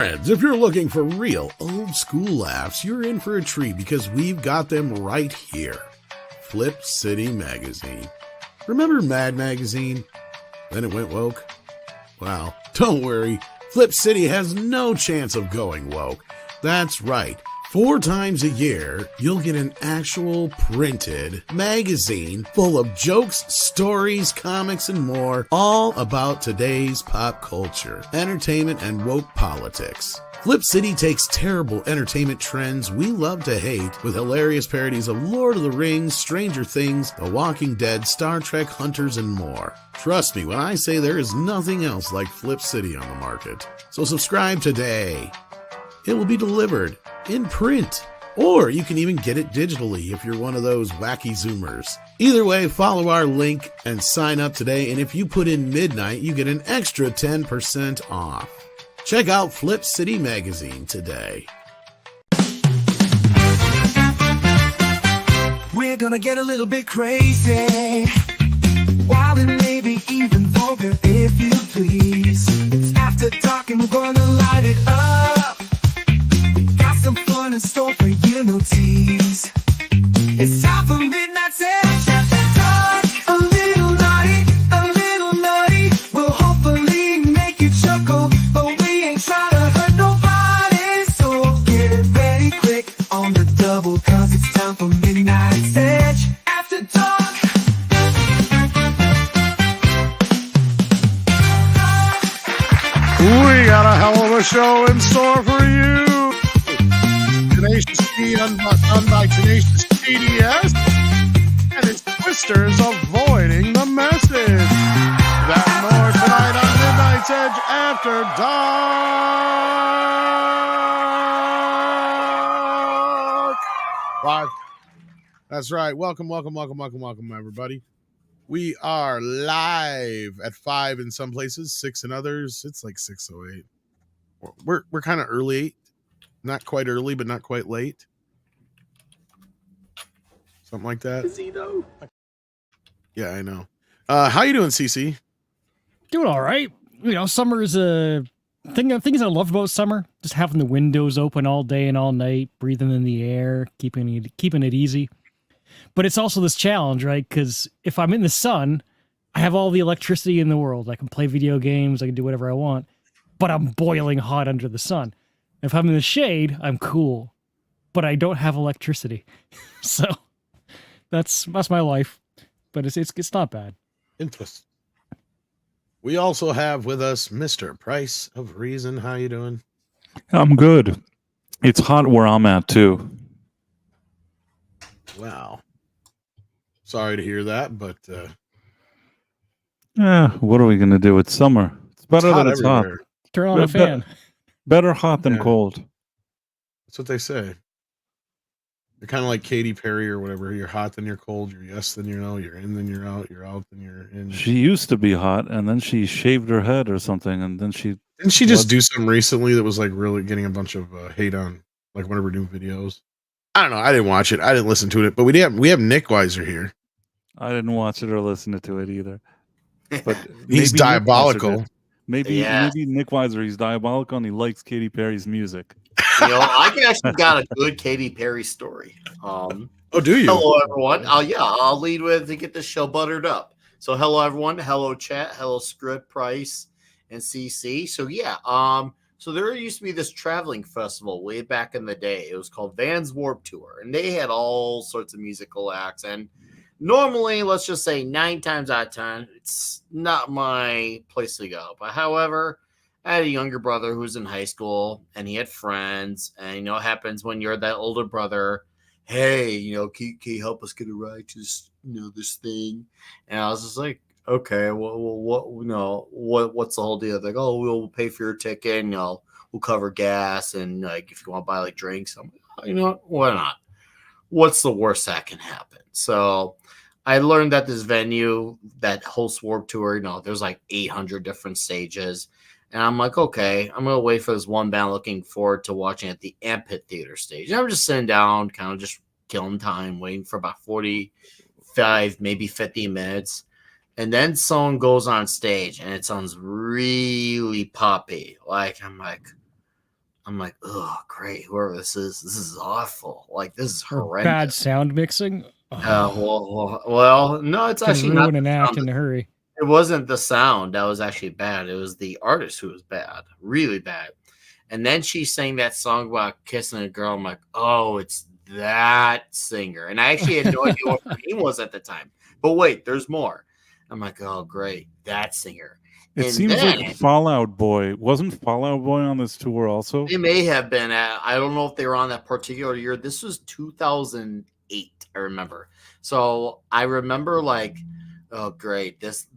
Friends, if you're looking for real old school laughs, you're in for a treat because we've got them right here. Flip City Magazine. Remember Mad Magazine? Then it went woke? Well, don't worry. Flip City has no chance of going woke. That's right. 4 times a year, you'll get an actual printed magazine full of jokes, stories, comics, and more, all about today's pop culture, entertainment, and woke politics. Flip City takes terrible entertainment trends we love to hate with hilarious parodies of Lord of the Rings, Stranger Things, The Walking Dead, Star Trek, Hunters, and more. Trust me when I say there is nothing else like Flip City on the market. So subscribe today. It will be delivered in print, or you can even get it digitally if you're one of those wacky Zoomers. Either way, follow our link and sign up today, and if you put in midnight, you get an extra 10% off. Check out Flip City Magazine today. We're gonna get a little bit crazy, wild and maybe even vulgar, if you please. It's after dark and we're gonna light it up. Got some fun in store for you, no tease. It's time for Midnight Sesh after dark. A little naughty, will hopefully make you chuckle, but we ain't trying to hurt nobody, so get ready quick on the double, cause it's time for Midnight Sesh after dark. We got a hell of a show in store for you. Tenacious T done by Tenacious TDS and its twisters avoiding the message. That and more tonight on Midnight's Edge After Dark. Live. That's right. Welcome, everybody. We are live at 5 in some places, 6 in others. It's like 6:08. We're kind of early, not quite early, but not quite late. Something like that. Is he though? Yeah, I know. How you doing, CC? Doing all right. You know, summer is a things I love about summer. Just having the windows open all day and all night, breathing in the air, keeping it easy. But it's also this challenge, right? Because if I'm in the sun, I have all the electricity in the world. I can play video games. I can do whatever I want. But I'm boiling hot under the sun. If I'm in the shade, I'm cool. But I don't have electricity. So that's my life. But it's not bad. Interesting. We also have with us Mr. Price of Reason. How you doing? I'm good. It's hot where I'm at, too. Wow. Sorry to hear that, but what are we going to do? It's summer. It's better hot that it's hot. everywhere. Turn on a fan. Better hot than Yeah. cold. That's what they say. You're kind of like Katy Perry or whatever. You're hot, then you're cold. You're yes, then you're no. You're in, then you're out. You're out, then you're in. She used to be hot, and then she shaved her head or something, and then she... Didn't she just do something recently that was like really getting a bunch of hate on like one of her new videos? I don't know. I didn't watch it. I didn't listen to it. But we have Nick Weiser here. I didn't watch it or listen to it either. But He's maybe diabolical. Maybe Nick Weiser, he's diabolical and he likes Katy Perry's music. You know, I actually got a good Katy Perry story. Oh, do you? Hello, everyone. I'll lead with to get this show buttered up. So, hello, everyone. Hello, chat. Hello, Script, Price, and CC. So, so there used to be this traveling festival way back in the day. It was called Vans Warped Tour, and they had all sorts of musical acts. And normally, let's just say 9 times out of 10, it's not my place to go. But however, I had a younger brother who was in high school, and he had friends. And you know what happens when you're that older brother? Hey, you know, can you help us get a ride to this, this thing? And I was just like, okay, what's the whole deal? They're like, oh, we'll pay for your ticket, and we'll cover gas, and like if you want to buy like drinks, I'm like, you know what? Why not? What's the worst that can happen? So I learned that this venue that hosts Warped Tour, there's like 800 different stages. And I'm like, okay, I'm going to wait for this one band looking forward to watching at the amphitheater stage. And I'm just sitting down, kind of just killing time, waiting for about 45, maybe 50 minutes. And then someone goes on stage and it sounds really poppy. I'm like, I'm like, oh, great. Whoever this is awful. Like, this is Or horrendous. bad sound mixing. Well, no, it's Can actually not ruin the an act sound. in a hurry. It wasn't the sound that was actually bad. It was the artist who was bad, really bad. And then she sang that song about kissing a girl. I'm like, oh, it's that singer. And I actually had no idea what her name was at the time. But wait, there's more. I'm like, oh, great, that singer. It And seems then like Fallout Boy wasn't Fallout Boy on this tour also. they may have been at, I don't know if they were on that particular year. This was 2008, I remember. So I remember like, oh great, this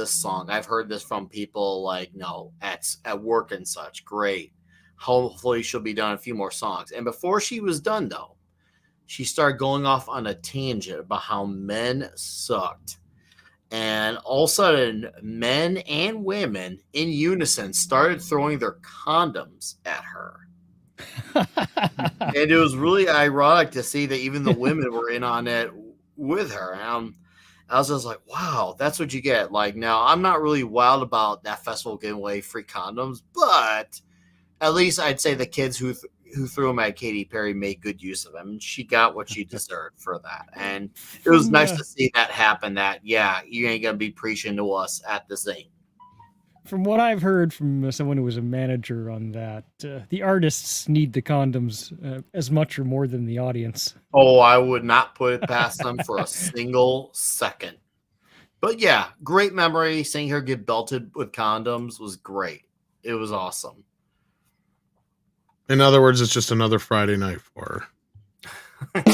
song. I've heard this from people like no at work and such. Great. Hopefully she'll be done a few more songs. And before she was done though, she started going off on a tangent about how men sucked. And all of a sudden, men and women in unison started throwing their condoms at her. And it was really ironic to see that even the women were in on it with her. I was just like, wow, that's what you get. Like, now I'm not really wild about that festival giving away free condoms, but at least I'd say the kids who threw them at Katy Perry made good use of them. And she got what she deserved for that. And it was nice to see that happen. That, yeah, you ain't going to be preaching to us at the Zing. From what I've heard from someone who was a manager on that, the artists need the condoms as much or more than the audience. Oh, I would not put it past them for a single second. But yeah, great memory. Seeing her get belted with condoms was great. It was awesome. In other words, it's just another Friday night for her.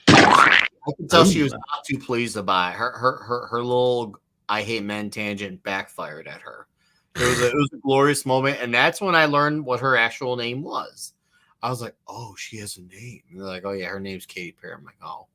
I can tell she was not too pleased about it. Her little I hate men tangent backfired at her. It was a glorious moment, and that's when I learned what her actual name was. I was like, oh, she has a name. And they're like, oh yeah, her name's Katy Perry. I'm like, oh,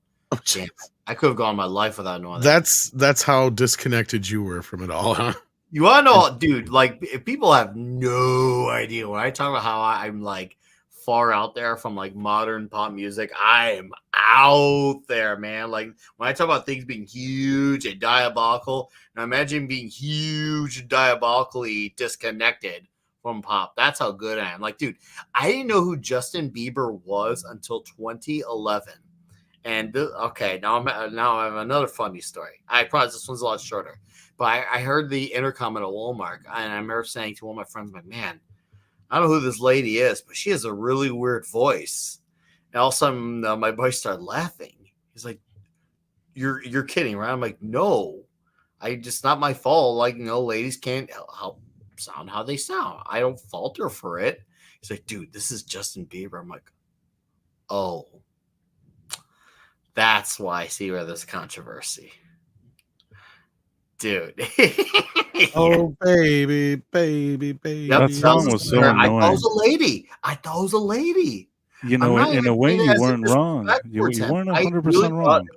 damn it. I could have gone my life without knowing that. That's how disconnected you were from it all, huh? You want to know, dude, like, if people have no idea when I talk about how I'm like far out there from like modern pop music, I am out there, man. Like, when I talk about things being huge and diabolical, now imagine being huge and diabolically disconnected from pop. That's how good I am. Like, dude, I didn't know who Justin Bieber was until 2011. And okay, now I have another funny story. I promise this one's a lot shorter. But I heard the intercom at a Walmart, and I remember saying to one of my friends, like, man, I don't know who this lady is, but she has a really weird voice. And all of a sudden, my boy started laughing. He's like, you're kidding, right? I'm like, no, just not my fault. Like, ladies can't help sound how they sound. I don't fault her for it. He's like, dude, this is Justin Bieber. I'm like, oh, that's why I see where there's controversy. Dude. Oh, baby, baby, baby. Yep, That song was so I thought it annoying. was a lady. I thought it was a lady. You know, I'm not in a even way, saying you it as a weren't wrong. disrespect You towards him. weren't I 100% really thought wrong.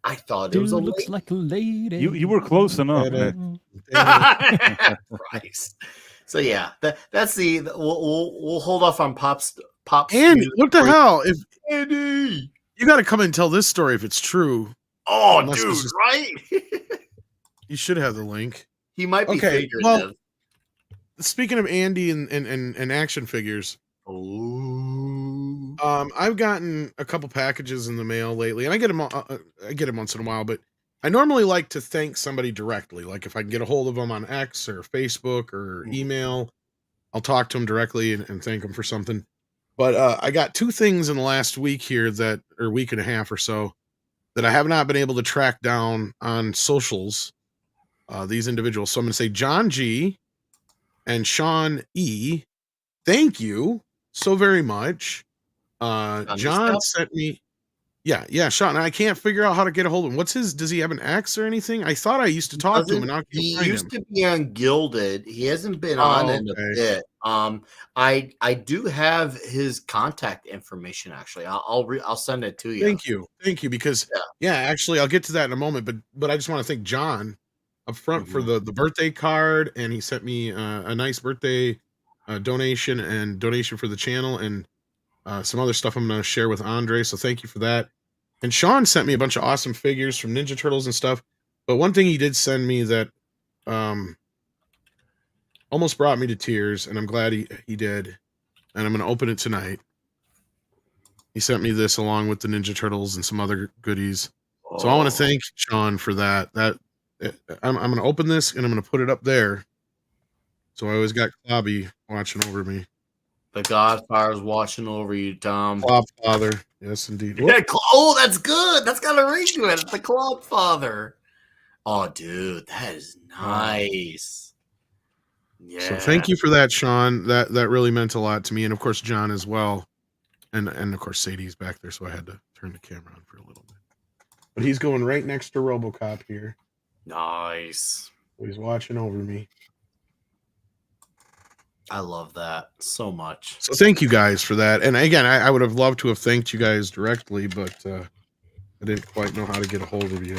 I thought it Dude was a looks lady. like a lady. You were close enough, Nick. Christ. So yeah, that's the we'll hold off on pop. Andy, what the hell? If Andy, you got to come and tell this story if it's true. oh Unless dude, it's just- right? You should have the link. He might be Okay, figurative. well, speaking of Andy and action figures, Oh. I've gotten a couple packages in the mail lately, and I get them. I get them once in a while, but I normally like to thank somebody directly. Like if I can get a hold of them on X or Facebook or email, I'll talk to them directly and thank them for something. But I got two things in the last week here or week and a half or so, that I have not been able to track down on socials. These individuals. So I'm going to say John G and Sean E. Thank you so very much. John sent me. Yeah, Sean. I can't figure out how to get a hold of him. Does he have an X or anything? I thought I used to talk to him, and now I can't He find used him. to be on Gilded. He hasn't been on in a bit. I do have his contact information. Actually, I'll send it to you. Thank you. Because actually, I'll get to that in a moment. But I just want to thank John up front for the birthday card, and he sent me a nice birthday donation for the channel, and some other stuff I'm going to share with Andre. So thank you for that. And Sean sent me a bunch of awesome figures from Ninja Turtles and stuff. But one thing he did send me that almost brought me to tears, and I'm glad he did. And I'm going to open it tonight. He sent me this along with the Ninja Turtles and some other goodies. So I want to thank Sean for that. I'm going to open this and I'm going to put it up there. So I always got Clobby watching over me. The Godfather's watching over you, Tom. Clobfather. Yes, indeed. Yeah, oh, that's good. That's got a ring to it. It's the Clobfather. Oh, dude, that is nice. Yeah. So thank you for that, Sean. That really meant a lot to me, and of course John as well, and of course Sadie's back there, so I had to turn the camera on for a little bit. But he's going right next to RoboCop here. Nice. So he's watching over me. I love that so much. So thank you guys for that. And again, I would have loved to have thanked you guys directly, but I didn't quite know how to get a hold of you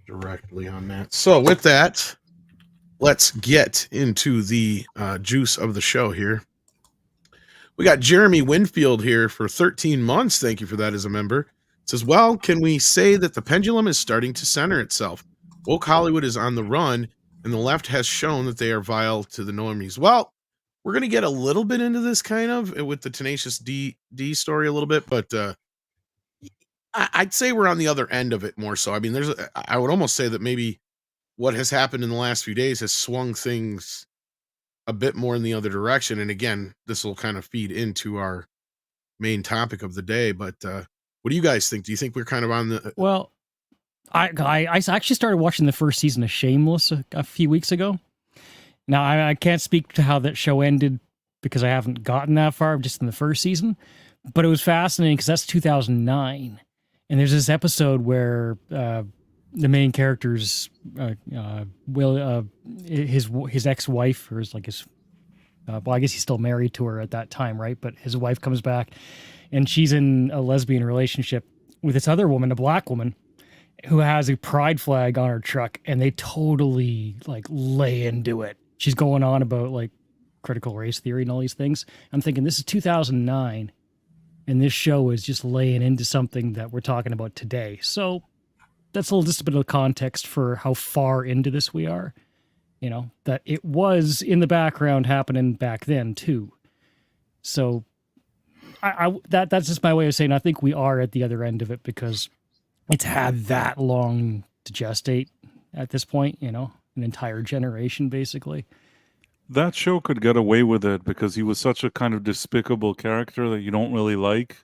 directly on that. So with that, let's get into the juice of the show here. We got Jeremy Winfield here for 13 months. Thank you for that as a member. It says, well, can we say that the pendulum is starting to center itself? Woke Hollywood is on the run, and the left has shown that they are vile to the normies. Well, we're going to get a little bit into this kind of with the Tenacious D story a little bit, but I'd say we're on the other end of it more so. I mean, I would almost say that maybe what has happened in the last few days has swung things a bit more in the other direction. And again, this will kind of feed into our main topic of the day. But what do you guys think? Do you think we're kind of on the... Well, I actually started watching the first season of Shameless a few weeks ago. Now, I can't speak to how that show ended because I haven't gotten that far, just in the first season. But it was fascinating because that's 2009. And there's this episode where the main character's his ex-wife, or well, I guess he's still married to her at that time, right? But his wife comes back, and she's in a lesbian relationship with this other woman, a black woman, who has a pride flag on her truck, and they totally lay into it. She's going on about critical race theory and all these things. I'm thinking this is 2009, and this show is just laying into something that we're talking about today. So that's just a bit of context for how far into this we are. You know, that it was in the background happening back then too. So that's just my way of saying I think we are at the other end of it because it's had that long to gestate at this point, you know, an entire generation basically. That show could get away with it because he was such a kind of despicable character that you don't really like.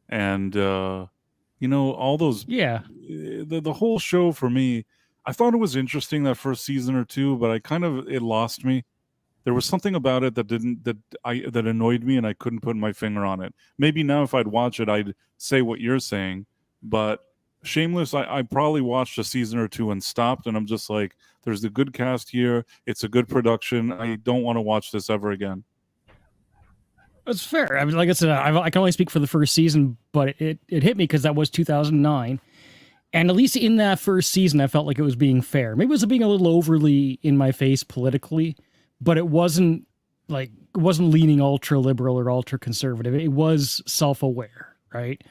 And, you know, all those... Yeah. The whole show for me, I thought it was interesting that first season or two, but it lost me. There was something about it that annoyed me and I couldn't put my finger on it. Maybe now if I'd watch it, I'd say what you're saying, but Shameless, I probably watched a season or two and stopped, and I'm just like, there's a good cast here. It's a good production. I don't want to watch this ever again. That's fair. I mean, like I said, I can only speak for the first season, but it hit me because that was 2009. And at least in that first season, I felt like it was being fair. Maybe it was being a little overly in my face politically, but it wasn't leaning ultra liberal or ultra conservative. It was self-aware, right?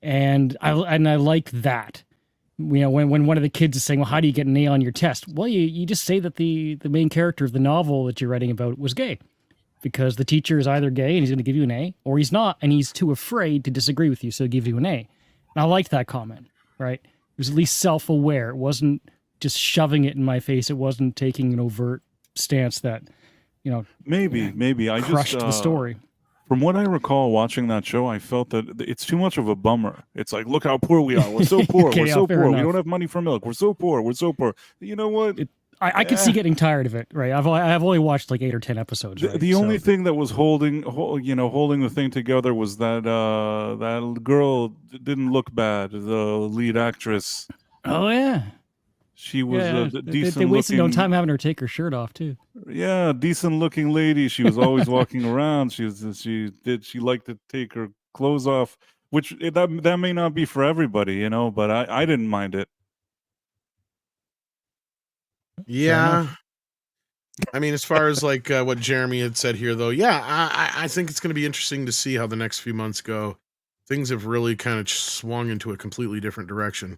And I like that. You know, when one of the kids is saying, well, how do you get an A on your test? Well, you just say that the main character of the novel that you're writing about was gay. Because the teacher is either gay and he's going to give you an A, or he's not, and he's too afraid to disagree with you, so he'll give you an A. And I liked that comment, right? It was at least self-aware. It wasn't just shoving it in my face. It wasn't taking an overt stance that, you know, maybe I crushed the story. From what I recall watching that show, I felt that it's too much of a bummer. It's like, look how poor we are. We're so poor. Okay, We're so poor. enough. We don't have money for milk. We're so poor. We're so poor. You know what? I could see getting tired of it, right? I've only watched like 8 or 10 episodes. Right? The only thing that was holding the thing together was that that girl didn't look bad. The lead actress. Oh yeah, she was decent. They wasted no time having her take her shirt off too. Yeah, decent looking lady. She was always walking around. She liked to take her clothes off, which that may not be for everybody, you know. But I didn't mind it. Yeah. I mean, as far as like what Jeremy had said here, though, yeah, I think it's going to be interesting to see how the next few months go. Things have really kind of swung into a completely different direction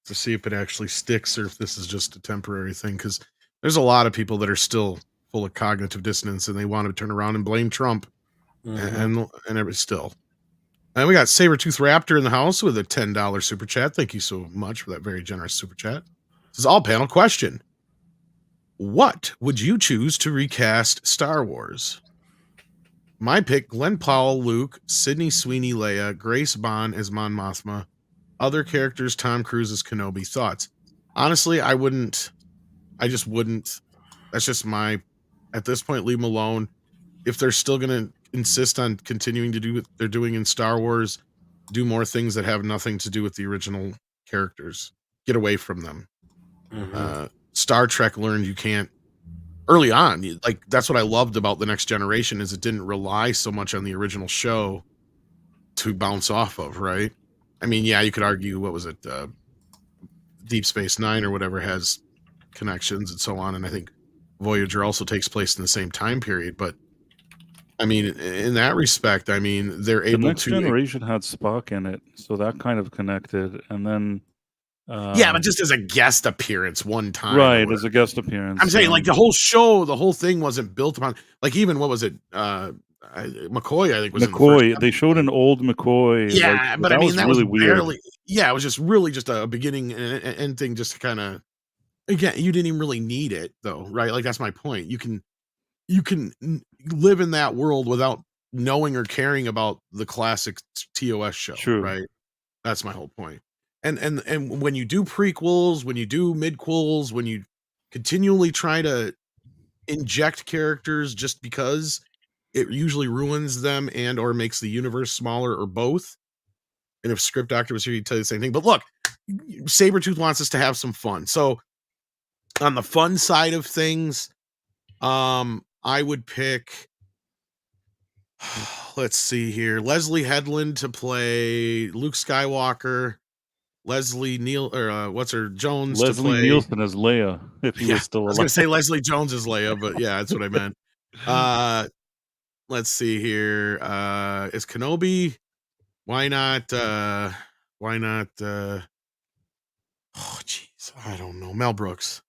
to see if it actually sticks or if this is just a temporary thing. Because there's a lot of people that are still full of cognitive dissonance, and they want to turn around and blame Trump and still. And we got Sabretooth Raptor in the house with a $10 super chat. Thank you so much for that very generous super chat. This is all panel question. What would you choose to recast Star Wars? My pick, Glenn Powell, Luke, Sydney Sweeney, Leia, Grace Bond as Mon Mothma, other characters, Tom Cruise as Kenobi. Thoughts? Honestly, I just wouldn't. That's just at this point, leave them alone. If they're still going to insist on continuing to do what they're doing in Star Wars, do more things that have nothing to do with the original characters. Get away from them. Star Trek learned you can't early on. Like, that's what I loved about The Next Generation is it didn't rely so much on the original show to bounce off of, right? I mean, yeah, you could argue, what was it? Deep Space Nine or whatever has connections and so on. And I think Voyager also takes place in the same time period. But I mean, in that respect, I mean, they're able to. The Next Generation had Spock in it, so that kind of connected. And then yeah, but just as a guest appearance one time. Right, as a guest appearance. I'm saying, like, the whole show, the whole thing wasn't built upon, like, even, what was it? McCoy, I think, was McCoy. In the they showed an old McCoy. Yeah, but I mean, that was really barely, weird. Yeah, it was just really just a beginning and end thing, just to kind of, again, you didn't even really need it, though, right? Like, that's my point. You can live in that world without knowing or caring about the classic TOS show. True. Right? That's my whole point. And when you do prequels, when you do midquels, when you continually try to inject characters just because, it usually ruins them and or makes the universe smaller, or both. And if Script Doctor was here, he'd tell you the same thing. But look, Sabretooth wants us to have some fun. So on the fun side of things, I would pick, let's see here, Leslie Headland to play Luke Skywalker, Leslie Jones Leslie to play Nielsen as Leia, if he was still alive. I was going to say Leslie Jones as Leia, but yeah, that's what I meant. Let's see here. Is Kenobi? Why not? Oh, jeez, I don't know. Mel Brooks.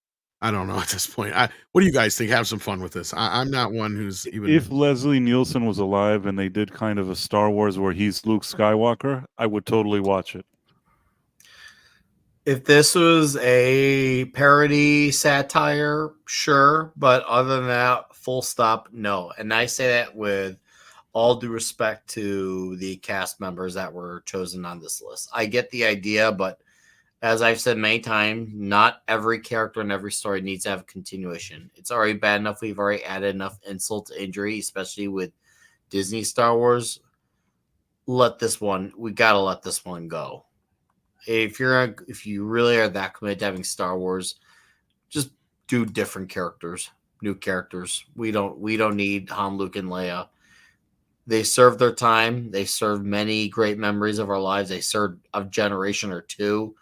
I don't know at this point. What do you guys think? Have some fun with this. I'm not one who's even. If Leslie Nielsen was alive and they did kind of a Star Wars where he's Luke Skywalker, I would totally watch it. If this was a parody satire, sure. But other than that, full stop, no. And I say that with all due respect to the cast members that were chosen on this list. I get the idea, but as I've said many times, not every character in every story needs to have a continuation. It's already bad enough. We've already added enough insult to injury, especially with Disney Star Wars. We got to let this one go. If you really are that committed to having Star Wars, just do different characters, new characters. We don't need Han, Luke, and Leia. They served their time. They served many great memories of our lives. They served a generation or two.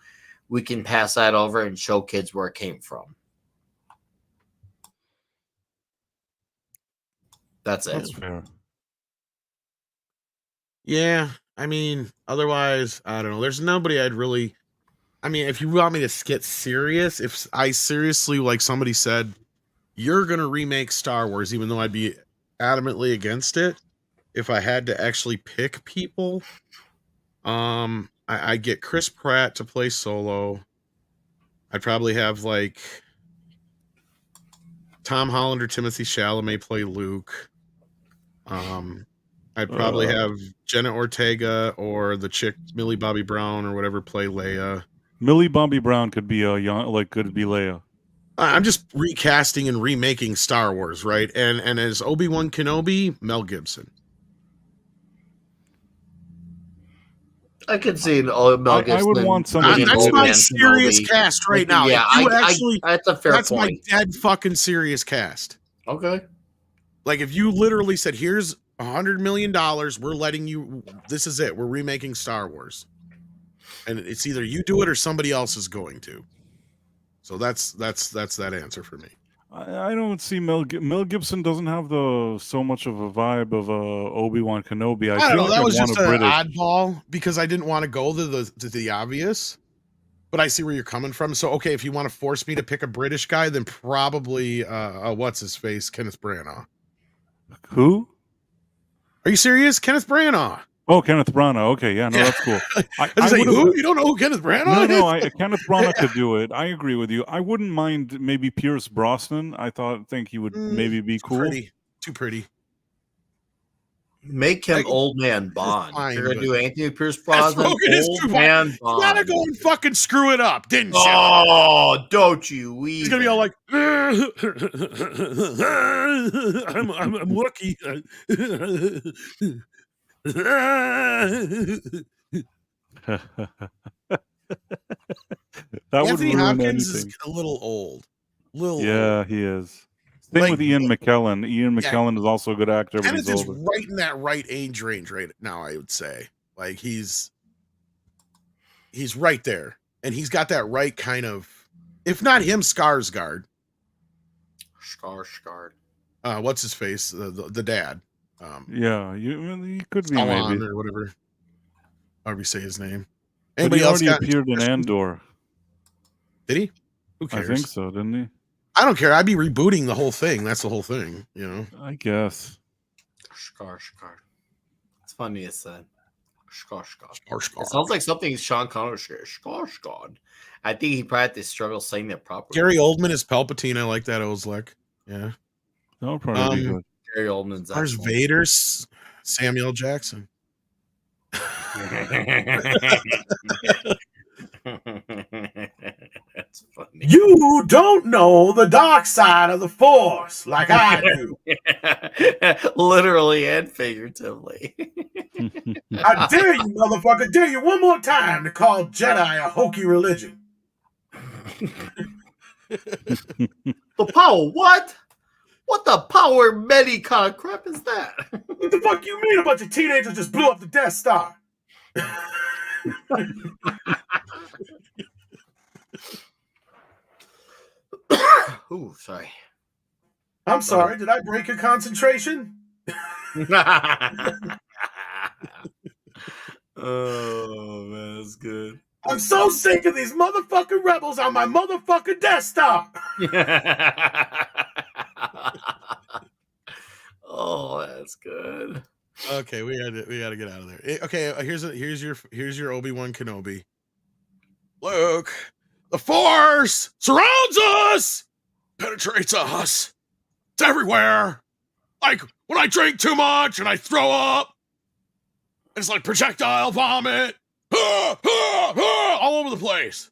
We can pass that over and show kids where it came from. That's it. That's fair. Yeah, I mean, otherwise, I don't know. There's nobody I'd really. I mean, if you want me to get serious, if I seriously, like somebody said, you're gonna remake Star Wars, even though I'd be adamantly against it, if I had to actually pick people, I get Chris Pratt to play Solo. I'd probably have like Tom Holland or Timothy Chalamet play Luke. I'd probably have Jenna Ortega or the chick Millie Bobby Brown or whatever play Leia. Millie Bobby Brown could be could be Leia. I'm just recasting and remaking Star Wars, right? And as Obi-Wan Kenobi, Mel Gibson. I could see Mel Gibson. I would want somebody. That's my serious cast right now. Yeah, that's a fair point. That's my dead fucking serious cast. Okay. Like, if you literally said, here's $100 million, we're letting you, this is it, we're remaking Star Wars. And it's either you do it or somebody else is going to. So that's that answer for me. I don't see Mel Gibson doesn't have so much of a vibe of Obi-Wan Kenobi. I don't know. That was just an oddball because I didn't want to go to the obvious. but I see where you're coming from. So, okay, if you want to force me to pick a British guy, then probably what's his face, Kenneth Branagh. Who? Are you serious, Kenneth Branagh? Oh, Kenneth Branagh. Okay, yeah, no, that's cool. I was like, who? You don't know who Kenneth Branagh is? Kenneth Branagh could do it. I agree with you. I wouldn't mind maybe Pierce Brosnan. Think he would maybe be cool. Too pretty. Make him old man Bond. Fine, You're gonna but- do Anthony Pierce Brosnan, Rogen is old too man You Bond. gotta go and fucking screw it up, didn't you? Oh, don't you? He's gonna be all like, I'm lucky. That would Anthony ruin Hopkins anything. is a little old. Little Yeah, old. he is. Same Like- with Ian McKellen. Ian McKellen is also a good actor, but Kenneth he's is older. right in that right age range right now, I would say. Like he's right there. And he's got that right kind of, if not him, Skarsgård. Skarsgård. What's his face? The dad. Yeah, he could be Stallone maybe. or whatever. However you say his name. But Anybody he else already got appeared in Andor. Did he? Who I cares? think so, didn't he? I don't care. I'd be rebooting the whole thing. That's the whole thing, you know. I guess. Skarsgård. It's funny it's said. Skarsgård. Skarsgård. It sounds like something Sean Connery said. Skarsgård. I think he probably had to struggle saying that properly. Gary Oldman is Palpatine. I like that, Ozlek. Yeah. That'll probably be good. Gary Oldman's There's excellent. Vader, Samuel Jackson. That's funny. You don't know the dark side of the Force like I do. Literally and figuratively. I dare you, motherfucker, dare you one more time to call Jedi a hokey religion. The power, what? What the power many kind of crap is that? What the fuck you mean a bunch of teenagers just blew up the Death Star? Ooh, sorry. I'm sorry, did I break your concentration? Oh man, that's good. I'm so sick of these motherfucking rebels on my motherfucking Death Star. Oh, that's good. Okay, we got to get out of there. Okay, here's your Obi-Wan Kenobi. Luke, the Force surrounds us, penetrates us. It's everywhere. Like when I drink too much and I throw up, it's like projectile vomit, all over the place.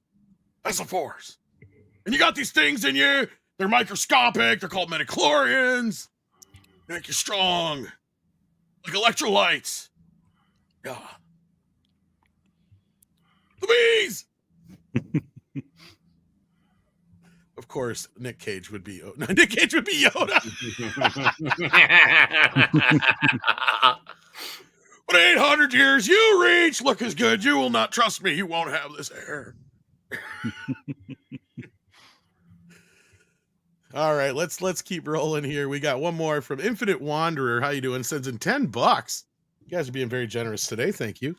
That's the Force. And you got these things in you. They're microscopic. They're called midichlorians. They make you strong. Like electrolytes. Yeah. The bees! Of course, Nick Cage would be Yoda. When 800 years you reach, look as good. You will not trust me. You won't have this hair. All right, let's keep rolling here. We got one more from Infinite Wanderer. How you doing? Sends in $10. You guys are being very generous today. Thank you.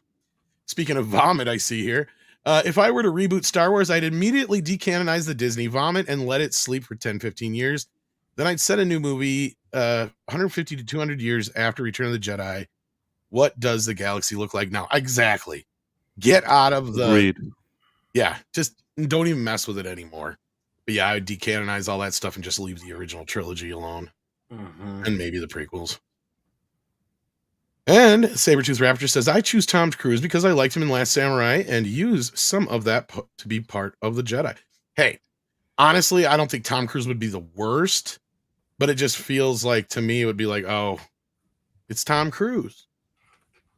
Speaking of vomit, I see here. If I were to reboot Star Wars, I'd immediately decanonize the Disney vomit and let it sleep for 10, 15 years. Then I'd set a new movie 150 to 200 years after Return of the Jedi. What does the galaxy look like now? Exactly. Get out of the... Agreed. Yeah, just don't even mess with it anymore. But yeah, I would decanonize all that stuff and just leave the original trilogy alone. And maybe the prequels. And Sabretooth Raptor says, I choose Tom Cruise because I liked him in Last Samurai and use some of that to be part of the Jedi. Hey, honestly, I don't think Tom Cruise would be the worst, but it just feels like, to me, it would be like, oh, it's Tom Cruise.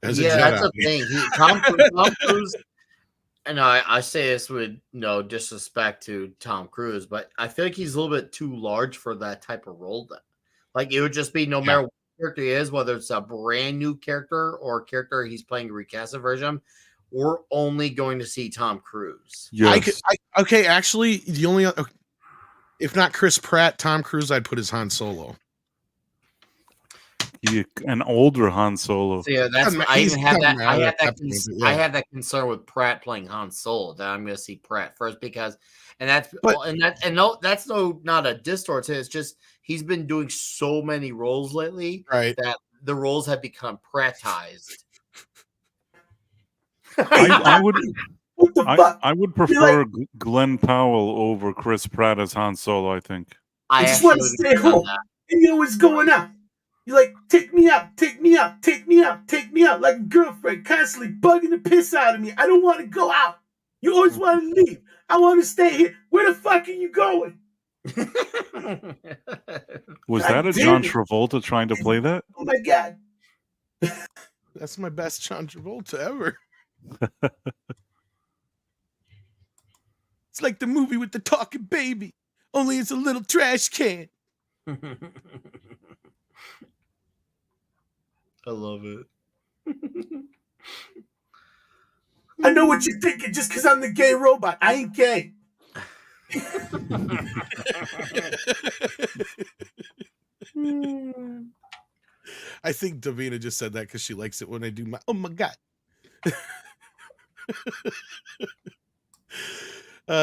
As a Jedi. That's the thing. Tom Cruise, and I say this with no disrespect to Tom Cruise, but I feel like he's a little bit too large for that type of role. That, like, it would just be no matter what character he is, whether it's a brand new character or a character he's playing a recasted version, we're only going to see Tom Cruise. Yes. Okay, actually, the only if not Chris Pratt, Tom Cruise, I'd put his Han Solo. An older Han Solo. So yeah, that's I He's even had doesn't that. I matter had at that. that point, but I yeah. had that concern with Pratt playing Han Solo. That I'm going to see Pratt first because, and that's But- that's not a diss towards him. It's just he's been doing so many roles lately Right. that the roles have become Prattized. I would What the fuck? I would You're prefer Glenn Powell over Chris Pratt as Han Solo. I think. I just want to stay agree on home. that. And you're always going out. You're like, take me out, take me out, take me out, take me out, like a girlfriend, constantly bugging the piss out of me. I don't want to go out. You always want to leave. I want to stay here. Where the fuck are you going? Was God that a damn John it. Travolta trying to play that? Oh my God. That's my best John Travolta ever. It's like the movie with the talking baby, only it's a little trash can. I love it. I know what you're thinking just because I'm the gay robot. I ain't gay. I think Davina just said that because she likes it when I do my. Oh my God.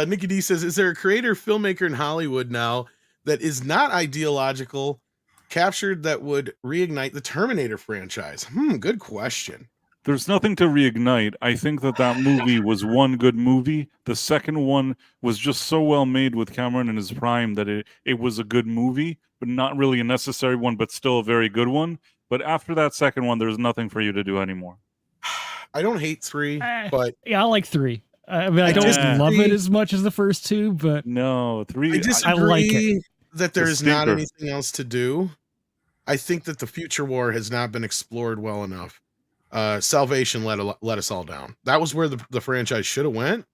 Nikki D says, "Is there a creator filmmaker in Hollywood now that is not ideological, captured that would reignite the Terminator franchise?" Good question. There's nothing to reignite. I think that movie was one good movie. The second one was just so well made with Cameron in his prime that it was a good movie, but not really a necessary one, but still a very good one. But after that second one, there's nothing for you to do anymore. I don't hate 3, but Yeah, I like 3. I mean, I don't disagree. love it as much as the first 2, but No, 3. I disagree like it. that there's not stinker. anything else to do. I think that the future war has not been explored well enough. Salvation let us all down. That was where the franchise should have went,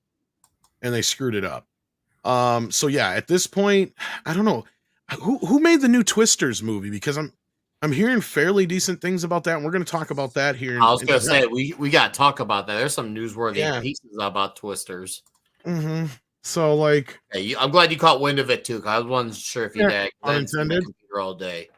and they screwed it up. So yeah, at this point, I don't know who made the new Twisters movie, because I'm hearing fairly decent things about that, and we're going to talk about that here. I was going to say we got to talk about that. There's some newsworthy pieces about Twisters. Mm-hmm. So like, hey, I'm glad you caught wind of it too. 'Cause I wasn't sure if you did. Unintended. Computer all day.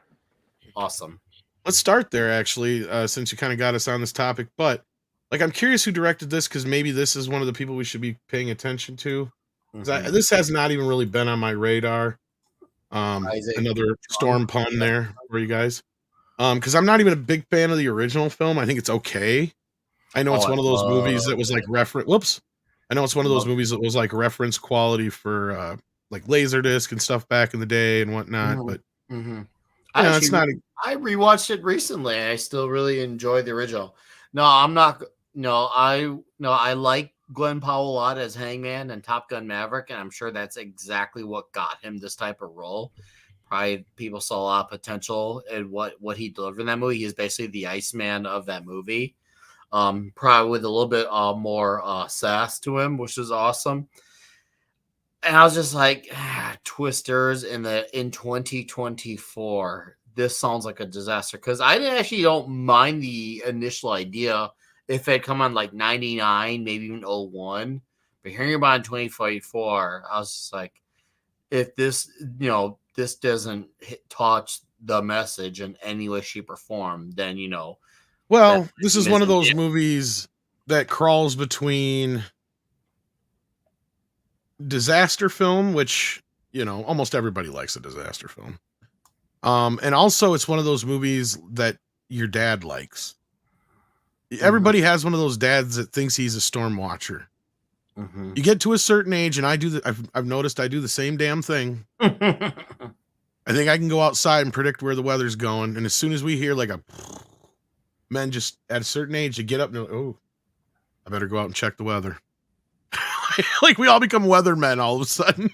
Awesome. Let's start there, actually, since you kind of got us on this topic. But like, I'm curious who directed this, because maybe this is one of the people we should be paying attention to. This has not even really been on my radar. Another storm pun there for you guys. Because I'm not even a big fan of the original film. I think it's okay. I know it's one of those movies that was like reference. Whoops. I know it's one of those movies that was like reference quality for like Laserdisc and stuff back in the day and whatnot. But it's not. I rewatched it recently, and I still really enjoy the original. No, I'm not. No, I like Glenn Powell a lot as Hangman and Top Gun Maverick, and I'm sure that's exactly what got him this type of role. Probably people saw a lot of potential in what he delivered in that movie. He's basically the Iceman of that movie. Probably with a little bit more sass to him, which is awesome. And I was just like, Twisters in 2024. This sounds like a disaster, because I actually don't mind the initial idea if it had come on like 99, maybe even 01. But hearing about it in 2044, I was just like, if this, this doesn't touch the message in any way, shape, or form, then, Well, this is one of those movies that crawls between disaster film, which, almost everybody likes a disaster film. And also it's one of those movies that your dad likes. Everybody has one of those dads that thinks he's a storm watcher. You get to a certain age, and I've noticed I do the same damn thing. I think I can go outside and predict where the weather's going, and as soon as we hear like men just at a certain age, you get up and oh, I better go out and check the weather. Like we all become weathermen all of a sudden.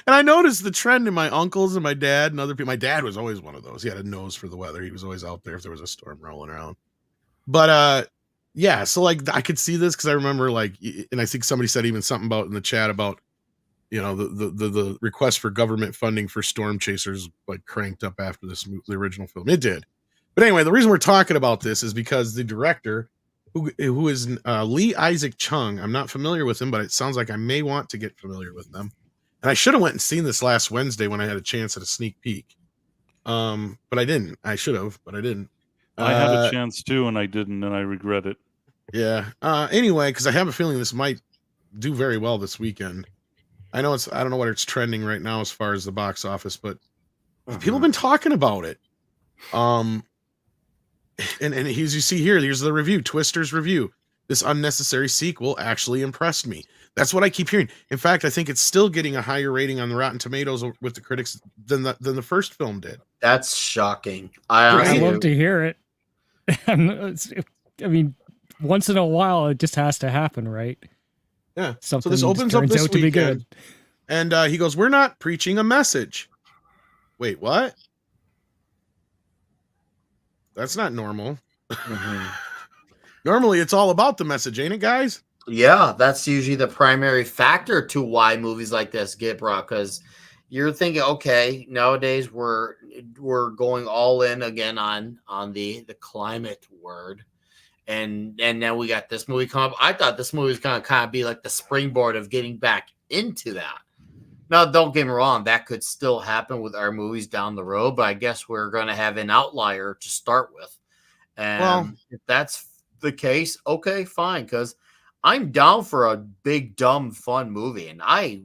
And I noticed the trend in my uncles and my dad and other people. My dad was always one of those. He had a nose for the weather. He was always out there if there was a storm rolling around. But yeah, so like I could see this because I remember like, and I think somebody said even something about in the chat about, the request for government funding for storm chasers like cranked up after the original film. It did. But anyway, the reason we're talking about this is because the director, who is Lee Isaac Chung, I'm not familiar with him, but it sounds like I may want to get familiar with them. And I should have went and seen this last Wednesday when I had a chance at a sneak peek. But I didn't. I should have, but I didn't. I had a chance too, and I didn't, and I regret it. Yeah. Anyway, because I have a feeling this might do very well this weekend. I know I don't know what it's trending right now as far as the box office, but people have been talking about it. And as you see here, here's the review, Twister's review. This unnecessary sequel actually impressed me. That's what I keep hearing. In fact, I think it's still getting a higher rating on the Rotten Tomatoes with the critics than the first film did. That's shocking. I honestly love to hear it. I mean, once in a while, it just has to happen, right? Yeah. Something so this opens up turns this out to be weekend, good. and he goes, "We're not preaching a message." Wait, what? That's not normal. Normally, it's all about the message, ain't it, guys? Yeah, that's usually the primary factor to why movies like this get brought, because you're thinking, okay, nowadays we're going all in again on the climate word, and then we got this movie come up. I thought this movie was gonna kind of be like the springboard of getting back into that. Now, don't get me wrong, that could still happen with our movies down the road, but I guess we're gonna have an outlier to start with. And if that's the case, okay, fine, because I'm down for a big, dumb, fun movie. And I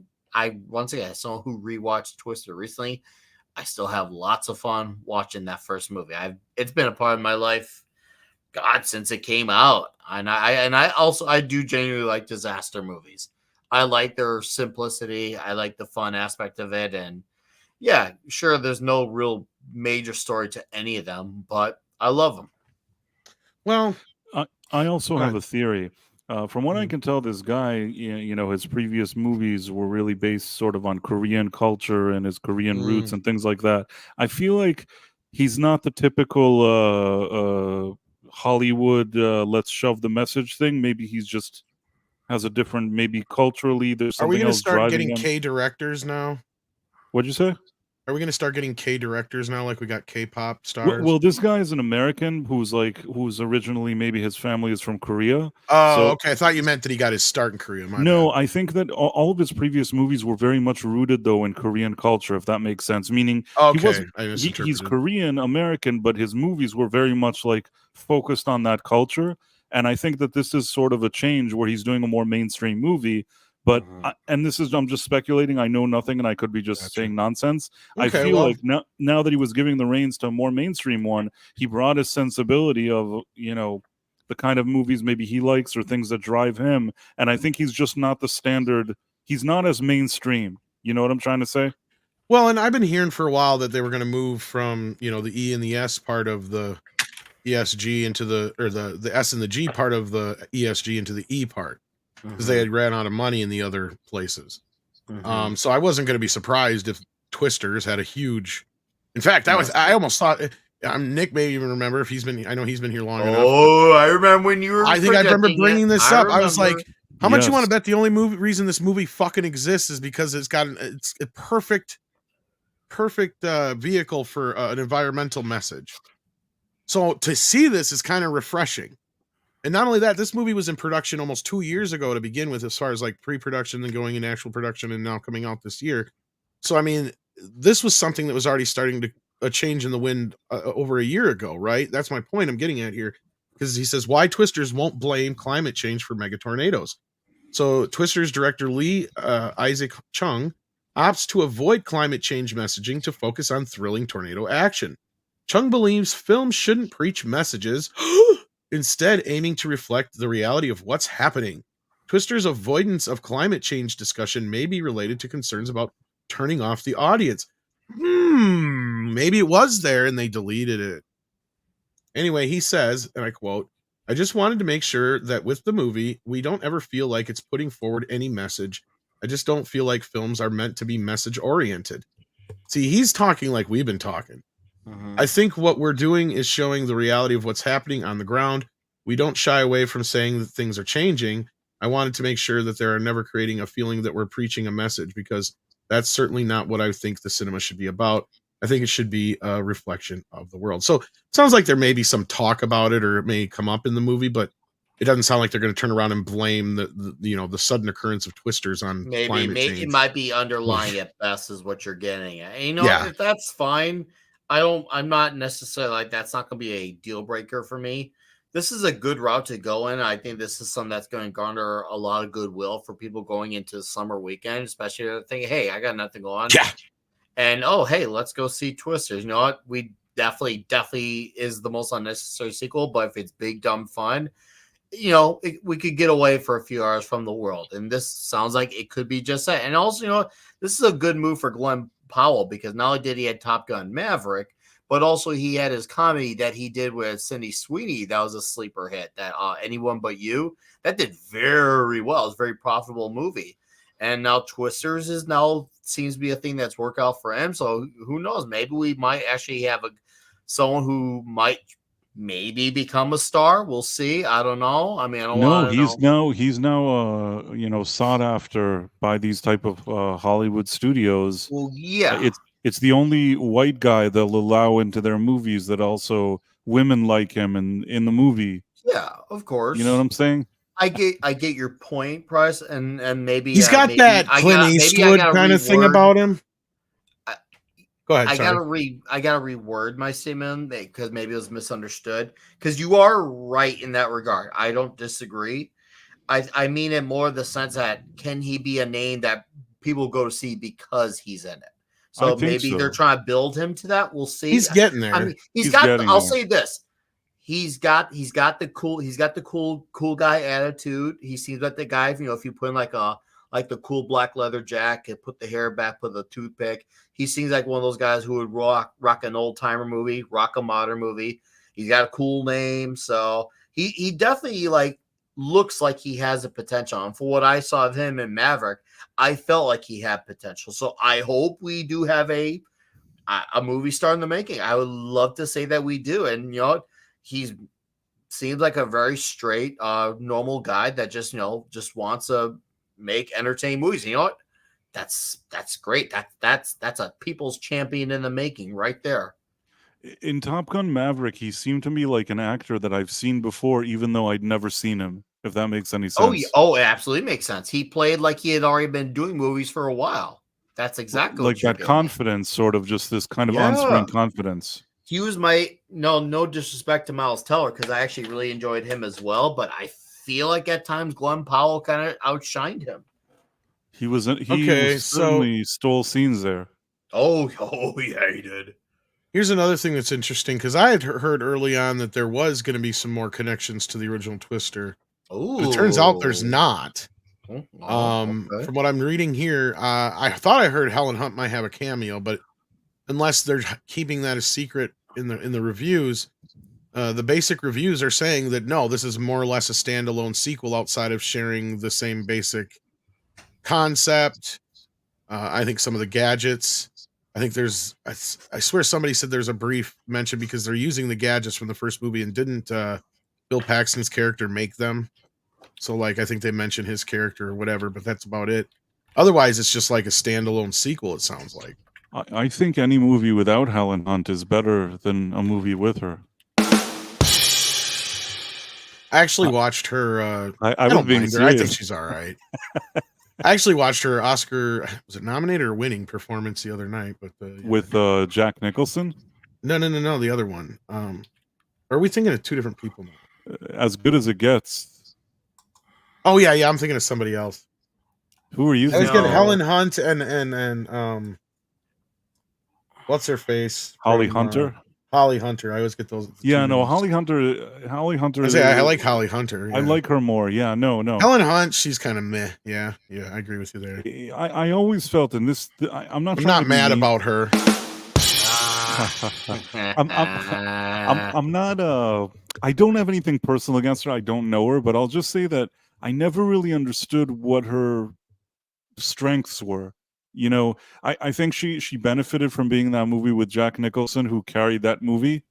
once again, as someone who rewatched Twister recently, I still have lots of fun watching that first movie. It's been a part of my life, God, since it came out. And I do genuinely like disaster movies. I like their simplicity. I like the fun aspect of it. And yeah, sure, there's no real major story to any of them, but I love them. Well, I also Go have ahead. a theory. From what I can tell, this guy, his previous movies were really based sort of on Korean culture and his Korean roots and things like that. I feel like he's not the typical Hollywood, let's shove the message thing. Maybe he's just has a different, maybe culturally, there's Are we something going to else start driving getting him. K directors now? What'd you say? Are we going to start getting K directors now, like we got K-pop stars? Well, this guy is an American who's originally, maybe his family is from Korea. Oh, So okay. I thought you meant that he got his start in Korea. My no, bad. I think that all of his previous movies were very much rooted, though, in Korean culture, if that makes sense. Meaning, Okay, I he's misinterpreted. Korean American, but his movies were very much like focused on that culture. And I think that this is sort of a change where he's doing a more mainstream movie. But and I'm just speculating. I know nothing, and I could be just saying nonsense. I Okay, feel well- like now that he was giving the reins to a more mainstream one, he brought his sensibility of the kind of movies maybe he likes or things that drive him. And I think he's just not the standard. He's not as mainstream. You know what I'm trying to say? Well, and I've been hearing for a while that they were going to move from, the E and the S part of the ESG into the S and the G part of the ESG into the E part, because they had ran out of money in the other places. So I wasn't going to be surprised if Twisters had a huge. In fact, I almost thought. Nick may even remember if I know he's been here long enough. Oh, I remember when you were. I think I remember bringing this up. I was like, how much you want to Yes. bet the only reason this movie fucking exists is because it's a perfect vehicle for an environmental message. So to see this is kind of refreshing. And not only that, this movie was in production almost 2 years ago to begin with, as far as like pre-production and going into actual production, and now coming out this year. So, I mean, this was something that was already starting to a change in the wind over a year ago, right? That's my point I'm getting at here. Because he says, why Twisters won't blame climate change for mega tornadoes. So Twisters director Lee Isaac Chung opts to avoid climate change messaging to focus on thrilling tornado action. Chung believes films shouldn't preach messages, instead aiming to reflect the reality of what's happening. Twister's avoidance of climate change discussion may be related to concerns about turning off the audience. Maybe it was there and they deleted it. Anyway, he says, and I quote, I just wanted to make sure that with the movie, we don't ever feel like it's putting forward any message. I just don't feel like films are meant to be message oriented. See, he's talking like we've been talking. I think what we're doing is showing the reality of what's happening on the ground. We don't shy away from saying that things are changing. I wanted to make sure that they are never creating a feeling that we're preaching a message, because that's certainly not what I think the cinema should be about. I think it should be a reflection of the world. So it sounds like there may be some talk about it, or it may come up in the movie, but it doesn't sound like they're going to turn around and blame the sudden occurrence of Twisters on climate change. It might be underlying at best is what you're getting at. And, Yeah. if that's fine, I'm not necessarily like that's not going to be a deal breaker for me. This is a good route to go in. I think this is something that's going to garner a lot of goodwill for people going into the summer weekend, especially if they're thinking, hey, I got nothing going on. Yeah. And oh, hey, let's go see Twisters. You know what? We definitely is the most unnecessary sequel, but if it's big, dumb fun, we could get away for a few hours from the world. And this sounds like it could be just that. And also, this is a good move for Glenn Powell because not only did he had Top Gun Maverick, but also he had his comedy that he did with Cindy Sweeney. That was a sleeper hit. That Anyone But You, that did very well. It's a very profitable movie. And now Twisters seems to be a thing that's worked out for him. So who knows? Maybe we might actually have someone who might maybe become a star. We'll see. I don't know. I mean, I don't want to know. He's now sought after by these type of Hollywood studios. Well, yeah. It's the only white guy they'll allow into their movies that also women like him in the movie. Yeah, of course. You know what I'm saying? I get your point, Price, and maybe he's got that Clint Eastwood kind of thing about him. Go ahead. I gotta reword my statement because maybe it was misunderstood. Because you are right in that regard. I don't disagree. I mean it more the sense that can he be a name that people go to see because he's in it? So maybe they're trying to build him to that. We'll see. He's getting there. I mean, I'll say this. He's got the cool guy attitude. He seems like the guy, if you put in like the cool black leather jacket, put the hair back, put the toothpick. He seems like one of those guys who would rock an old timer movie, rock a modern movie. He's got a cool name. So he definitely looks like he has a potential. And for what I saw of him in Maverick, I felt like he had potential. So I hope we do have a movie star in the making. I would love to say that we do. And he seems like a very straight, normal guy that just wants to make entertaining movies. You know what? That's great. That's a people's champion in the making right there. In Top Gun Maverick, he seemed to me like an actor that I've seen before, even though I'd never seen him. If that makes any sense. It absolutely makes sense. He played like he had already been doing movies for a while. That's exactly like that confidence, sort of just this kind of on-screen confidence. He was no disrespect to Miles Teller because I actually really enjoyed him as well, but I feel like at times Glenn Powell kind of outshined him. He certainly stole scenes there. Oh yeah, he did. Here's another thing that's interesting because I had heard early on that there was going to be some more connections to the original Twister. But it turns out there's not. Okay. From what I'm reading here, I thought I heard Helen Hunt might have a cameo, but unless they're keeping that a secret in the reviews, the basic reviews are saying that no, this is more or less a standalone sequel outside of sharing the same basic concept. I think some of the gadgets. I think I swear somebody said there's a brief mention because they're using the gadgets from the first movie and didn't Bill Paxton's character make them. So I think they mentioned his character or whatever, but that's about it. Otherwise, it's just like a standalone sequel, it sounds like. I think any movie without Helen Hunt is better than a movie with her. I actually watched her. I don't mind her. I think she's all right. I actually watched her Oscar, was it nominated or winning performance the other night? But with Jack Nicholson? No, the other one. Are we thinking of two different people now? As Good as It Gets. Oh yeah, I'm thinking of somebody else. Who are you thinking? I was getting Helen Hunt and what's her face? Holly Hunter. Holly Hunter. I always get those. Yeah, no, Holly Hunter. I like Holly Hunter. Yeah. I like her more. Yeah, no. Helen Hunt, she's kind of meh. Yeah, I agree with you there. I always felt in this. I'm not mad about her. I'm not. I don't have anything personal against her. I don't know her, but I'll just say that I never really understood what her strengths were. I think she benefited from being in that movie with Jack Nicholson, who carried that movie.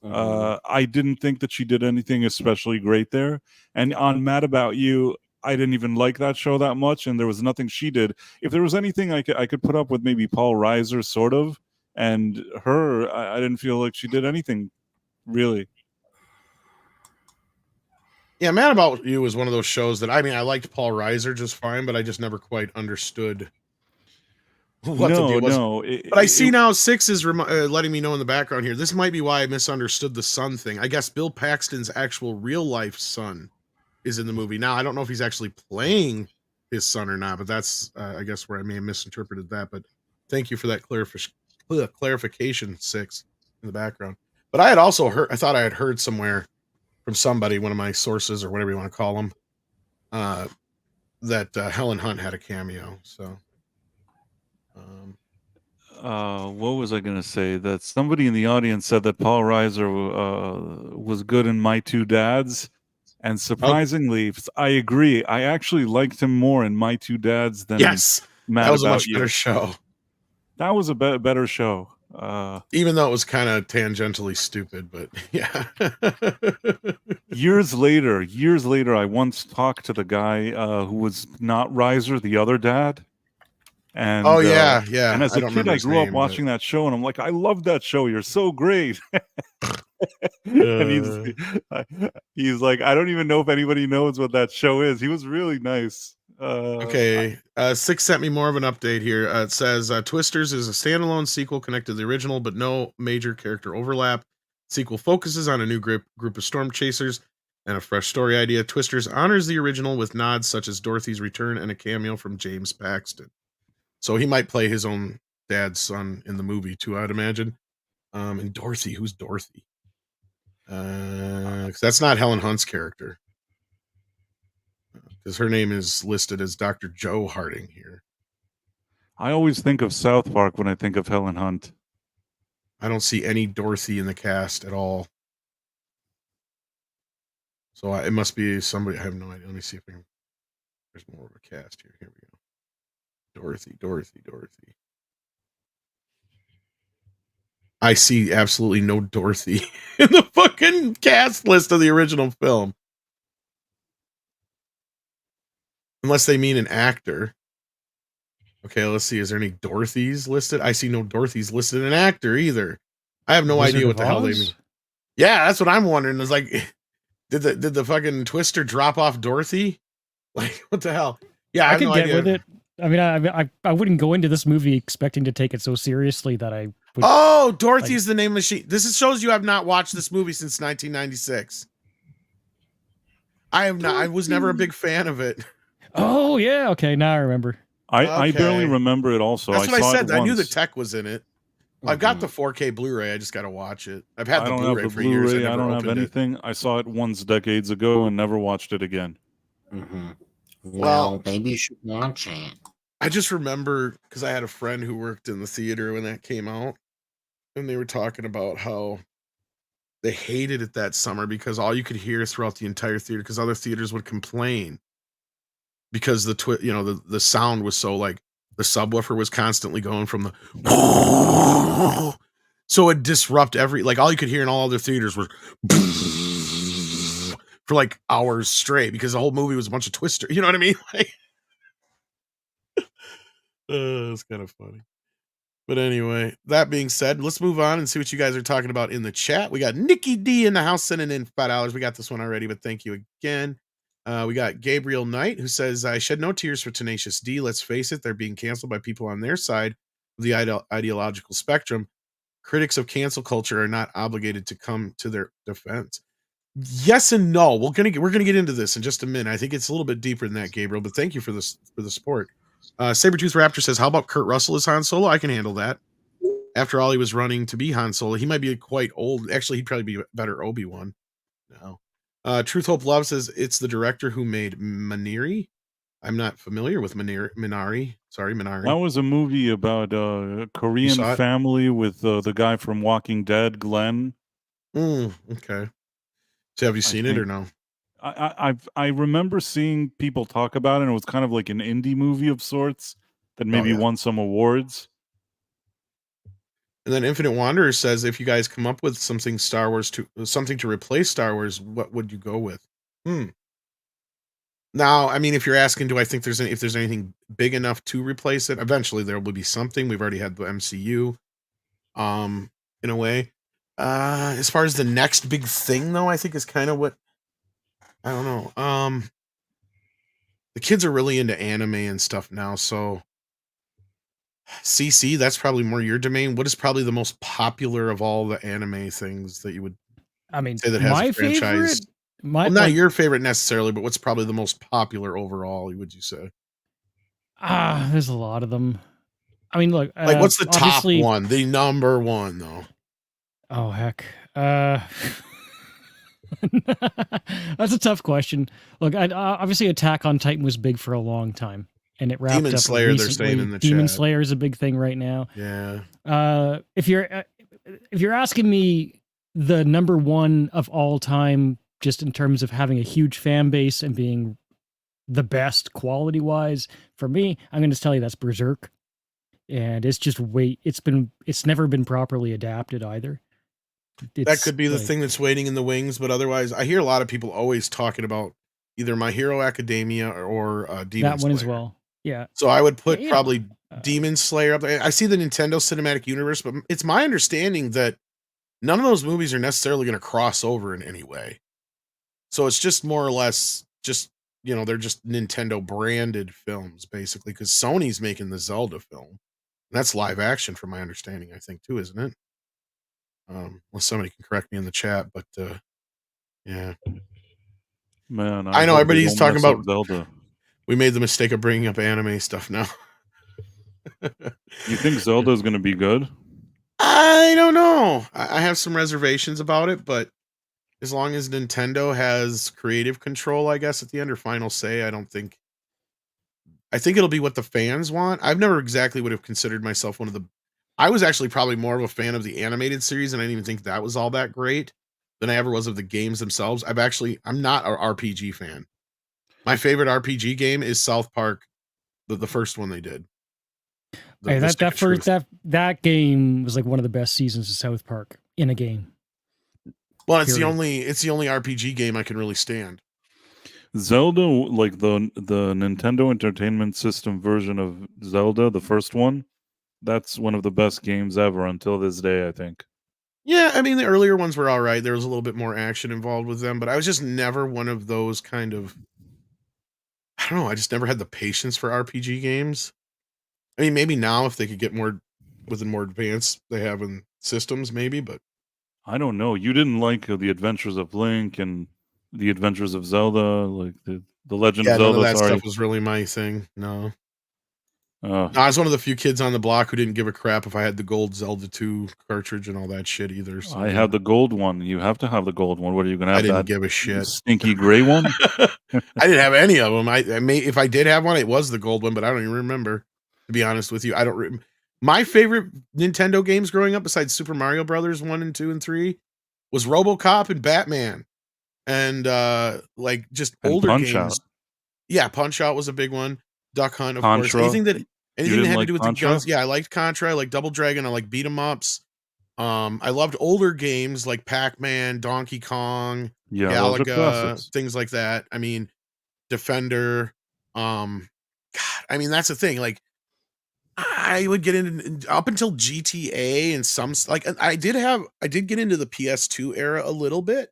I didn't think that she did anything especially great there. And on Mad About You, I didn't even like that show that much, and there was nothing she did. If there was anything I could put up with, maybe Paul Reiser, sort of, and her, I didn't feel like she did anything really. Yeah, Mad About You was one of those shows that I liked Paul Reiser just fine, but I just never quite understood what the deal was. no. But I see now 6 is letting me know in the background here. This might be why I misunderstood the son thing. I guess Bill Paxton's actual real life son is in the movie. Now, I don't know if he's actually playing his son or not, but that's, I guess, where I may have misinterpreted that. But thank you for that clarification, 6 in the background. But I had also heard, I thought I had heard somewhere from somebody, one of my sources or whatever you want to call them, that Helen Hunt had a cameo. So, what was I going to say? That somebody in the audience said that Paul Reiser was good in My Two Dads. And surprisingly, I agree. I actually liked him more in My Two Dads than yes, Mad that was a About much You. better show. That was a better show. Even though it was kind of tangentially stupid, but yeah. years later, I once talked to the guy who was not Reiser, the other dad. And oh yeah. And as I a don't kid, remember I his grew up name, watching that show, and I'm like, I love that show. You're so great. And he's like, I don't even know if anybody knows what that show is. He was really nice. Okay, 6 sent me more of an update here. It says Twisters is a standalone sequel connected to the original, but no major character overlap. Sequel focuses on a new group of storm chasers and a fresh story idea. Twisters honors the original with nods such as Dorothy's return and a cameo from James Paxton. So he might play his own dad's son in the movie too, I'd imagine. And Dorothy, who's Dorothy? 'Cause that's not Helen Hunt's character. Because her name is listed as Dr. Joe Harding here. I always think of South Park when I think of Helen Hunt. I don't see any Dorothy in the cast at all. So it must be somebody. I have no idea. Let me see if there's more of a cast here. Here we go. Dorothy. I see absolutely no Dorothy in the fucking cast list of the original film. Unless they mean an actor. Okay, let's see. Is there any Dorothys listed? I see no Dorothys listed an actor either. I have no Wizard idea what of the hell they Oz? mean. Yeah, that's what I'm wondering. Is like, did the fucking Twister drop off Dorothy? Like, what the hell? Yeah, I have could no get idea. with it. I mean, I wouldn't go into this movie expecting to take it so seriously that I would. Oh, Dorothy is the name machine. This shows you have not watched this movie since 1996. I have not. I was never a big fan of it. Oh yeah, okay, now I remember. I barely Okay. remember it also. That's what I saw said. it I knew the once. tech was in it. I've got the 4K Bluray. I just got to watch it. I've had I the don't have Blu-ray the for years. Blu-ray. I never don't have opened it. anything. I saw it once decades ago and never watched it again. Well, maybe you should watch it. I just remember because I had a friend who worked in the theater when that came out, and they were talking about how they hated it that summer because all you could hear throughout the entire theater, because other theaters would complain because the sound was so, like, the subwoofer was constantly going from the so it disrupt all you could hear in all other theaters was for like hours straight because the whole movie was a bunch of Twister. You know what I mean? Like, it's kind of funny. But anyway, that being said, let's move on and see what you guys are talking about in the chat. We got Nikki D in the house sending in $5. We got this one already, but thank you again. We got Gabriel Knight who says, I shed no tears for Tenacious D. Let's face it, they're being canceled by people on their side of the ideological spectrum. Critics of cancel culture are not obligated to come to their defense. Yes and no. We're gonna get into this in just a minute. I think it's a little bit deeper than that, Gabriel. But thank you for the support. Sabretooth Raptor says, "How about Kurt Russell as Han Solo? I can handle that. After all, he was running to be Han Solo. He might be quite old. Actually, he'd probably be better Obi-Wan. No. Truth Hope Love says it's the director who made Minari. I'm not familiar with Minari. Sorry, Minari. That was a movie about a Korean saw it? family with the guy from Walking Dead, Glenn. Okay. So have you seen it or no? I remember seeing people talk about it, and it was kind of like an indie movie of sorts that maybe won some awards. And then Infinite Wanderer says, if you guys come up with something to replace Star Wars, what would you go with? Now, I mean, if you're asking, do I think if there's anything big enough to replace it? Eventually, there will be something. We've already had the MCU, in a way. As far as the next big thing, though, I think is kind of what I don't know. The kids are really into anime and stuff now, so CC, that's probably more your domain. What is probably the most popular of all the anime things that you would I mean, say that has a my franchise? favorite, my Well, not like your favorite necessarily, but what's probably the most popular overall, would you say? there's a lot of them. I mean, look, Like, what's the top obviously, one? The number one, though. oh heck, that's a tough question. Look, obviously, Attack on Titan was big for a long time, and it wrapped Demon up Slayer, they're saying recently. in the Demon chat. Slayer is a big thing right now. Yeah. If you're asking me the number one of all time, just in terms of having a huge fan base and being the best quality wise, for me, I'm going to tell you that's Berserk, and it's just it's never been properly adapted either. That could be the thing that's waiting in the wings, but otherwise, I hear a lot of people always talking about either My Hero Academia or Demon that one Slayer. as well. Yeah. So I would put Yeah. probably Demon Slayer up there. I see the Nintendo Cinematic Universe, but it's my understanding that none of those movies are necessarily going to cross over in any way. So it's just more or less just, they're just Nintendo branded films, basically, because Sony's making the Zelda film. And that's live action, from my understanding, I think, too, isn't it? Unless somebody can correct me in the chat, but yeah. Man, I know hope they everybody's don't talking mess up about Zelda. We made the mistake of bringing up anime stuff now. You think Zelda is going to be good? I don't know. I have some reservations about it, but as long as Nintendo has creative control, I guess, at the end, or final say, I think it'll be what the fans want. I've never exactly would have considered myself I was actually probably more of a fan of the animated series, and I didn't even think that was all that great than I ever was of the games themselves. I'm not an RPG fan. My favorite RPG game is South Park, the first one they did. Hey, that game was like one of the best seasons of South Park in a game. Well, it's the only RPG game I can really stand. Zelda, like the Nintendo Entertainment System version of Zelda, the first one, that's one of the best games ever until this day, I think. Yeah, I mean, the earlier ones were all right. There was a little bit more action involved with them, but I was just never one of those kind of, I don't know, I just never had the patience for RPG games. I mean, maybe now if they could get more with the more advanced they have in systems, maybe, but I don't know. You didn't like the Adventures of Link and the Adventures of Zelda, like the Legend of Zelda. None of that sorry, stuff was really my thing. No. uh, I was one of the few kids on the block who didn't give a crap if I had the gold Zelda 2 cartridge and all that shit either. So I have the gold one. You have to have the gold one. What are you gonna have? I didn't that give a shit. Stinky gray one? I didn't have any of them. If I did have one, it was the gold one, but I don't even remember. To be honest with you, I don't. My favorite Nintendo games growing up, besides Super Mario Brothers 1 and 2 and 3, was RoboCop and Batman, and like just And older Punch games. Out. Yeah, Punch Out was a big one. Duck Hunt, of Contra. course. Anything that had like to do with Contra? the guns. Yeah, I liked Contra. I liked Double Dragon. I liked beat 'em ups. I loved older games like Pac-Man, Donkey Kong, Yeah, those are Galaga, classics. things like that. I mean, Defender. God, I mean, that's the thing. Like, I would get into up until GTA and some like I did get into the PS2 era a little bit,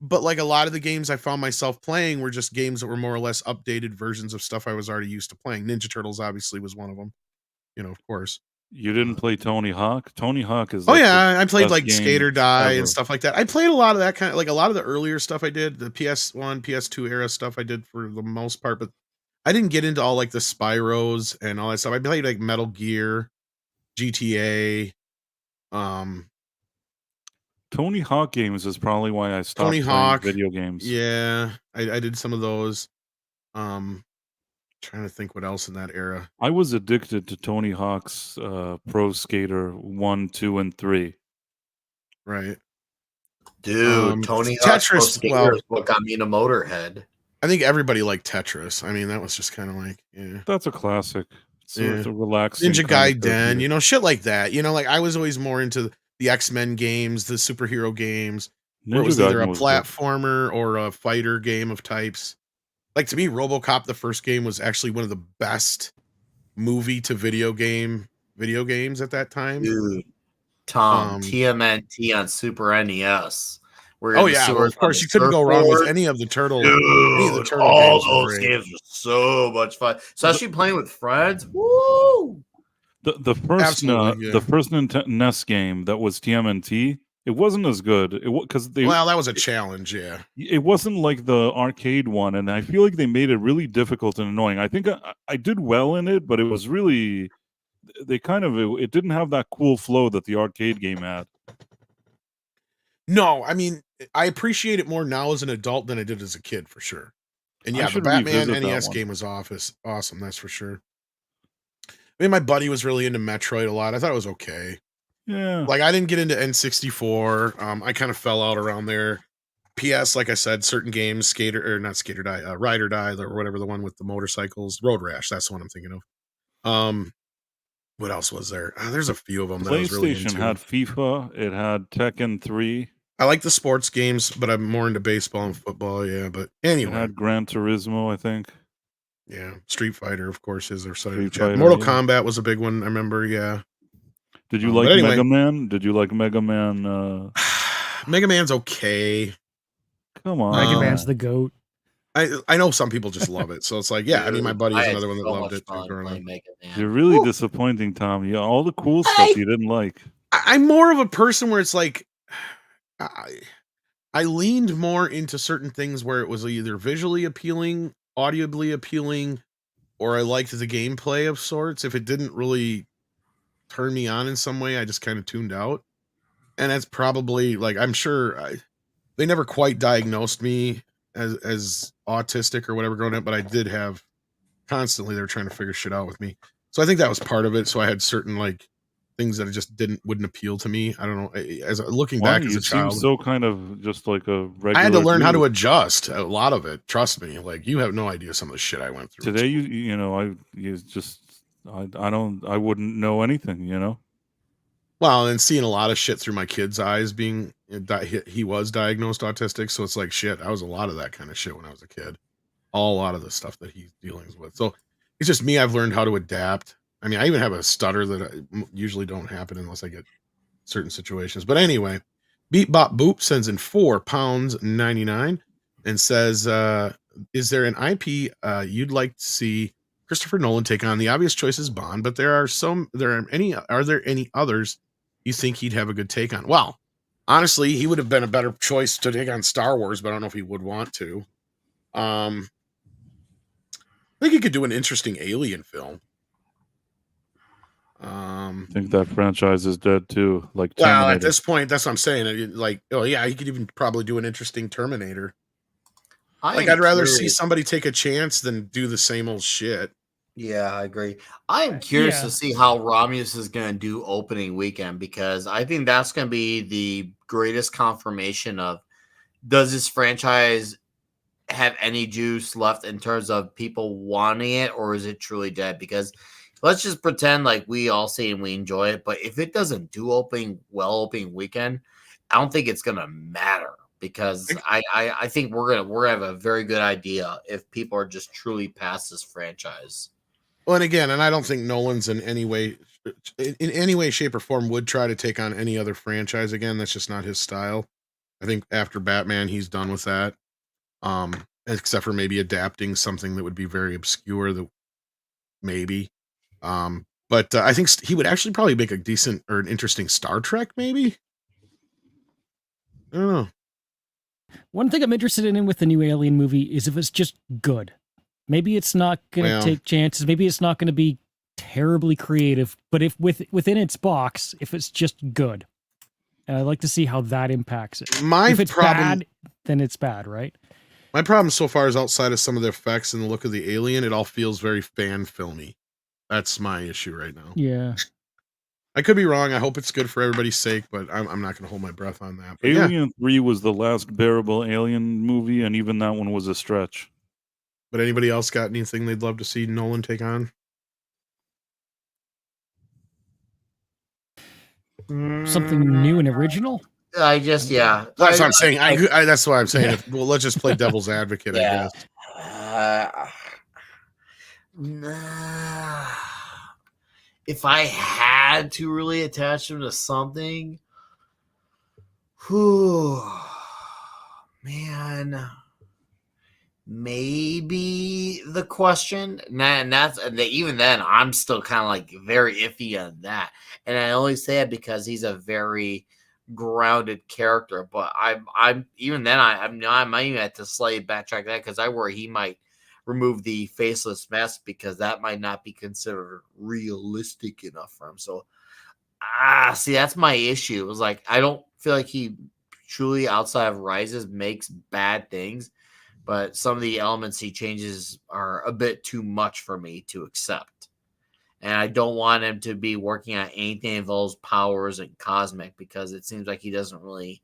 but like a lot of the games I found myself playing were just games that were more or less updated versions of stuff I was already used to playing. Ninja Turtles obviously was one of them, of course. You didn't play Tony Hawk? Tony Hawk is Oh like yeah, I played best like Skate or game Die ever. and stuff like that. I played a lot of that kind of like a lot of the earlier stuff I did, the PS1, PS2 era stuff I did for the most part, but I didn't get into all like the Spyros and all that stuff. I played like Metal Gear, GTA, Tony Hawk games is probably why I stopped Tony playing Hawk. video games. Yeah, I did some of those. Trying to think what else in that era. I was addicted to Tony Hawk's Pro Skater 1, 2, and 3. Right. Dude, Tony Hawk's Pro Tetris. Skater Well, is what got me into Motorhead. I think everybody liked Tetris. I mean, that was just kind of like, yeah. That's a classic. It's Yeah. a relaxing Ninja kind of Gaiden, therapeutic. shit like that. Like I was always more into the X-Men games, the superhero games, where it Ninja was either a Gaiden was good. platformer or a fighter game of types. Like to me, RoboCop, the first game, was actually one of the best movie to video games at that time. Dude, Tom, TMNT on Super NES. Oh yeah, well, of course you couldn't go wrong with any of the turtle. Any of the Dude, turtle all games were those great. games were so much fun. Especially playing with friends. Woo! The first Absolutely, yeah. the first NES game that was TMNT, it wasn't as good. It because Well, that was a challenge, yeah. it wasn't like the arcade one, and I feel like they made it really difficult and annoying. I think I did well in it, but it was really they kind of it didn't have that cool flow that the arcade game had. No, I mean, I appreciate it more now as an adult than I did as a kid, for sure. And I yeah, the should Batman revisit that NES one. game was awesome, that's for sure. I mean, my buddy was really into Metroid a lot. I thought it was okay. Yeah, Like, I didn't get into N64. I kind of fell out around there. PS, like I said, certain games, Skater or not Skater Die, Ride or Die, or whatever the one with the motorcycles, Road Rash. That's the one I'm thinking of. What else was there? There's a few of them that I was really PlayStation into. had FIFA. It had Tekken 3. I like the sports games, but I'm more into baseball and football. Yeah, but It anyway, had Gran Turismo, I think. yeah, Street Fighter, of course, is their side of the Street chat. Fighter, Mortal yeah. Kombat was a big one. I remember. Yeah. Did you But like anyway, Mega Man? Did you like Mega Man? Mega Man's okay. Come on. Mega Man's the goat. I know some people just love it, so it's like, yeah. I mean, my Dude, buddy I is had another one that so loved much it too. fun Growing up. playing Mega Man. You're really Woo. disappointing, Tom. Yeah, all the cool stuff Hey! you didn't like. I'm more of a person where it's like, I leaned more into certain things where it was either visually appealing, audibly appealing, or I liked the gameplay of sorts. If it didn't really turn me on in some way, I just kind of tuned out. And that's probably like, I'm sure they never quite diagnosed me as autistic or whatever growing up, but I did have constantly, they were trying to figure shit out with me. So I think that was part of it. So I had certain like things that just wouldn't appeal to me. I don't know. As looking Why? back as You a seem child, so kind of just like a regular I had to learn how to dude. adjust a lot of it. Trust me. Like, you have no idea some of the shit I went through. Today, I wouldn't know anything, you know? Well, and seeing a lot of shit through my kid's eyes being, he was diagnosed autistic. So it's like, shit, I was a lot of that kind of shit when I was a kid. A lot of the stuff that he's dealing with. So it's just me. I've learned how to adapt. I mean, I even have a stutter that usually don't happen unless I get certain situations. But anyway, Beat Bop Boop sends in £4.99 and says, is there an IP you'd like to see Christopher Nolan take on? The obvious choice is Bond, but are there any others you think he'd have a good take on? Well, honestly, he would have been a better choice to take on Star Wars, but I don't know if he would want to. I think he could do an interesting alien film. I think that franchise is dead too. Like Well, Terminator. at this point, that's what I'm saying. Like, oh yeah, he could even probably do an interesting Terminator. Like, I'd rather see somebody take a chance than do the same old shit. Yeah, I agree. I am curious to see how Romulus is going to do opening weekend, because I think that's going to be the greatest confirmation of, does this franchise have any juice left in terms of people wanting it, or is it truly dead? Because let's just pretend like we all see and we enjoy it, but if it doesn't do opening weekend, I don't think it's going to matter, because I think we're gonna have a very good idea if people are just truly past this franchise. Well, and again, and I don't think Nolan's in any way, shape, or form would try to take on any other franchise again. That's just not his style. I think after Batman, he's done with that. Except for maybe adapting something that would be very obscure, that maybe. But I think he would actually probably make a decent or an interesting Star Trek, maybe. I don't know. One thing I'm interested in with the new Alien movie is if it's just good. Maybe it's not going to take chances. Maybe it's not going to be terribly creative. But if within its box, if it's just good, and I'd like to see how that impacts it. If it's bad, then it's bad, right? My problem so far is outside of some of the effects and the look of the alien, it all feels very fan filmy. That's my issue right now. Yeah. I could be wrong. I hope it's good for everybody's sake, but I'm not going to hold my breath on that. But Alien 3 was the last bearable Alien movie, and even that one was a stretch. But anybody else got anything they'd love to see Nolan take on? Something new and original? That's what I'm saying. That's what I'm saying. Well, let's just play devil's advocate, I guess. If I had to really attach him to something, man, maybe the question. And even then, I'm still kind of like very iffy on that. And I only say it because he's a very grounded character. But I'm even then, I might even have to slightly backtrack that because I worry he might remove the faceless mask because that might not be considered realistic enough for him. So, see, that's my issue. It was like I don't feel like he truly outside of Rises makes bad things, but some of the elements he changes are a bit too much for me to accept. And I don't want him to be working on anything that involves powers and cosmic because it seems like he doesn't really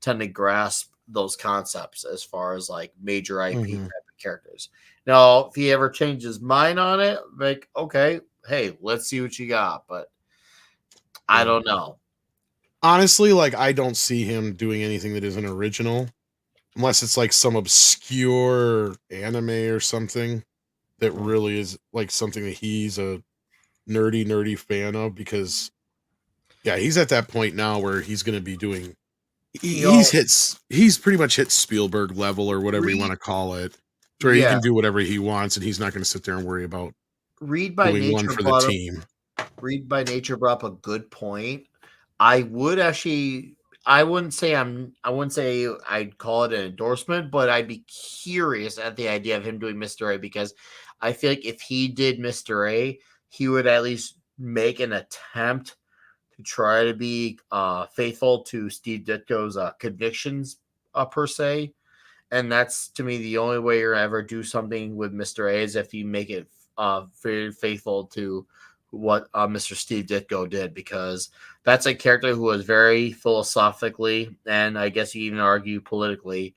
tend to grasp those concepts as far as like major IP type of characters. Now, if he ever changes his mind on it, like, okay, hey, let's see what you got. But I don't know. Honestly, like I don't see him doing anything that isn't original, unless it's like some obscure anime or something that really is like something that he's a nerdy fan of. Because yeah, he's at that point now where he's going to be doing. You know, He's pretty much hit Spielberg level or whatever you want read, to call it, to where he yeah, can do whatever he wants, and he's not going to sit there and worry about Read by doing one Nature for the brought up team. Read by Nature brought up a good point. I would actually I wouldn't say I'd call it an endorsement, but I'd be curious at the idea of him doing Mr. A because I feel like if he did Mr. A, he would at least make an attempt to try to be faithful to Steve Ditko's convictions per se. And that's to me the only way you're ever do something with Mr. A is if you make it very faithful to what Mr. Steve Ditko did, because that's a character who was very philosophically and I guess you even argue politically,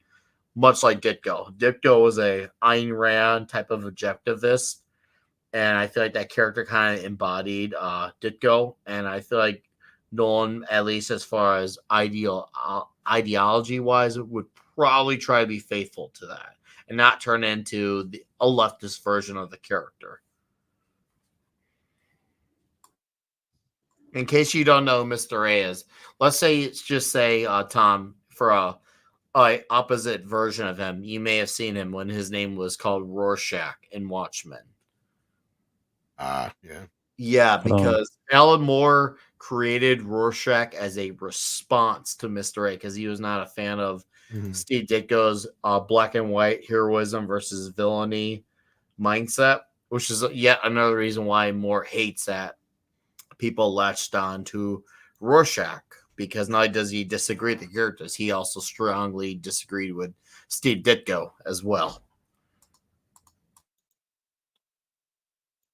much like Ditko. Ditko was a Ayn Rand type of objectivist, and I feel like that character kind of embodied Ditko, and I feel like Nolan, at least as far as ideology wise, would probably try to be faithful to that and not turn into a leftist version of the character. In case you don't know who Mr. A is, let's say it's just say Tom for a opposite version of him. You may have seen him when his name was called Rorschach in Watchmen. Yeah. Yeah, Oh. because Alan Moore created Rorschach as a response to Mr. A because he was not a fan of Mhm. Steve Ditko's black and white heroism versus villainy mindset, which is yet another reason why Moore hates that people latched on to Rorschach, because not only does he disagree with the characters, he also strongly disagreed with Steve Ditko as well.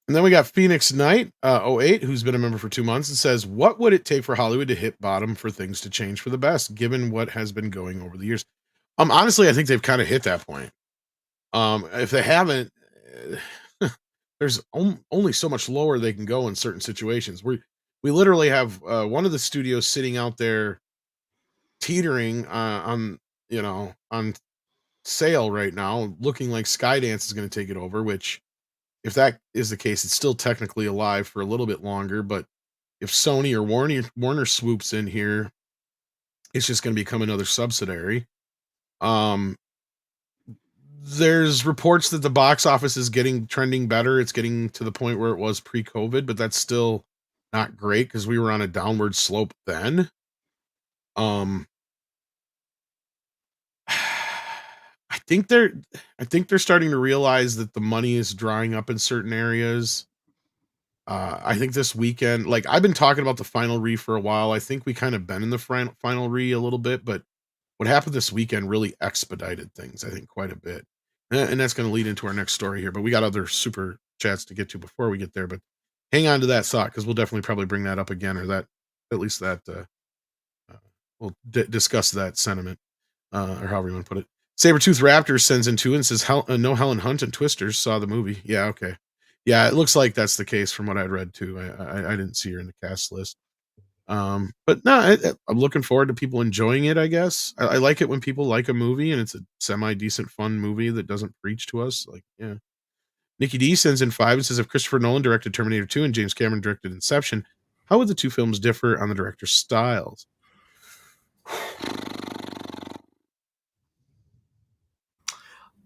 And then we got Phoenix Knight, '08, who's been a member for 2 months, and says, "What would it take for Hollywood to hit bottom for things to change for the best, given what has been going over the years?" Honestly, I think they've kind of hit that point. If they haven't, there's only so much lower they can go in certain situations. We literally have one of the studios sitting out there teetering on on sale right now, looking like Skydance is going to take it over. Which, if that is the case, it's still technically alive for a little bit longer. But if Sony or Warner swoops in here, it's just going to become another subsidiary. Um, there's reports that the box office is getting trending better. It's getting to the point where it was pre-COVID, but that's still not great because we were on a downward slope then. Um, I think they're I think they're starting to realize that the money is drying up in certain areas. I think this weekend, like I've been talking about the final re for a while. I think we kind of been in the final re a little bit, but what happened this weekend really expedited things, I think, quite a bit. And that's going to lead into our next story here. But we got other super chats to get to before we get there. But hang on to that thought because we'll definitely probably bring that up again, or that at least that we'll discuss that sentiment, or however you want to put it. Sabretooth Raptor sends in two and says, no Helen Hunt and Twisters saw the movie. Yeah, okay. Yeah, it looks like that's the case from what I'd read too. I didn't see her in the cast list. But no, I'm looking forward to people enjoying it. I guess I like it when people like a movie and it's a semi decent, fun movie that doesn't preach to us. Like, yeah. Nikki D sends in 5 and says, if Christopher Nolan directed Terminator 2 and James Cameron directed Inception, how would the two films differ on the director's styles?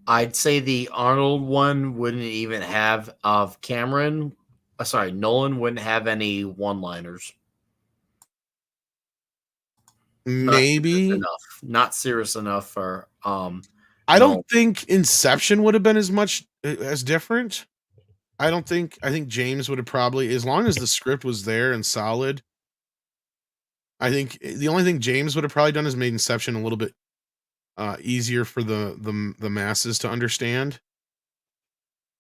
I'd say the Arnold one wouldn't even have Nolan wouldn't have any one-liners. Maybe. Not serious enough for I no. don't think Inception would have been as much as different. I think James would have probably, as long as the script was there and solid. I think the only thing James would have probably done is made Inception a little bit easier for the masses to understand,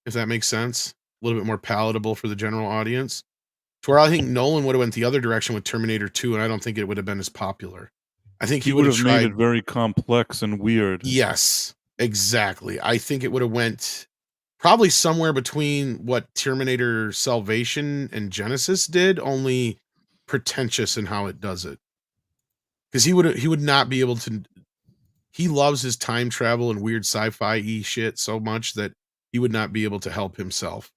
if that makes sense. A little bit more palatable for the general audience. To where I think Nolan would have went the other direction with Terminator 2, and I don't think it would have been as popular. I think He would have made it very complex and weird. Yes, exactly. I think it would have went probably somewhere between what Terminator Salvation and Genesis did, only pretentious in how it does it. Because he would not be able to. He loves his time travel and weird sci-fi shit so much that he would not be able to help himself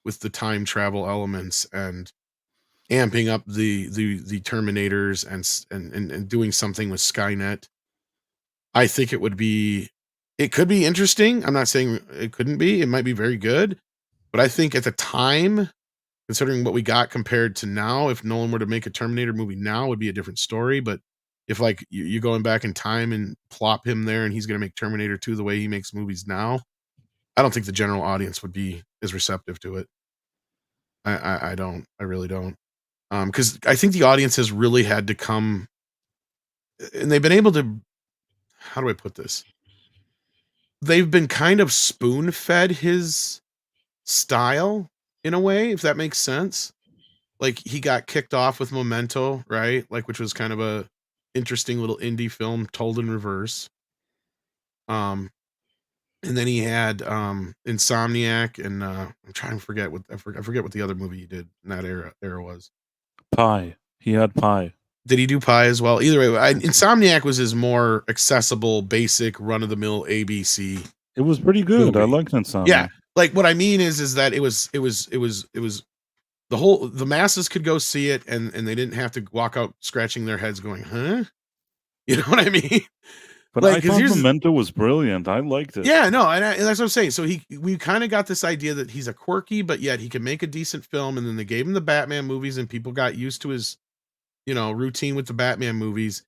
with the time travel elements and amping up the Terminators and doing something with Skynet. I think it could be interesting. I'm not saying it couldn't be. It might be very good, but I think at the time, considering what we got compared to now, if Nolan were to make a Terminator movie now, it would be a different story. But if like you going back in time and plop him there, and he's going to make Terminator 2 the way he makes movies now, I don't think the general audience would be as receptive to it. I don't. I really don't. Because I think the audience has really had to come, and they've been able to. How do I put this? They've been kind of spoon-fed his style in a way, if that makes sense. Like he got kicked off with Memento, right? Like which was kind of a interesting little indie film told in reverse. And then he had Insomniac and I'm trying to forget what I forget what the other movie he did in that era was. Pie. He had Pie. Did he do Pie as well? Either way, Insomniac was his more accessible, basic, run-of-the-mill ABC. It was pretty good. Movie. I liked Insomniac. Yeah, like what I mean is that it was the masses could go see it and they didn't have to walk out scratching their heads going, huh? You know what I mean? But like, I thought Memento was brilliant. I liked it. Yeah, no, and that's what I'm saying. So we kind of got this idea that he's a quirky, but yet he can make a decent film. And then they gave him the Batman movies, and people got used to his, routine with the Batman movies.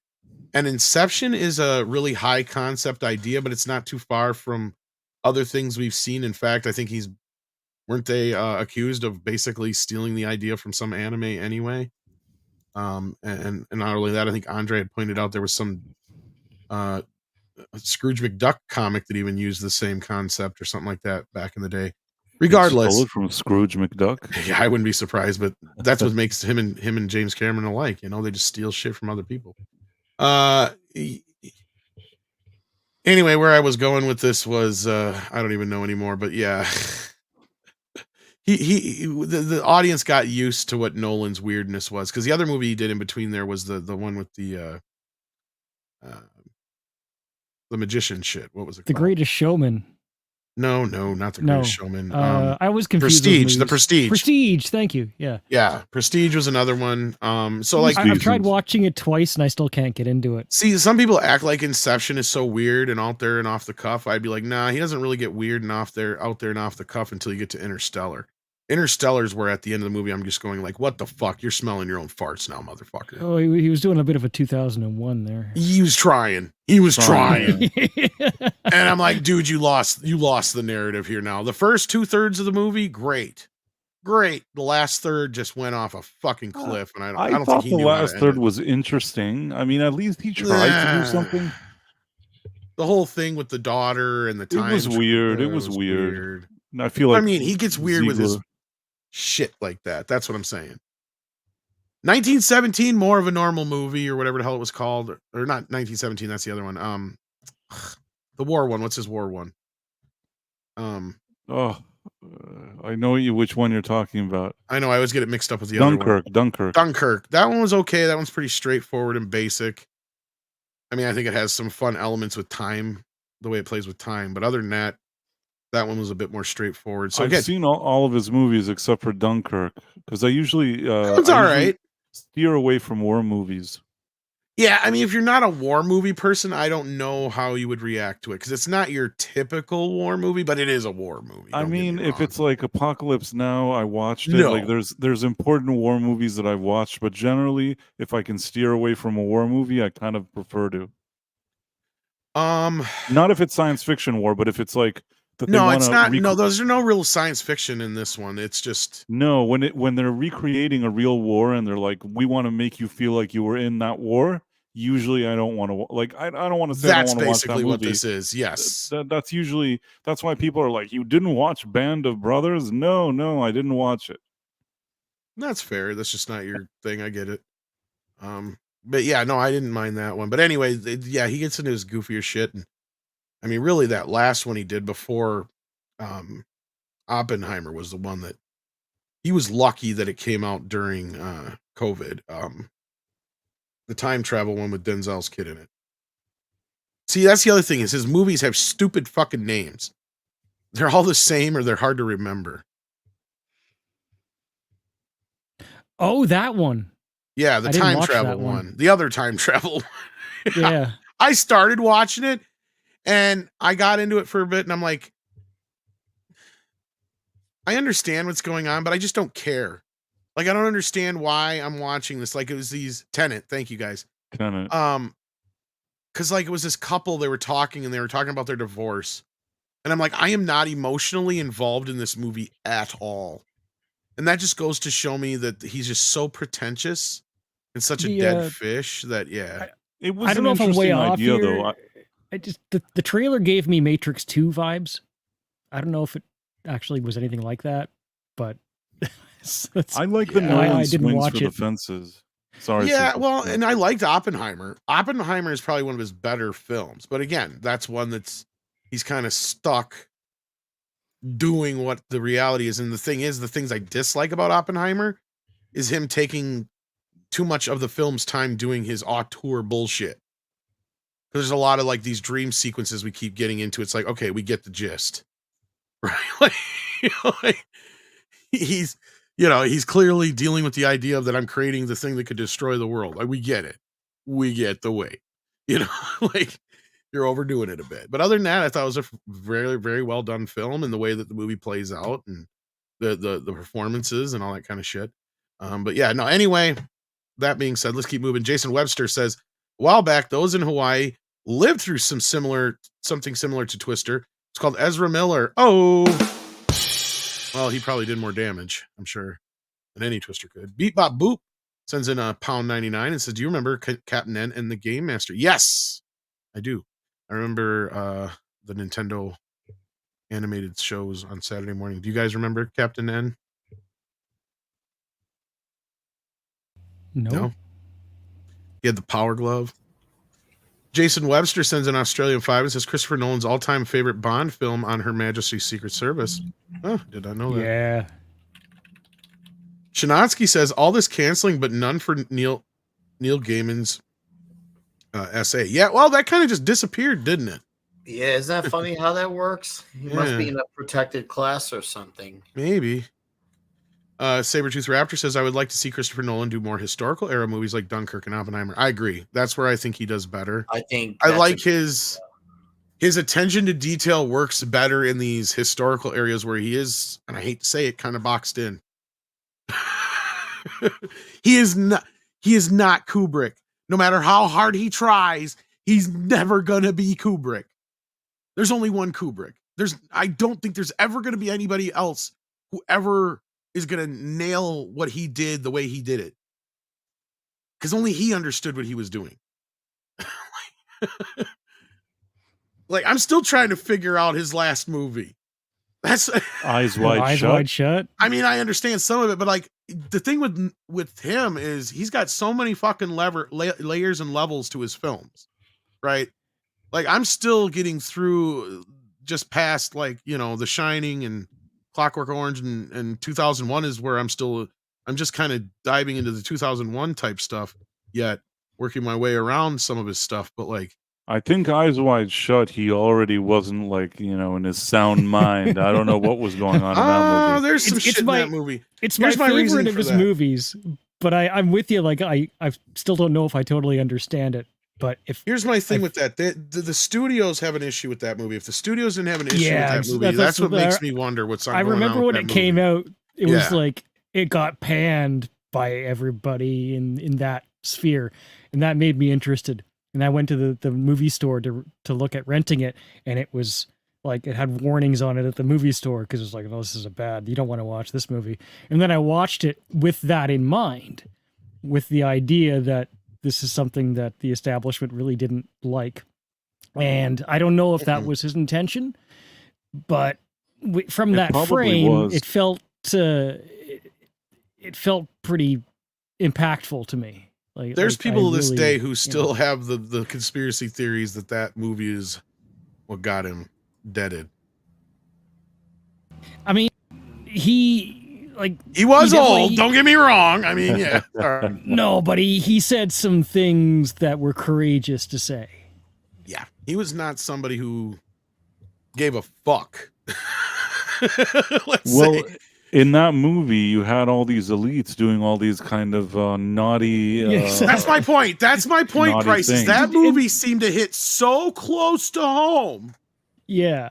And Inception is a really high concept idea, but it's not too far from other things we've seen. In fact, I think weren't they accused of basically stealing the idea from some anime anyway? And not only that, I think Andre had pointed out there was some Scrooge McDuck comic that even used the same concept or something like that back in the day. Regardless, stole it from Scrooge McDuck. Yeah, I wouldn't be surprised, but that's what makes him and James Cameron alike. They just steal shit from other people. Anyway, where I was going with this was I don't even know anymore, but yeah. The audience got used to what Nolan's weirdness was, because the other movie he did in between there was the one with the magician shit. What was it The called? Greatest Showman. No, not The Greatest Showman. I was confused. Prestige. The Prestige. Prestige. Thank you. Yeah. Yeah. Prestige was another one. So like I've tried watching it twice and I still can't get into it. See, some people act like Inception is so weird and out there and off the cuff. I'd be like, nah, he doesn't really get weird and out there and off the cuff until you get to Interstellar. Interstellar's where at the end of the movie I'm just going like, what the fuck? You're smelling your own farts now, motherfucker. Oh, he was doing a bit of a 2001 there. He was trying. And I'm like, dude, you lost the narrative here now. The first 2/3 of the movie, great. The last third just went off a fucking cliff, and I don't thought think he the knew last third was interesting. I mean, at least he tried to do something. The whole thing with the daughter and the time. It was weird. It was weird. I feel like he gets weird with his shit like that. That's what I'm saying. 1917, more of a normal movie or whatever the hell it was called, or not 1917. That's the other one. The war one. What's his war one? I know which one you're talking about. I know. I always get it mixed up with the other one. Dunkirk. That one was okay. That one's pretty straightforward and basic. I mean, I think it has some fun elements with time, the way it plays with time. But other than that, that one was a bit more straightforward. So I've seen all of his movies except for Dunkirk, because I usually that one's all right. Steer away from war movies. Yeah, I mean, if you're not a war movie person, I don't know how you would react to it because it's not your typical war movie, but it is a war movie. I Don't get mean, me if wrong. it's like Apocalypse Now, I watched it. Like, No. there's important war movies that I've watched, but generally, if I can steer away from a war movie, I kind of prefer to. Not if it's science fiction war, but if it's like that they no, want it's to not. No, those are no real science fiction in this one. It's just No, when they're recreating a real war and they're like, we want to make you feel like you were in that war. Usually, I don't want to like. I don't want to say I don't that's want to watch that basically what movie. this is. Yes. That's usually that's why people are like, you didn't watch Band of Brothers? No, I didn't watch it. That's fair. That's just not your thing. I get it. But yeah, no, I didn't mind that one. But anyway, yeah, he gets into his goofier shit, and I mean, really, that last one he did before Oppenheimer was the one that he was lucky that it came out during COVID. The time travel one with Denzel's kid in it. See, that's the other thing is his movies have stupid fucking names. They're all the same or they're hard to remember. Oh, that one. Yeah, the I didn't time watch travel that one. The other time travel. Yeah. I started watching it and I got into it for a bit and I'm like, I understand what's going on, but I just don't care. Like, I don't understand why I'm watching this. Like, it was these Tenet. Thank you guys. Tenet. Because like it was this couple, they were talking and they were talking about their divorce. And I'm like, I am not emotionally involved in this movie at all. And that just goes to show me that he's just so pretentious and such a dead fish that, yeah. It was I don't an know if I'm way interesting off idea, here. though. I just the trailer gave me Matrix 2 vibes. I don't know if it actually was anything like that, but I like the I Nolan didn't swings watch for the it. fences. Sorry. Yeah, Cecil. well, and I liked Oppenheimer. Oppenheimer is probably one of his better films. But again, that's one that's he's kind of stuck doing what the reality is. And the thing is, the things I dislike about Oppenheimer is him taking too much of the film's time doing his auteur bullshit. There's a lot of like these dream sequences we keep getting into. It's like, okay, we get the gist. Right? Like, like he's clearly dealing with the idea of that I'm creating the thing that could destroy the world. Like, we get it. We get the way. Like you're overdoing it a bit. But other than that, I thought it was a very, very well done film and the way that the movie plays out and the performances and all that kind of shit. But yeah, no, anyway, that being said, let's keep moving. Jason Webster says, a while back, those in Hawaii lived through something similar to Twister. It's called Ezra Miller. Oh, well, he probably did more damage, I'm sure, than any Twister could. Beat Bop Boop sends in a £1.99 and says, do you remember Captain N and the Game Master? Yes, I do. I remember the Nintendo animated shows on Saturday morning. Do you guys remember Captain N? No? He had the power glove. Jason Webster sends an Australian 5 and says Christopher Nolan's all-time favorite Bond film on Her Majesty's Secret Service. Oh, did I know that? Yeah. Shanatsky says all this canceling, but none for Neil Gaiman's essay. Yeah, well, that kind of just disappeared, didn't it? Yeah, isn't that funny how that works? He must be in a protected class or something. Maybe. Sabretooth Raptor says, I would like to see Christopher Nolan do more historical era movies like Dunkirk and Oppenheimer. I agree. That's where I think he does better. I like his attention to detail works better in these historical areas where he is, and I hate to say it, kind of boxed in. He is not Kubrick. No matter how hard he tries, he's never gonna be Kubrick. There's only one Kubrick. I don't think there's ever gonna be anybody else who ever is going to nail what he did the way he did it. Because only he understood what he was doing. Like, I'm still trying to figure out his last movie. That's Eyes Wide Shut. I mean, I understand some of it, but like the thing with him is he's got so many fucking layers and levels to his films, right? Like, I'm still getting through just past like, The Shining and Clockwork Orange and 2001 is where I'm just kind of diving into the 2001 type stuff, yet working my way around some of his stuff. But like, I think Eyes Wide Shut, he already wasn't like, in his sound mind. I don't know what was going on in that movie. There's some shit in that movie. It's Here's my favorite reasoning of for his that. movies, but I'm with you. Like I still don't know if I totally understand it. But if Here's my thing with that: the studios have an issue with that movie. If the studios didn't have an issue with that movie, that's what makes me wonder what's on. I remember when it came out, it was Yeah. like it got panned by everybody in that sphere, and that made me interested. And I went to the movie store to look at renting it, and it was like it had warnings on it at the movie store because it was like, oh, this is you don't want to watch this movie. And then I watched it with that in mind, with the idea that this is something that the establishment really didn't like. And I don't know if that was his intention, but from that frame, it felt pretty impactful to me. Like there's people to this day who still have the conspiracy theories that movie is what got him deaded. I mean, he was old. Don't get me wrong. I mean, yeah. No, but he said some things that were courageous to say. Yeah, he was not somebody who gave a fuck. Let's say. In that movie, you had all these elites doing all these kind of naughty. That's my point. That's my point, Crisis. Things. That movie seemed to hit so close to home. Yeah.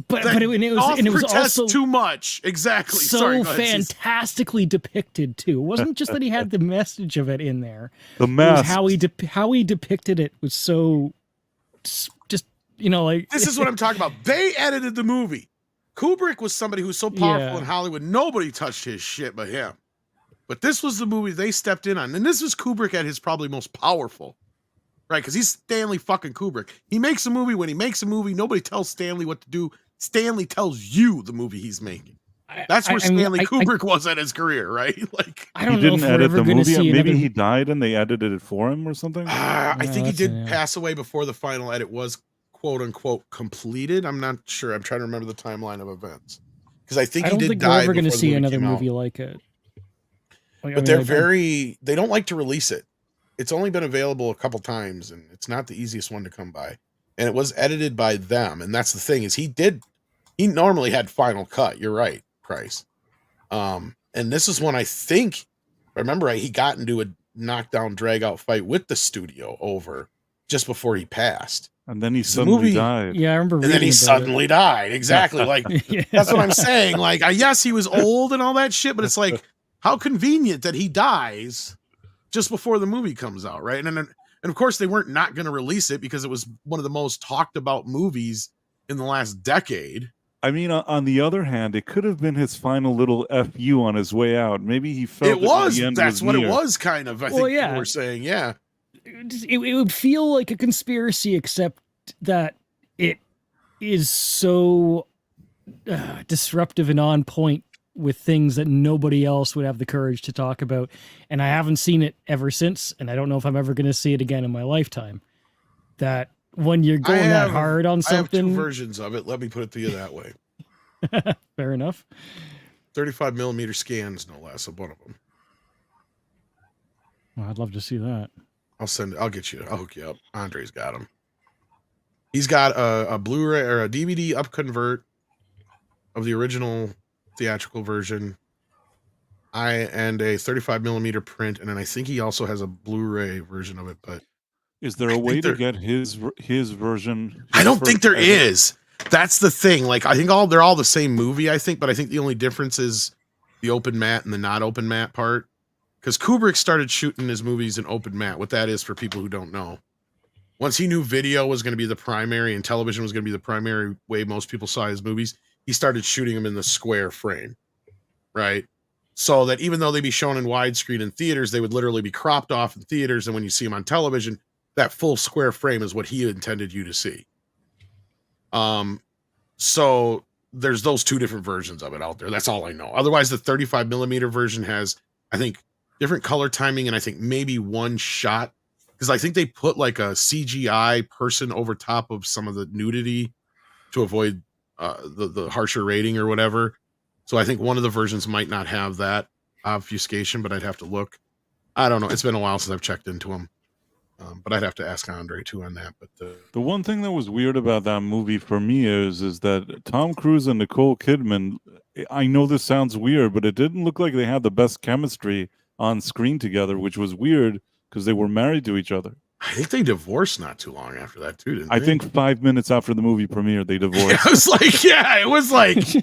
But it was also too much. Exactly. So fantastically depicted too. It wasn't just that he had the message of it in there. The mess. How he depicted it was so just like this is what I'm talking about. They edited the movie. Kubrick was somebody who's so powerful in Hollywood, nobody touched his shit but him. But this was the movie they stepped in on, and this was Kubrick at his probably most powerful. Right, because he's Stanley fucking Kubrick. He makes a movie. When he makes a movie, nobody tells Stanley what to do. Stanley tells you the movie he's making. That's where Stanley Kubrick was at his career, right? Like I don't know if we're ever going to see maybe he died and they edited it for him or something. I think he did pass away before the final edit was quote unquote completed. I'm not sure. I'm trying to remember the timeline of events because I think he did die. We're ever going to see another movie like it. But they don't like to release it. It's only been available a couple times, and it's not the easiest one to come by. And it was edited by them, and that's the thing is he normally had final cut. You're right, Price. And this is when I think, remember, he got into a knockdown, drag out fight with the studio over just before he passed. And then he suddenly died. Yeah, I remember. And then he suddenly died. Exactly. Like that's what I'm saying. Like, yes, he was old and all that shit, but it's like how convenient that he dies just before the movie comes out, right? And of course, they weren't not going to release it because it was one of the most talked about movies in the last decade. I mean, on the other hand, it could have been his final little FU on his way out. Maybe he felt it was. The end That's was what near. It was, kind of. I think people were saying, yeah. It would feel like a conspiracy, except that it is so disruptive and on point with things that nobody else would have the courage to talk about. And I haven't seen it ever since, and I don't know if I'm ever going to see it again in my lifetime. That when you're going that hard on something... I have two versions of it. Let me put it to you that way. Fair enough. 35 millimeter scans, no less, of one of them. Well, I'd love to see that. I'll get you. I'll hook you up. Andre's got them. He's got a Blu-ray or a DVD upconvert of the original theatrical version, and a 35 millimeter print, and then I think he also has a Blu-ray version of it. But is there a way to get his version? I don't think there is. That's the thing. Like I think they're all the same movie. I think, but I think the only difference is the open matte and the not open matte part. Because Kubrick started shooting his movies in open matte. What that is for people who don't know. Once he knew video was going to be the primary and television was going to be the primary way most people saw his movies, he started shooting them in the square frame, right? So that even though they'd be shown in widescreen in theaters, they would literally be cropped off in theaters. And when you see them on television, that full square frame is what he intended you to see. So there's those two different versions of it out there. That's all I know. Otherwise, the 35 millimeter version has, I think, different color timing, and I think maybe one shot, because I think they put like a CGI person over top of some of the nudity to avoid the harsher rating or whatever. So I think one of the versions might not have that obfuscation, but I'd have to look. I don't know. It's been a while since I've checked into them, but I'd have to ask Andre too on that. But the one thing that was weird about that movie for me is that Tom Cruise and Nicole Kidman, I know this sounds weird, but it didn't look like they had the best chemistry on screen together, which was weird because they were married to each other. I think they divorced not too long after that too, didn't I they? think 5 minutes after the movie premiere, they divorced. It was like,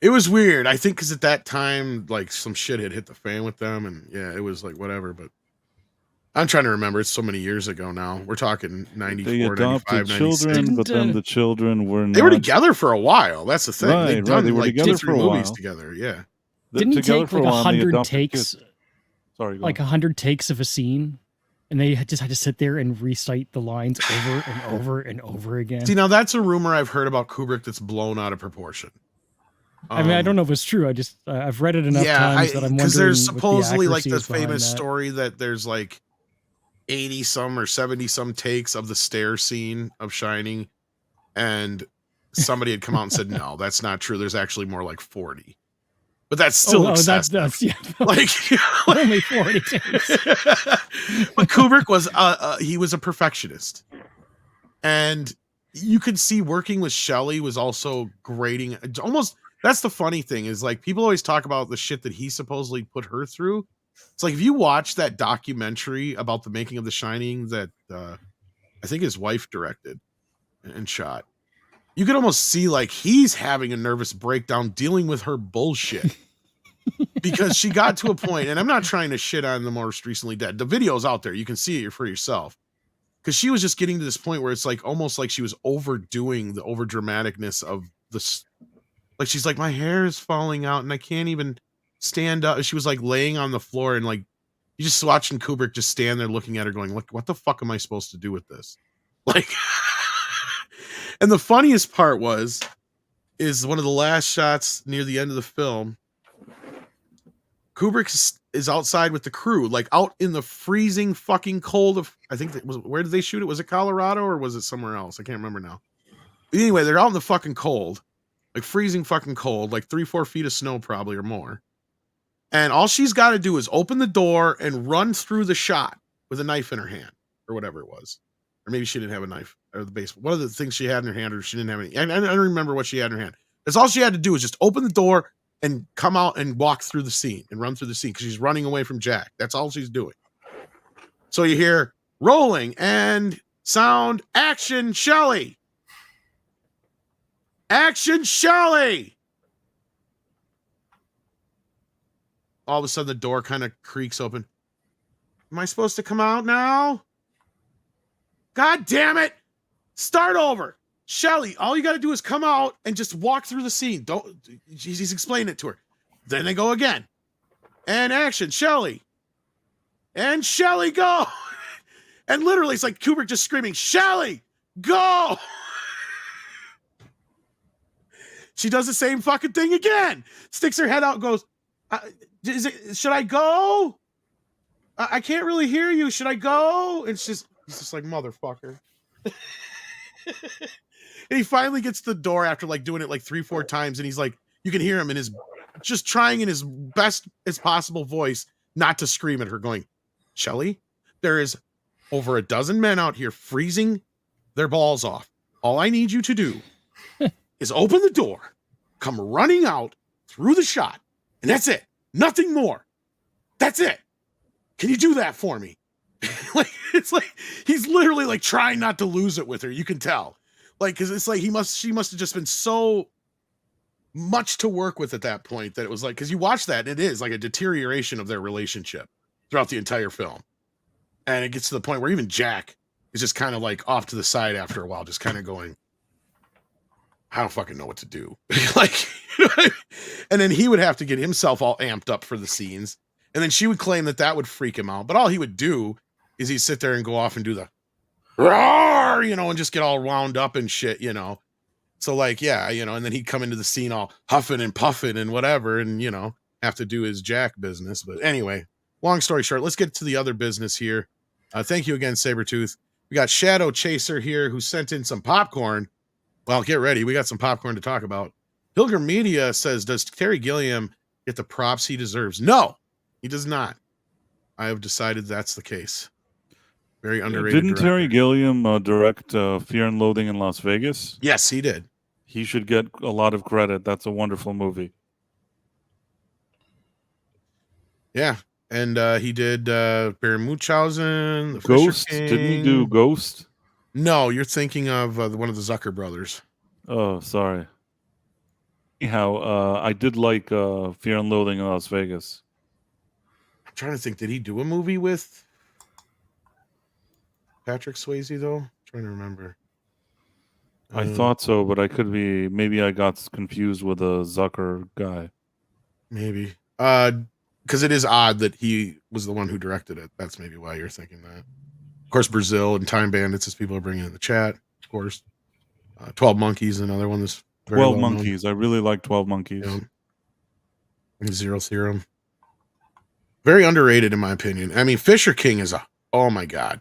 it was weird. I think because at that time, like some shit had hit the fan with them, and yeah, it was like whatever. But I'm trying to remember. It's so many years ago now. We're talking 94, They 95, adopted 96. children, but then the children were They were not- together for a while. That's the thing. Right, They've right. done They were like together 2-3 for a movies while. together. Yeah. Didn't he together take for a like while, and they 100 adopted takes, kids. Sorry, go like on. 100 takes of a scene, and they just had to sit there and recite the lines over and over and over again? See, now that's a rumor I've heard about Kubrick that's blown out of proportion. I mean, I don't know if it's true. I just I've read it enough times that I'm wondering. because there's what the supposedly like accuracy the is behind famous that. story that there's like 80 some or 70 some takes of the stair scene of Shining, and somebody had come out and said no, that's not true. There's actually more like 40, but that's still excessive. That's yeah, like only 40 takes. But Kubrick was he was a perfectionist, and you could see working with Shelley was also grating. Almost, that's the funny thing is like people always talk about the shit that he supposedly put her through. It's like if you watch that documentary about the making of The Shining that I think his wife directed and shot, you could almost see like he's having a nervous breakdown dealing with her bullshit. Because she got to a point, and I'm not trying to shit on the most recently dead. The video's out there. You can see it for yourself. Because she was just getting to this point where it's like almost like she was overdoing the over dramaticness of this. Like she's like, my hair is falling out and I can't even stand up. She was like laying on the floor, and like you just watching Kubrick just stand there looking at her going, look, what the fuck am I supposed to do with this? Like, and the funniest part is one of the last shots near the end of the film. Kubrick is outside with the crew, like out in the freezing fucking cold of, I think where did they shoot it? Was it Colorado or was it somewhere else? I can't remember now. But anyway, they're out in the fucking cold, like freezing fucking cold, like 3-4 feet of snow probably or more. And all she's got to do is open the door and run through the shot with a knife in her hand or whatever it was. Or maybe she didn't have a knife or the baseball. One of the things she had in her hand, or she didn't have any. I don't remember what she had in her hand. That's all she had to do is just open the door and come out and walk through the scene and run through the scene because she's running away from Jack. That's all she's doing. So you hear rolling and sound, action, Shelley. Action, Shelley. All of a sudden the door kind of creaks open. Am I supposed to come out now? God damn it. Start over. Shelley, all you got to do is come out and just walk through the scene. He's explaining it to her. Then they go again. And action, Shelley. And Shelley, go. And literally, it's like Kubrick just screaming, Shelley, go. She does the same fucking thing again. Sticks her head out and goes, should I go? I can't really hear you. Should I go? And he's just like, motherfucker. And he finally gets to the door after like doing it like 3-4 times. And he's like, you can hear him in his, just trying in his best as possible voice not to scream at her going, Shelley, there is over a dozen men out here freezing their balls off. All I need you to do is open the door, come running out through the shot, and that's it. Nothing more. That's it. Can you do that for me? Like, it's like he's literally like trying not to lose it with her. You can tell. Like, because it's like she must have just been so much to work with at that point that it was like, because you watch that and it is like a deterioration of their relationship throughout the entire film. And it gets to the point where even Jack is just kind of like off to the side after a while, just kind of going, I don't fucking know what to do. Like, and then he would have to get himself all amped up for the scenes. And then she would claim that would freak him out. But all he would do is he'd sit there and go off and do the roar, and just get all wound up and shit, So like, yeah, and then he'd come into the scene all huffing and puffing and whatever and, have to do his Jack business. But anyway, long story short, let's get to the other business here. Thank you again, Sabretooth. We got Shadow Chaser here who sent in some popcorn. Well, get ready. We got some popcorn to talk about. Pilgrim Media says, does Terry Gilliam get the props he deserves? No, he does not. I have decided that's the case. Very underrated. Didn't director. Terry Gilliam direct Fear and Loathing in Las Vegas? Yes, he did. He should get a lot of credit. That's a wonderful movie. Yeah. And he did Baron Munchausen, The Ghost? Fisher King. Didn't he do Ghost? No, you're thinking of one of the Zucker brothers. Oh, sorry. Anyhow, I did like Fear and Loathing in Las Vegas. I'm trying to think. Did he do a movie with Patrick Swayze though? I'm trying to remember. I thought so, but I could be. Maybe I got confused with a Zucker guy. Maybe. Because it is odd that he was the one who directed it. That's maybe why you're thinking that. Of course, Brazil and Time Bandits, as people are bringing in the chat. Of course, 12 Monkeys, another one that's very 12 well Monkeys. I really like 12 Monkeys. known. And Zero Theorem. Very underrated, in my opinion. I mean, Fisher King is oh my God.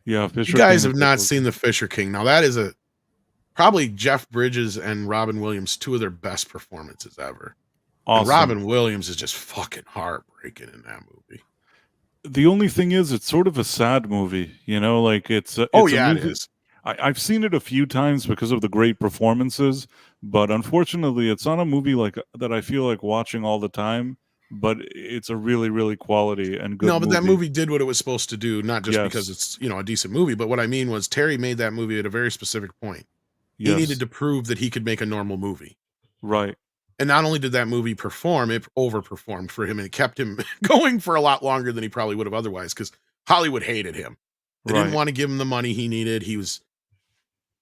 Yeah, Fisher You guys King have is not good. seen The Fisher King. Now, that is probably Jeff Bridges and Robin Williams, two of their best performances ever. Awesome. And Robin Williams is just fucking heartbreaking in that movie. The only thing is, it's sort of a sad movie, you know, like it's a It movie. is. I've seen it a few times because of the great performances, but unfortunately, it's not a movie like that I feel like watching all the time. But it's a really, really quality and good. No, but that movie did what it was supposed to do, not just Yes. because it's a decent movie. But what I mean was Terry made that movie at a very specific point. He Yes. needed to prove that he could make a normal movie. Right. And not only did that movie perform, it overperformed for him, and it kept him going for a lot longer than he probably would have otherwise, because Hollywood hated him. They didn't want to give him the money he needed. He was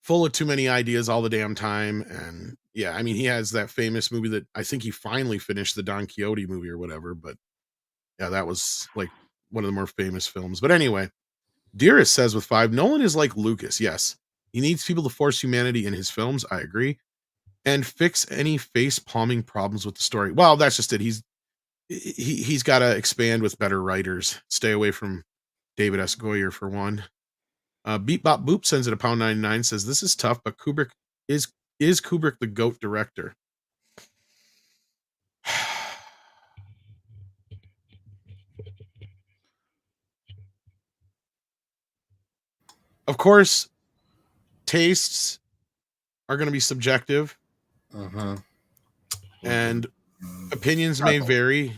full of too many ideas all the damn time. And yeah, I mean, he has that famous movie that I think he finally finished, the Don Quixote movie or whatever. But yeah, that was like one of the more famous films. But anyway, Dearest says with 5, Nolan is like Lucas. Yes, he needs people to force humanity in his films. I agree. And fix any face palming problems with the story. Well, that's just it. He's got to expand with better writers. Stay away from David S. Goyer for one. Beat Bop Boop sends it £1.99. Says this is tough, but Kubrick is Kubrick the GOAT director? Of course, tastes are going to be subjective. And opinions may vary,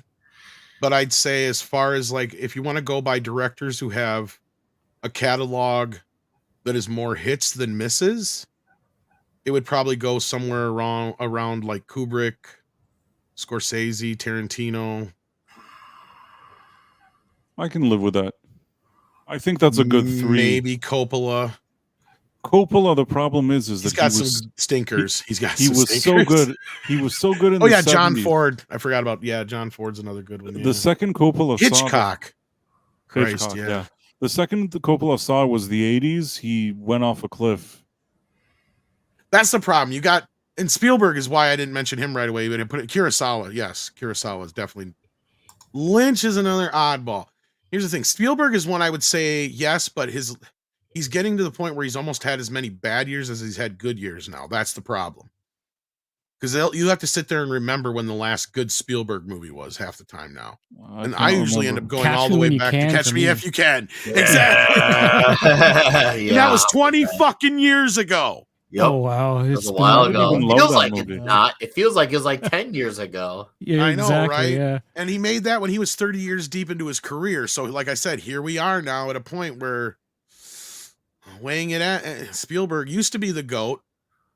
but I'd say as far as like, if you want to go by directors who have a catalog that is more hits than misses, it would probably go somewhere around like Kubrick, Scorsese, Tarantino. I can live with that. I think that's a good 3. Maybe Coppola. Coppola, the problem is He's that got some stinkers. He was so good. He was so good in oh the yeah, 70s. John Ford. I forgot about John Ford's another good one. Yeah. The second Coppola Hitchcock. Hitchcock, yeah. The second Coppola saw was the 80s. He went off a cliff. That's the problem. You got, and Spielberg is why I didn't mention him right away, but I put it Kurosawa. Yes, Kurosawa is definitely. Lynch is another oddball. Here's the thing. Spielberg is one I would say yes, but he's getting to the point where he's almost had as many bad years as he's had good years now. That's the problem. Because you have to sit there and remember when the last good Spielberg movie was half the time now. And I usually end up going all the way back to Catch Me If You Can. Exactly. And that was 20 fucking years ago. Yep. Oh wow, It it's was a been- while I ago. even It love feels that like movie. it's not. It feels like it was like 10 years ago. Yeah, I know, exactly, right? Yeah. And he made that when he was 30 years deep into his career. So, like I said, here we are now at a point where weighing it at Spielberg used to be the GOAT.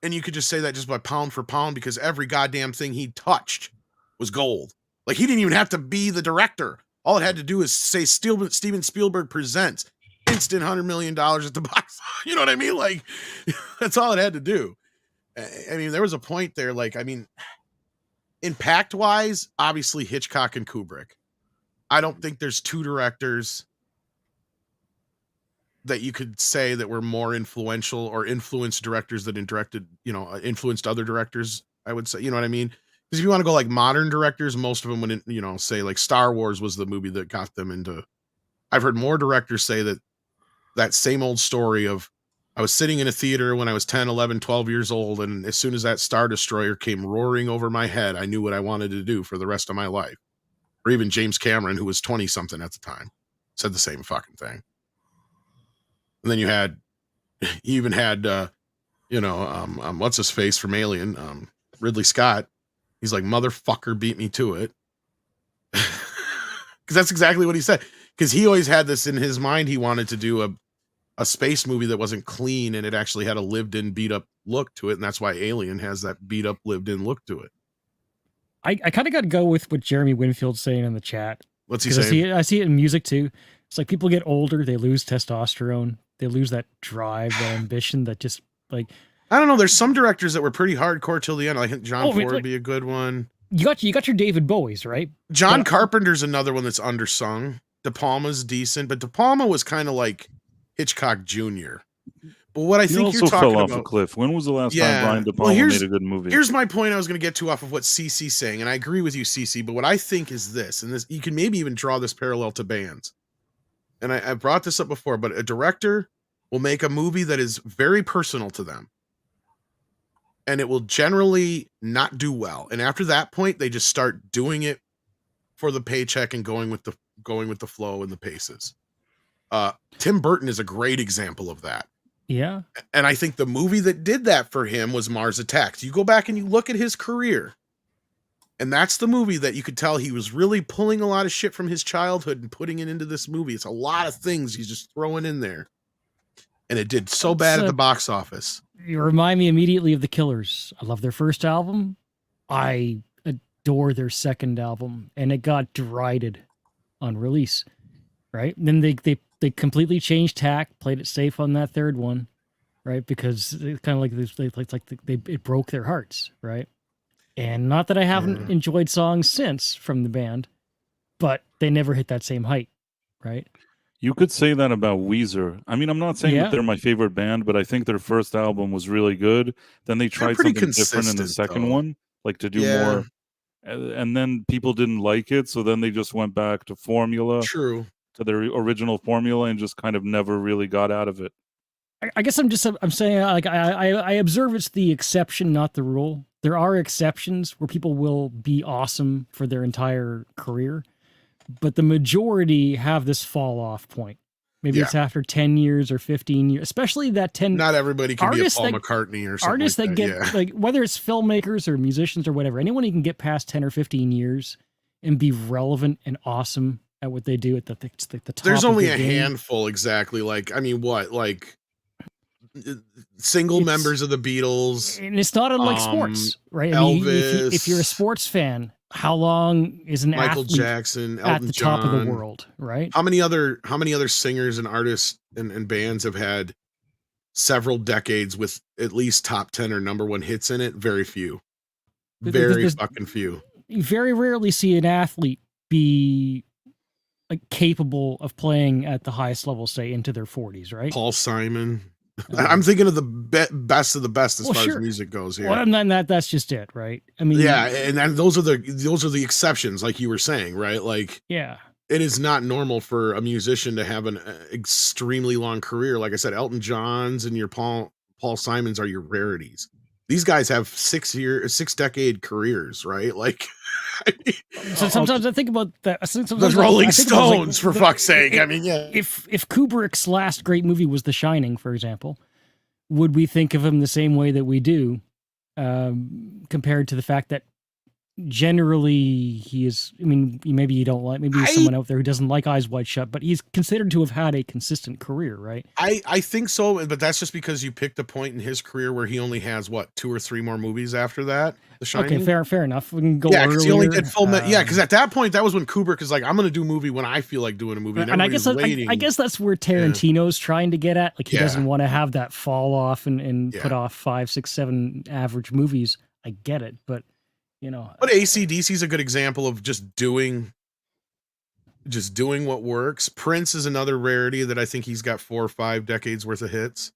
And you could just say that just by pound for pound, because every goddamn thing he touched was gold. Like, he didn't even have to be the director. All it had to do is say Steven Spielberg presents instant $100 million at the box. You know what I mean? Like, that's all it had to do. I mean, there was a point there, like, I mean, impact wise, obviously Hitchcock and Kubrick. I don't think there's two directors that you could say that were more influential or influenced directors that influenced other directors. I would say, you know what I mean? Because if you want to go like modern directors, most of them would, say like Star Wars was the movie that got them into. I've heard more directors say that same old story of, I was sitting in a theater when I was 10, 11, 12 years old. And as soon as that Star Destroyer came roaring over my head, I knew what I wanted to do for the rest of my life. Or even James Cameron, who was 20 something at the time, said the same fucking thing. And then you even had, what's his face from Alien, Ridley Scott. He's like, motherfucker beat me to it. because that's exactly what he said. Because he always had this in his mind. He wanted to do a space movie that wasn't clean and it actually had a lived-in, beat-up look to it, and that's why Alien has that beat-up, lived-in look to it. I kind of got to go with what Jeremy Winfield's saying in the chat. What's he 'Cause saying? I see it in music too. It's like people get older, they lose testosterone, they lose that drive, that ambition, that just like I don't know. There's some directors that were pretty hardcore till the end. I think John Ford would be a good one. you got your David Bowies, right? John But- Carpenter's another one that's undersung. De Palma's decent, but De Palma was kind of like Hitchcock Jr. But what I He think also you're talking fell off about, a cliff. When was the last Yeah. time Brian De Well, Palma here's- made a good movie? here's my point I was going to get to off of what CC's saying, and I agree with you, CC, but what I think is this, and this you can maybe even draw this parallel to bands. And I brought this up before, but a director will make a movie that is very personal to them. And it will generally not do well. And after that point, they just start doing it for the paycheck and going with the flow and the paces. Tim Burton is a great example of that. Yeah. And I think the movie that did that for him was Mars Attacks. You go back and you look at his career, and that's the movie that you could tell he was really pulling a lot of shit from his childhood and putting it into this movie. It's a lot of things he's just throwing in there. And it did so bad at the box office. You remind me immediately of the Killers. I love their first album. I adore their second album, and it got derided on release. Right? And then they completely changed tack, played it safe on that third one, right? Because it's kind of like it broke their hearts, right? And not that I haven't enjoyed songs since from the band, but they never hit that same height, right? You could say that about Weezer. I mean, I'm not saying that they're my favorite band, but I think their first album was really good. Then they tried something different in the second one, like to do more. And then people didn't like it, so then they just went back to formula. True. To their original formula and just kind of never really got out of it. I guess I'm saying like I observe it's the exception, not the rule. There are exceptions where people will be awesome for their entire career, but the majority have this fall off point. Maybe it's after 10 years or 15 years, especially that 10. Not everybody can be a Paul McCartney or something. Artists like that get like whether it's filmmakers or musicians or whatever, anyone who can get past 10 or 15 years and be relevant and awesome at what they do at the top. There's only a game. handful, exactly. Like, I mean, what? Like single members of the Beatles. And it's not unlike sports, right? I Elvis. mean, if you're a sports fan, how long is an Michael athlete Jackson, Elton at the John, top of the world, right? How many other singers and artists and bands have had several decades with at least top 10 or number one hits in it? Very few. Very fucking few. You very rarely see an athlete be like capable of playing at the highest level, say into their 40s, right? Paul Simon. I'm thinking of the best of the best as far as music goes here. Well, and then that's just it, right? I mean, yeah, and those are the exceptions, like you were saying, right? Like, yeah, it is not normal for a musician to have an extremely long career. Like I said, Elton John's and your Paul Simons are your rarities. These guys have 6-decade careers, right? Like, I mean, so sometimes I think about that. The Rolling Stones, for fuck's sake. I mean, yeah. If Kubrick's last great movie was The Shining, for example, would we think of him the same way that we do, compared to the fact that generally he is? I mean, maybe you don't like. Maybe there's someone out there who doesn't like Eyes Wide Shut, but he's considered to have had a consistent career, right? I think so, but that's just because you picked a point in his career where he only has 2 or 3 more movies after that. The Shining. Okay, fair enough. We can go. Yeah, because he only did full. Yeah, because at that point, that was when Kubrick is like, "I'm going to do a movie when I feel like doing a movie." And I guess I guess that's where Tarantino's trying to get at. Like he doesn't want to have that fall off and put off 5, 6, 7 average movies. I get it, but you know. But AC/DC is a good example of just doing what works. Prince is another rarity that I think he's got 4 or 5 decades worth of hits.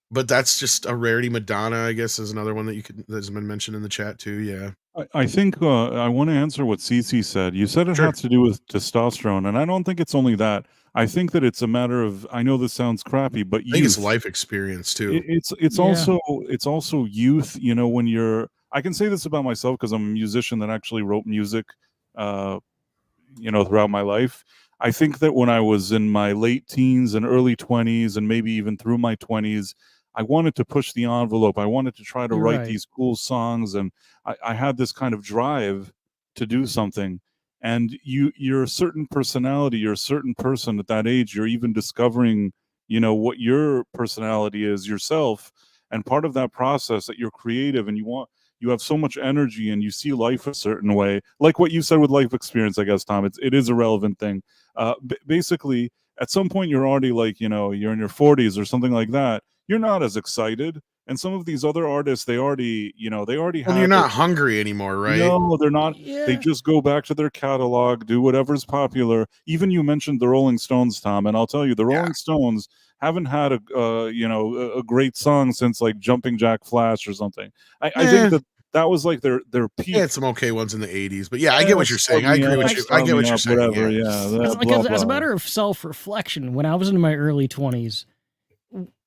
But that's just a rarity. Madonna, I guess, is another one that's been mentioned in the chat too. Yeah. I think I want to answer what Cece said. You said it has to do with testosterone, and I don't think it's only that. I think that it's a matter of. I know this sounds crappy, but I think it's life experience too. It's also youth. You know, when you're. I can say this about myself because I'm a musician that actually wrote music. Throughout my life. I think that when I was in my late teens and early 20s, and maybe even through my 20s. I wanted to push the envelope. I wanted to try to write these cool songs. And I had this kind of drive to do something. and you're a certain personality, you're a certain person at that age. You're even discovering, what your personality is yourself, and part of that process that you're creative and you have so much energy and you see life a certain way, like what you said with life experience. I guess, Tom, it is a relevant thing. Basically, at some point you're already like, you're in your 40s or something like that, you're not as excited. And some of these other artists, they already Well, have you're their. not hungry anymore, right? No, they're not. They Yeah. just go back to their catalog, do whatever's popular. Even you mentioned the Rolling Stones, Tom, and I'll tell you, the Yeah. Rolling Stones haven't had a great song since like Jumping Jack Flash or something. I think that was like their peak. They had some okay ones in the 80s, but yeah, I get what you're saying. I agree with you. I Start get Me what you're Up, saying. whatever. Yeah. Yeah, As a matter of self-reflection, when I was in my early 20s,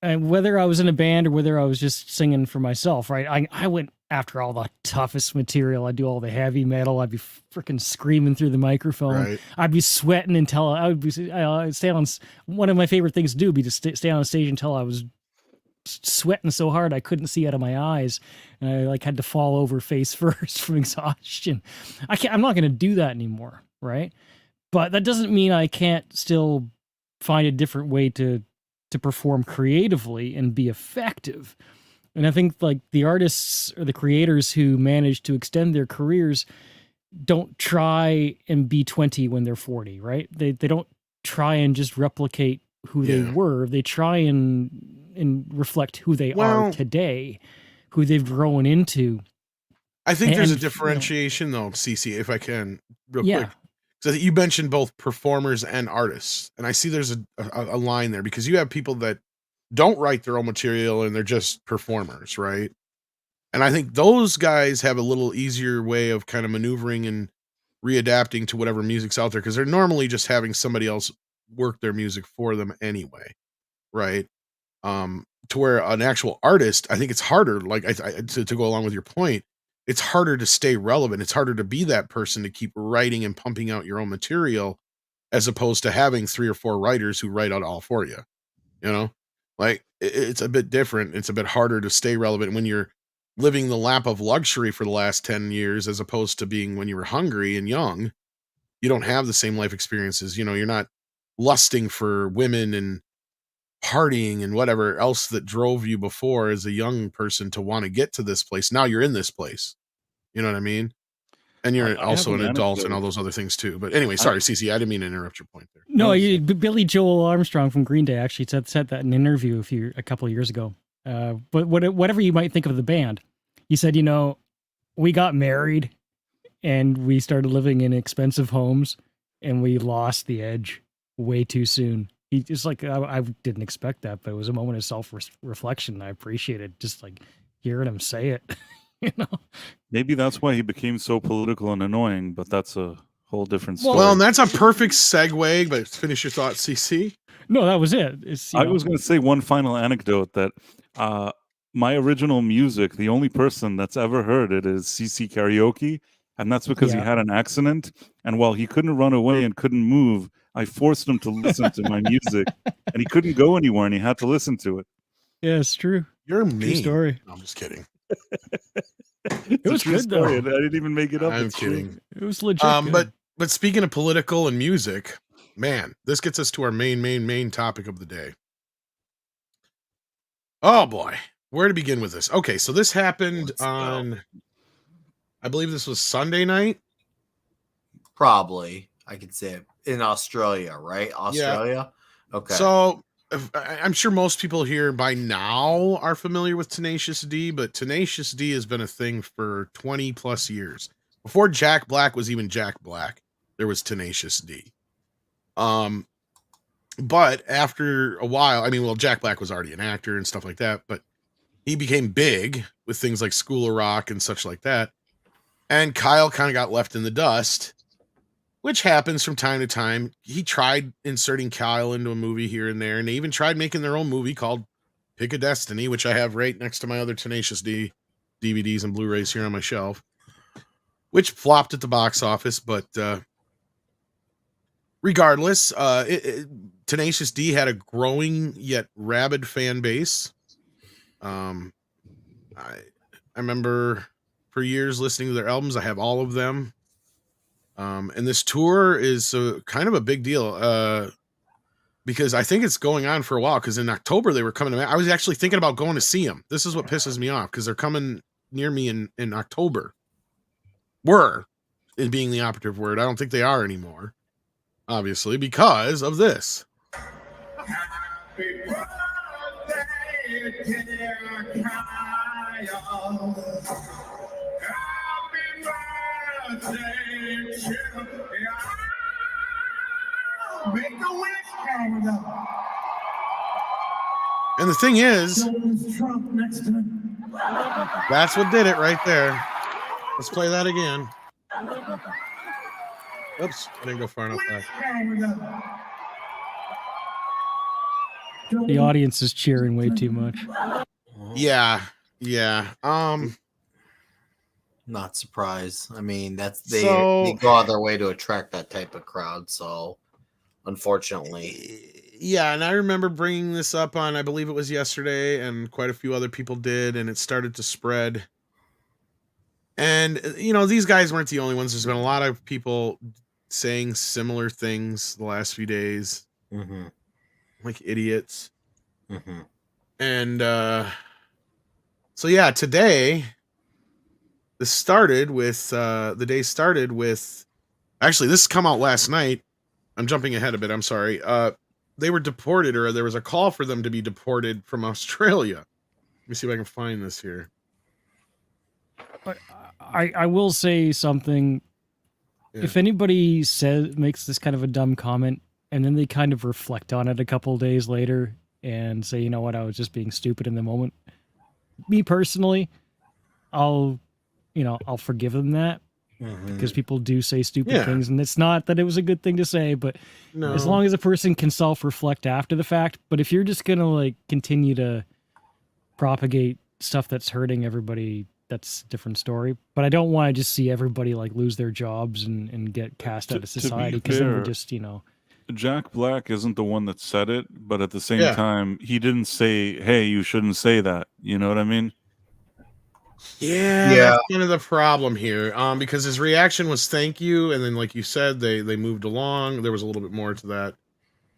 and whether I was in a band or whether I was just singing for myself, right? I went after all the toughest material. I'd do all the heavy metal. I'd be freaking screaming through the microphone. Right. I'd be sweating until I'd stay on. One of my favorite things to do would be to stay on stage until I was sweating so hard I couldn't see out of my eyes, and I like had to fall over face first from exhaustion. I'm not going to do that anymore, right? But that doesn't mean I can't still find a different way to perform creatively and be effective. And I think like the artists or the creators who manage to extend their careers don't try and be 20 when they're 40, right? They don't try and just replicate who they were. They try and reflect who they are today, who they've grown into. I think there's a differentiation though, CC, if I can, real quick. So you mentioned both performers and artists, and I see there's a line there, because you have people that don't write their own material and they're just performers, right? And I think those guys have a little easier way of kind of maneuvering and readapting to whatever music's out there, because they're normally just having somebody else work their music for them anyway, right? To where an actual artist, I think it's harder, like to go along with your point, it's harder to stay relevant. It's harder to be that person to keep writing and pumping out your own material, as opposed to having 3 or 4 writers who write out all for you. Like it's a bit different. It's a bit harder to stay relevant when you're living the lap of luxury for the last 10 years, as opposed to being when you were hungry and young. You don't have the same life experiences. You're not lusting for women and partying and whatever else that drove you before as a young person to want to get to this place. Now you're in this place. You know what I mean? And you're I have also an adult and anecdote. all those other things too. But anyway, sorry, CC, I didn't mean to interrupt your point there. No, Billy Joel Armstrong from Green Day actually said that in an interview a couple of years ago. But whatever you might think of the band, he said, we got married and we started living in expensive homes and we lost the edge way too soon. He just like, I didn't expect that, but it was a moment of self-reflection. I appreciated just like hearing him say it. Maybe that's why he became so political and annoying, but that's a whole different story. Well, and that's a perfect segue, but finish your thought, CC. No, that was it. I was going to say one final anecdote that my original music, the only person that's ever heard it is CC Karaoke, and that's because he had an accident. And while he couldn't run away and couldn't move, I forced him to listen to my music, and he couldn't go anywhere, and he had to listen to it. Yeah, it's true. You're mean. True story. No, I'm just kidding. It was good story. though. I didn't even make it up. I'm kidding. It was legit. But speaking of political and music, man, this gets us to our main topic of the day. Oh boy, where to begin with this? Okay, so this happened on, I believe this was Sunday night. Probably, I could say it. In Australia, right? Australia. Yeah. Okay. So I'm sure most people here by now are familiar with Tenacious D, but Tenacious D has been a thing for 20 plus years. Before Jack Black was even Jack Black, there was Tenacious D. But after a while, Jack Black was already an actor and stuff like that, but he became big with things like School of Rock and such like that. And Kyle kind of got left in the dust, which happens from time to time. He tried inserting Kyle into a movie here and there, and they even tried making their own movie called Pick a Destiny, which I have right next to my other Tenacious D DVDs and Blu-rays here on my shelf, which flopped at the box office. But regardless, Tenacious D had a growing yet rabid fan base. I remember for years listening to their albums. I have all of them. And this tour is kind of a big deal because I think it's going on for a while. Because in October they were coming to. I was actually thinking about going to see them. This is what pisses me off because they're coming near me in October. Were it being the operative word? I don't think they are anymore. Obviously, because of this. Happy birthday, dear Kyle. Happy birthday to you. Make a wish, Canada. And the thing is, Trump next to him. that's what did it right there. Let's play that again. Oops, I didn't go far enough back. The audience is cheering way too much. Yeah. Not surprised. I mean, that's they So- go out their way to attract that type of crowd. So, unfortunately, Yeah, and I remember bringing this up on, I believe it was yesterday, and quite a few other people did, and it started to spread. And, you know, these guys weren't the only ones. There's been a lot of people saying similar things the last few days, like idiots. And so, yeah, today, the day started with, actually, this come out last night. I'm jumping ahead a bit. I'm sorry. They were deported, or there was a call for them to be deported from Australia. Let me see if I can find this here. But I will say something. Yeah. If anybody makes this kind of a dumb comment and then they kind of reflect on it a couple of days later and say, you know what, I was just being stupid in the moment. Me personally, I'll forgive them that because people do say stupid things, and it's not that it was a good thing to say, but as long as a person can self-reflect after the fact. But if you're just gonna like continue to propagate stuff that's hurting everybody, that's a different story. But I don't want to just see everybody like lose their jobs and get cast out of society, because then we're just, Jack Black isn't the one that said it, but at the same time, he didn't say, hey, you shouldn't say that. You know what I mean? Yeah, that's kind of the problem here. Because his reaction was thank you, and then like you said, they moved along. There was a little bit more to that.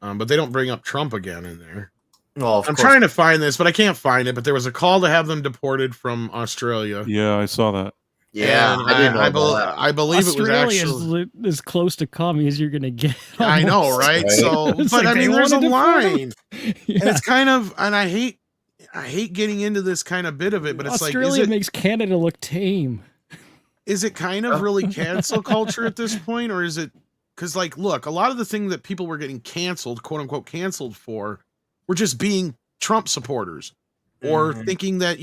But they don't bring up Trump again in there. Well, I'm trying to find this, but I can't find it. But there was a call to have them deported from Australia. Yeah, I saw that. Yeah, And I didn't know about that. I believe Australia it was actually is as close to commie as you're gonna get. I know, almost. right? So, It's but like I mean, they there's a wanted to deport him. line, and it's kind of, and I hate getting into this kind of bit of it, but it's Australia like, makes Canada look tame. is it kind of really cancel culture at this point, or is it? Because, like, look, a lot of the things that people were getting canceled, quote unquote, canceled for, were just being Trump supporters, or thinking that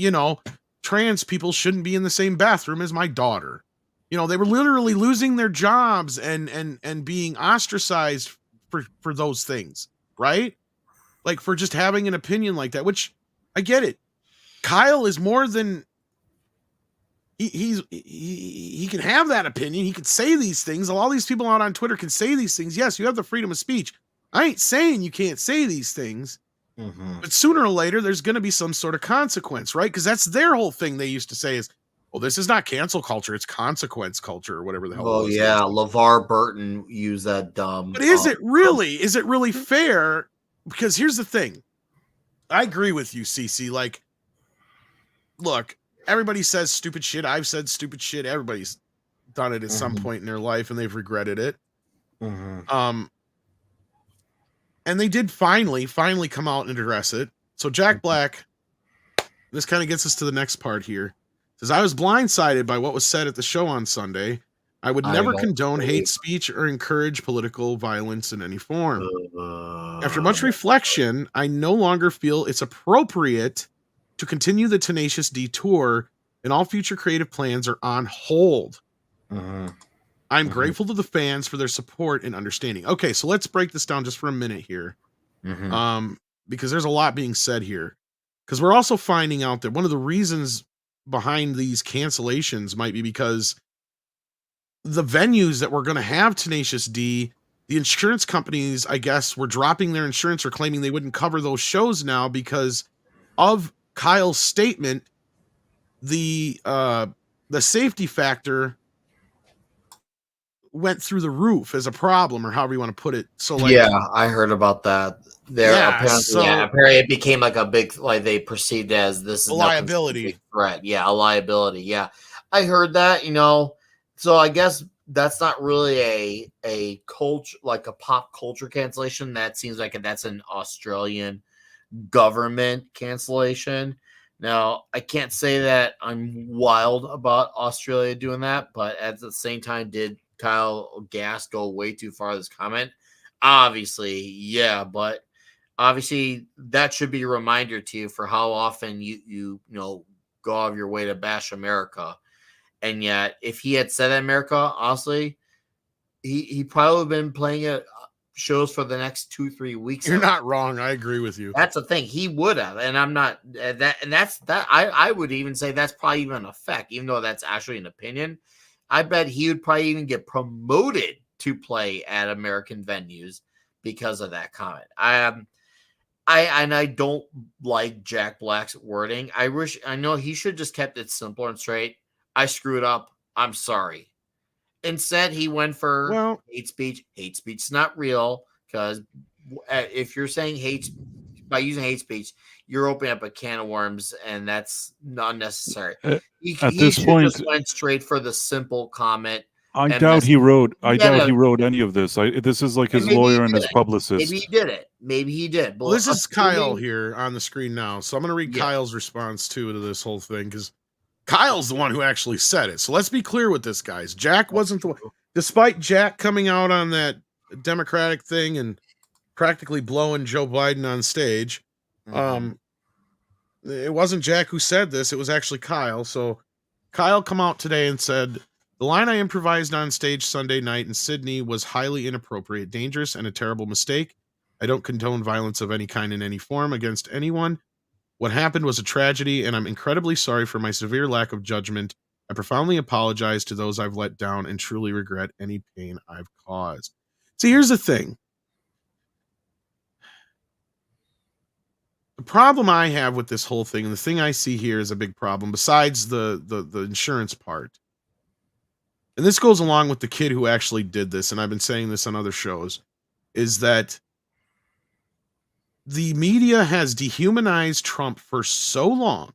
trans people shouldn't be in the same bathroom as my daughter. They were literally losing their jobs and being ostracized for those things, right? Like, for just having an opinion like that, which I get it. Kyle is more than he can have that opinion. He can say these things. All these people out on Twitter can say these things. Yes, you have the freedom of speech. I ain't saying you can't say these things, but sooner or later, there's going to be some sort of consequence, right? Because that's their whole thing. They used to say is, well, this is not cancel culture. It's consequence culture, or whatever the hell it was. yeah, LeVar Burton used that dumb. But is it really fair? Because here's the thing. I agree with you, CC. Like, look, everybody says stupid shit. I've said stupid shit. Everybody's done it at some point in their life, and they've regretted it. And they did finally come out and address it. So Jack Black, this kind of gets us to the next part here. Says, I was blindsided by what was said at the show on Sunday. I would never condone hate speech or encourage political violence in any form. After much reflection, I no longer feel it's appropriate to continue the Tenacious D tour, and all future creative plans are on hold. I'm grateful to the fans for their support and understanding. Okay, so let's break this down just for a minute here. Because there's a lot being said here. Because we're also finding out that one of the reasons behind these cancellations might be because the venues that were going to have Tenacious D, the insurance companies, I guess, were dropping their insurance or claiming they wouldn't cover those shows now because of Kyle's statement. The safety factor went through the roof as a problem, or however you want to put it. So like, yeah, I heard about that. There apparently, apparently it became like a big, like they perceived as this is a now liability. considered a big threat. Yeah, a liability. Yeah, I heard that. So I guess that's not really a culture, like a pop culture cancellation. That seems like that's an Australian government cancellation. Now, I can't say that I'm wild about Australia doing that, but at the same time, did Kyle Gass go way too far this comment? Obviously, yeah, but obviously that should be a reminder to you for how often you go out of your way to bash America. And yet, if he had said America, honestly, he probably would have been playing it shows for the next 2-3 weeks. You're not wrong. I agree with you. That's the thing. He would have, and I'm not that, and that's that. I would even say that's probably even an effect, even though that's actually an opinion. I bet he would probably even get promoted to play at American venues because of that comment. I don't like Jack Black's wording. I know he should just kept it simpler and straight. I screwed up. I'm sorry. Instead, he went for hate speech. Hate speech is not real, because if you're saying by using hate speech, you're opening up a can of worms, and that's not necessary. He this point, just went straight for the simple comment. I doubt he wrote any of this. This is like his lawyer and his publicist. Maybe he did it. Maybe he did. Well, this is Kyle here on the screen now, so I'm going to read Kyle's response to this whole thing, because Kyle's the one who actually said it. So let's be clear with this, guys. Jack wasn't the one. Despite Jack coming out on that Democratic thing and practically blowing Joe Biden on stage, it wasn't Jack who said this. It was actually Kyle. So Kyle come out today and said, the line I improvised on stage Sunday night in Sydney was highly inappropriate, dangerous, and a terrible mistake. I don't condone violence of any kind in any form against anyone. What happened was a tragedy, and I'm incredibly sorry for my severe lack of judgment. I profoundly apologize to those I've let down and truly regret any pain I've caused. See, here's the thing. The problem I have with this whole thing, and the thing I see here is a big problem, besides the insurance part, and this goes along with the kid who actually did this, and I've been saying this on other shows, is that the media has dehumanized Trump for so long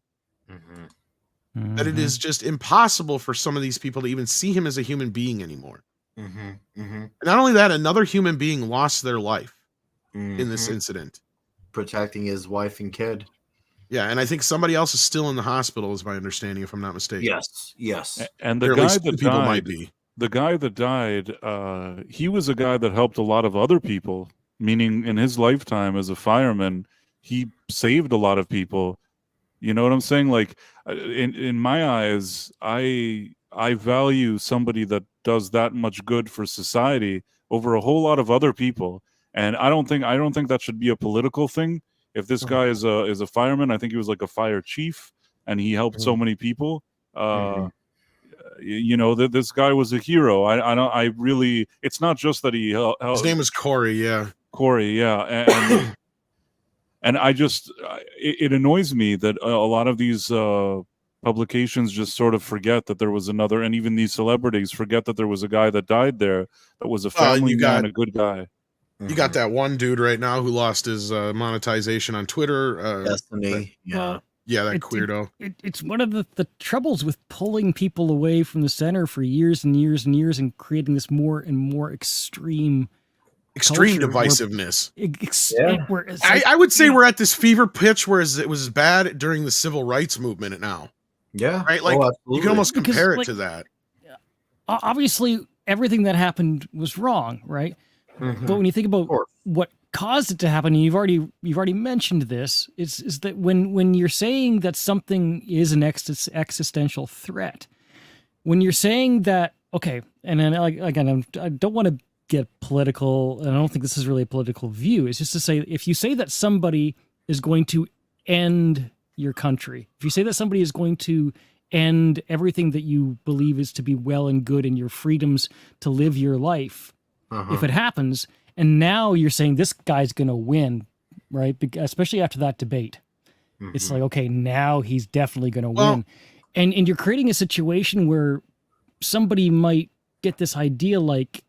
that it is just impossible for some of these people to even see him as a human being anymore. And not only that, another human being lost their life in this incident. Protecting his wife and kid. Yeah, and I think somebody else is still in the hospital, is my understanding, if I'm not mistaken. Yes. And the guy that died, the guy that died, he was a guy that helped a lot of other people. Meaning, in his lifetime as a fireman, he saved a lot of people. You know what I'm saying? Like, in my eyes, I value somebody that does that much good for society over a whole lot of other people. And I don't think that should be a political thing. If this guy is a fireman, I think he was like a fire chief, and he helped so many people. You know, that this guy was a hero. I really, it's not just that he helped. His name was Corey. Yeah. And I just, it annoys me that a lot of these publications just sort of forget that there was another, and even these celebrities forget that there was a guy that died there that was a family man, a good guy. You got that one dude right now who lost his monetization on Twitter. Destiny. That queerdo. It's one of the troubles with pulling people away from the center for years and years and years and creating this more and more extreme divisiveness. I would say we're at this fever pitch, whereas it was bad during the civil rights movement now. Yeah. Right? Like, you can almost compare it to that. Obviously, everything that happened was wrong, right? But when you think about what caused it to happen, and you've already mentioned this, is that when you're saying that something is an existential threat, when you're saying that, okay, and then again, I don't want to get political, and I don't think this is really a political view. It's just to say, if you say that somebody is going to end your country, if you say that somebody is going to end everything that you believe is to be well and good and your freedoms to live your life, if it happens, and now you're saying this guy's going to win, right? Especially after that debate. It's like, okay, now he's definitely going to win. And you're creating a situation where somebody might get this idea like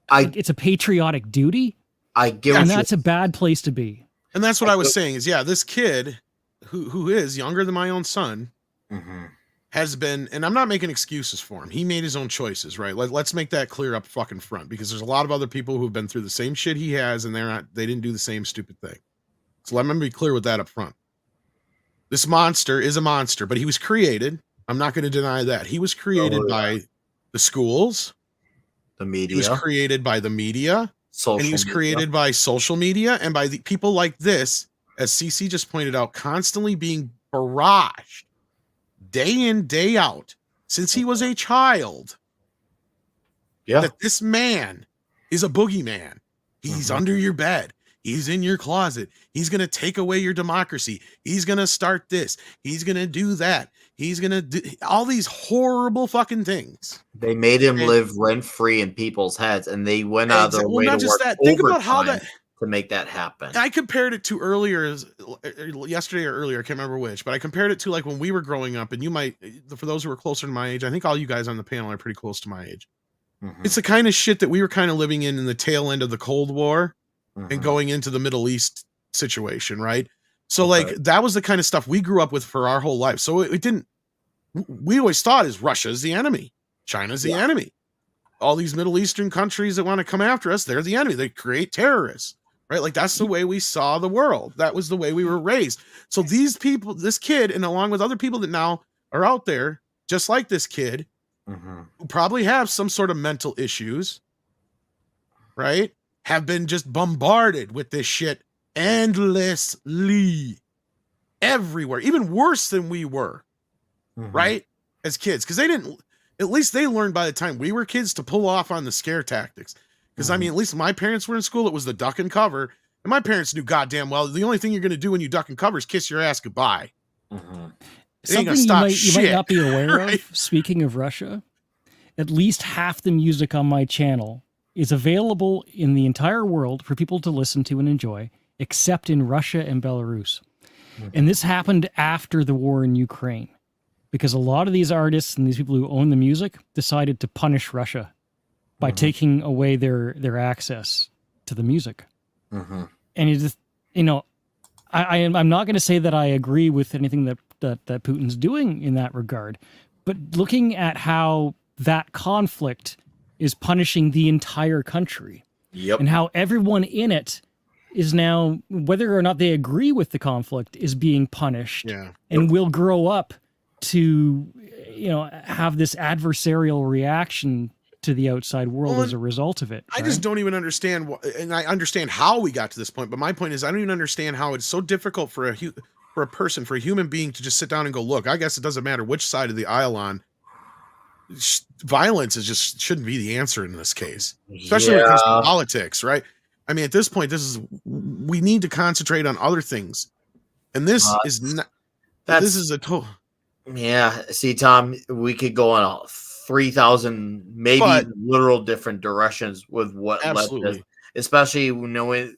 I it's a patriotic duty, I get and what that's a bad place to be. And that's what I was saying is, yeah, this kid who is younger than my own son mm-hmm. has been, and I'm not making excuses for him. He made his own choices, right? Let's make that clear up fucking front, because there's a lot of other people who've been through the same shit he has, and they didn't do the same stupid thing. So let me be clear with that up front. This monster is a monster, but he was created. I'm not going to deny that. He was created by the schools. The media. He was created by the media. Social and he was media. created by social media and by the people like this, as CC just pointed out, constantly being barraged day in, day out since he was a child. Yeah. That this man is a boogeyman. He's under your bed. He's in your closet. He's going to take away your democracy. He's going to start this. He's going to do that. He's going to do all these horrible fucking things. They made him live rent free in people's heads, and they went out of their way to work Think about how that to make that happen. I compared it to yesterday or earlier. I can't remember which, but I compared it to like when we were growing up. And you might, for those who are closer to my age, I think all you guys on the panel are pretty close to my age. It's the kind of shit that we were kind of living in the tail end of the Cold War and going into the Middle East situation, right? So like that was the kind of stuff we grew up with for our whole life. So it didn't, we always thought is Russia's the enemy. China's the enemy. All these Middle Eastern countries that want to come after us, they're the enemy. They create terrorists, right? Like that's the way we saw the world. That was the way we were raised. So these people, this kid, and along with other people that now are out there, just like this kid, who probably have some sort of mental issues, right? Have been just bombarded with this shit endlessly everywhere, even worse than we were, right? As kids, because at least they learned by the time we were kids to pull off on the scare tactics. Because I mean, at least my parents were in school, it was the duck and cover. And my parents knew goddamn well the only thing you're going to do when you duck and cover is kiss your ass goodbye. Something you might not be aware of, speaking of Russia, at least half the music on my channel is available in the entire world for people to listen to and enjoy, except in Russia and Belarus. And this happened after the war in Ukraine, because a lot of these artists and these people who own the music decided to punish Russia by taking away their access to the music. And it just, I'm not going to say that I agree with anything that Putin's doing in that regard, but looking at how that conflict is punishing the entire country, and how everyone in it is now, whether or not they agree with the conflict, is being punished, and will grow up to, have this adversarial reaction to the outside world as a result of it. I just don't even understand and I understand how we got to this point, but my point is I don't even understand how it's so difficult for a human being to just sit down and go, look, I guess it doesn't matter which side of the aisle on. Violence shouldn't be the answer in this case, especially when it comes to politics, right? I mean, at this point, we need to concentrate on other things, and this is not. This is a total. Yeah, see, Tom, we could go on 3,000 maybe literal different directions with what led this. Especially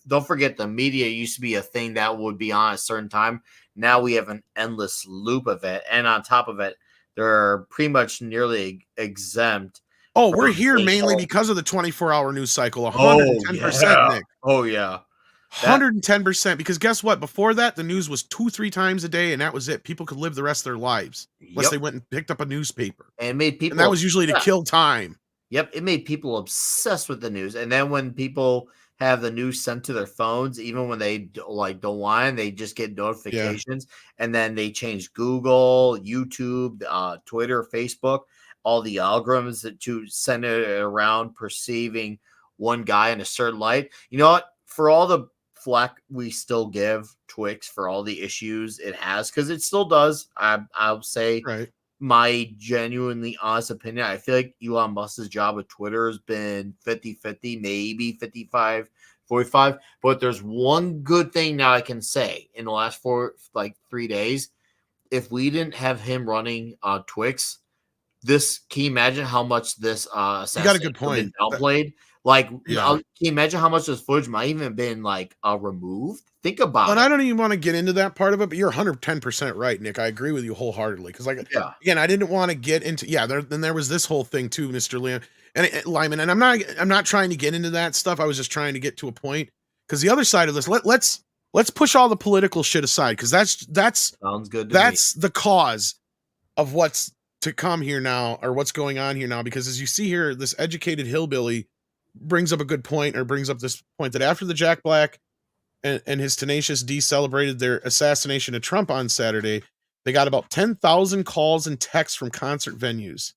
don't forget the media used to be a thing that would be on a certain time. Now we have an endless loop of it, and on top of it, they're pretty much nearly exempt. Oh, we're here mainly because of the 24-hour news cycle. 110%, Nick. Oh, yeah. 110%. Because guess what? Before that, the news was 2-3 times a day, and that was it. People could live the rest of their lives unless they went and picked up a newspaper. And it made people. And that was usually to kill time. Yep, it made people obsessed with the news. And then when people have the news sent to their phones, even when they don't want, they just get notifications. And then they change Google, YouTube, Twitter, Facebook, all the algorithms to send it around, perceiving one guy in a certain light. You know what? For all the flack we still give Twix for all the issues it has, because it still does. I'll say my genuinely honest opinion. I feel like Elon Musk's job with Twitter has been 50-50, maybe 55-45. But there's one good thing now I can say in the last 3 days. If we didn't have him running Twix, can you imagine how much this you got a good point. Downplayed? Like, Yeah. can you imagine how much this footage might even have been like removed? Think about But it. I don't even want to get into that part of it, but you're 110% right, Nick. I agree with you wholeheartedly. Because, like, Yeah. again, I didn't want to get into there was this whole thing too, Mr. Lyman, and I'm not trying to get into that stuff. I was just trying to get to a point. Because the other side of this, let's push all the political shit aside, because that's Sounds good to that's the cause of what's to come here now, or what's going on here now. Because as you see here, this educated hillbilly brings up a good point, or brings up this point that after the Jack Black and his Tenacious D celebrated their assassination of Trump on Saturday, they got about 10,000 calls and texts from concert venues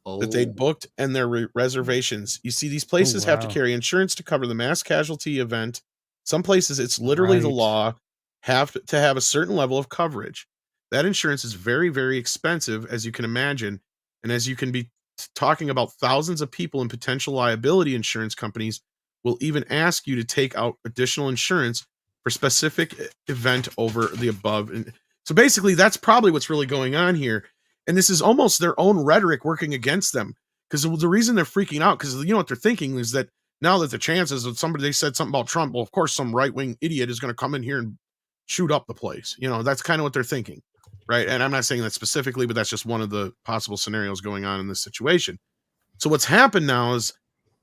me. that they'd booked and their reservations. You see, these places have to wow. carry insurance to cover the mass casualty event. Some places, it's literally the Right. law, have to have a certain level of coverage. That insurance is very, very expensive, as you can imagine. And as you can be talking about, thousands of people and potential liability insurance companies will even ask you to take out additional insurance for specific event over the above. And so basically, that's probably what's really going on here. And this is almost their own rhetoric working against them, because the reason they're freaking out, because you know what they're thinking is that now that the chances of they said something about Trump, well, of course, some right-wing idiot is going to come in here and shoot up the place. You know, that's kind of what they're thinking, right? And I'm not saying that specifically, but that's just one of the possible scenarios going on in this situation. So what's happened now is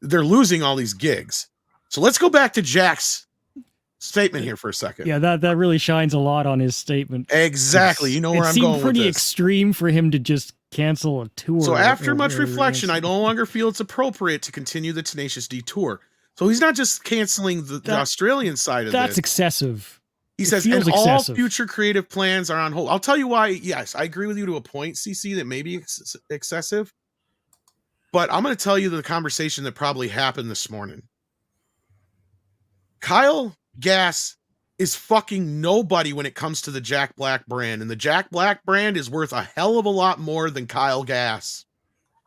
they're losing all these gigs. So let's go back to Jack's statement here for a second. Yeah, that really shines a lot on his statement. Exactly. You know where it I'm seemed going with pretty this. extreme for him to just cancel a tour. So after much or reflection, I no longer feel it's appropriate to continue the Tenacious D tour. So he's not just canceling the Australian side of that's this. excessive. He It says, and feels all excessive. future creative plans are on hold. I'll tell you why. Yes, I agree with you to a point, CC, that may be excessive. But I'm going to tell you the conversation that probably happened this morning. Kyle Gass is fucking nobody when it comes to the Jack Black brand. And the Jack Black brand is worth a hell of a lot more than Kyle Gass.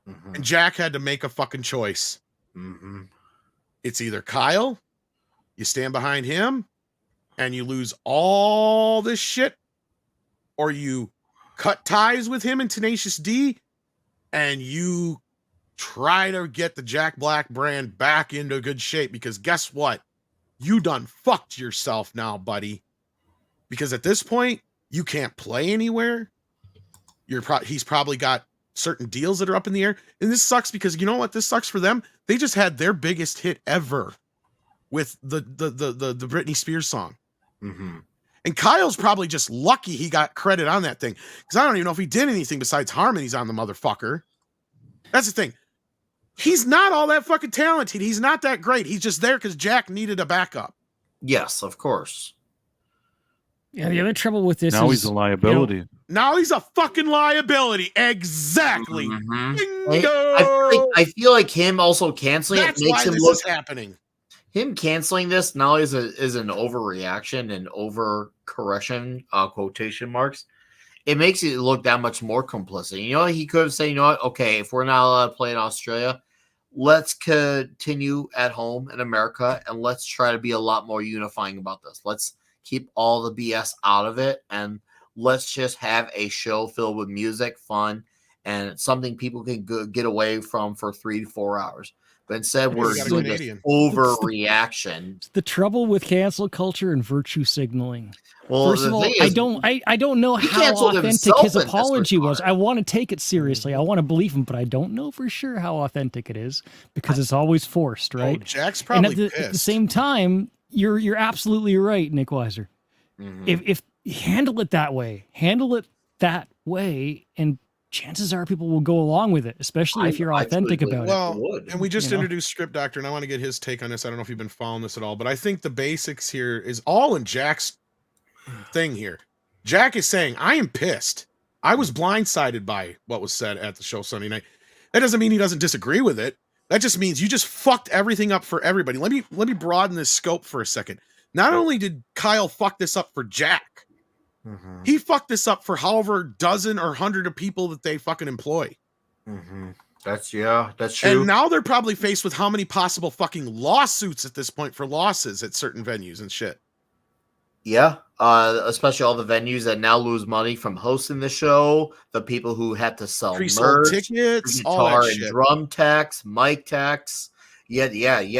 Mhm. And Jack had to make a fucking choice. Mhm. It's either Kyle, you stand behind him, and you lose all this shit, or you cut ties with him and Tenacious D, and you try to get the Jack Black brand back into good shape, because guess what? You done fucked yourself now, buddy. Because at this point, you can't play anywhere. He's probably got certain deals that are up in the air. And this sucks, because you know what? This sucks for them. They just had their biggest hit ever with the Britney Spears song. Mhm. And Kyle's probably just lucky he got credit on that thing, because I don't even know if he did anything besides harmonies on the motherfucker. That's the thing. He's not all that fucking talented. He's not that great. He's just there because Jack needed a backup. Yes, of course. Yeah, the other trouble with this Now is he's a liability. Now he's a fucking liability. Exactly. Mhm. Bingo! I feel like him also canceling That's it makes why him this look. is happening. Him canceling this now is an overreaction and overcorrection, quotation marks. It makes it look that much more complicit. You know, he could have said, you know what, okay, if we're not allowed to play in Australia, let's continue at home in America and let's try to be a lot more unifying about this. Let's keep all the BS out of it and let's just have a show filled with music, fun, and something people can get away from for 3 to 4 hours. But instead, we're got a doing this Canadian. overreaction. It's the trouble with cancel culture and virtue signaling. Well, First of the all, thing I is, don't know he how canceled authentic himself his in this apology was. regard. I want to take it seriously. I want to believe him, but I don't know for sure how authentic it is, because it's always forced, right? Oh, Jack's And probably at the pissed. same time, you're absolutely right, Nick Weiser. Mhm. If handle it that way, and chances are people will go along with it, especially if you're I authentic totally about it. Well, would. and we just You know? introduced Script Doctor, and I want to get his take on this. I don't know if you've been following this at all, but I think the basics here is all in Jack's thing here. Jack is saying, I am pissed. I was blindsided by what was said at the show Sunday night. That doesn't mean he doesn't disagree with it. That just means you just fucked everything up for everybody. Let me broaden this scope for a second. Not only did Kyle fuck this up for Jack, Mhm. he fucked this up for however dozen or hundred of people that they fucking employ. Mhm. That's true. And now they're probably faced with how many possible fucking lawsuits at this point for losses at certain venues and shit. Yeah, especially all the venues that now lose money from hosting the show, the people who had to sell Pre-sold merch, tickets, all guitar that and shit. drum tax, mic tax. You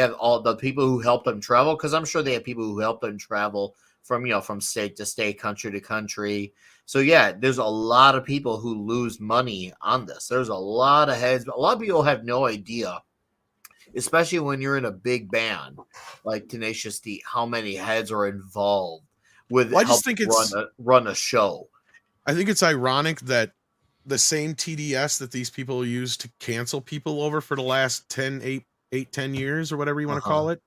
have all the people who helped them travel, because I'm sure they have people who helped them travel from from state to state, country to country. So yeah, there's a lot of people who lose money on this. There's a lot of heads. A lot of people have no idea, especially when you're in a big band like Tenacious D, how many heads are involved with Well, I just helping think run a show. I think it's ironic that the same TDS that these people use to cancel people over for the last 10 years or whatever you want to call it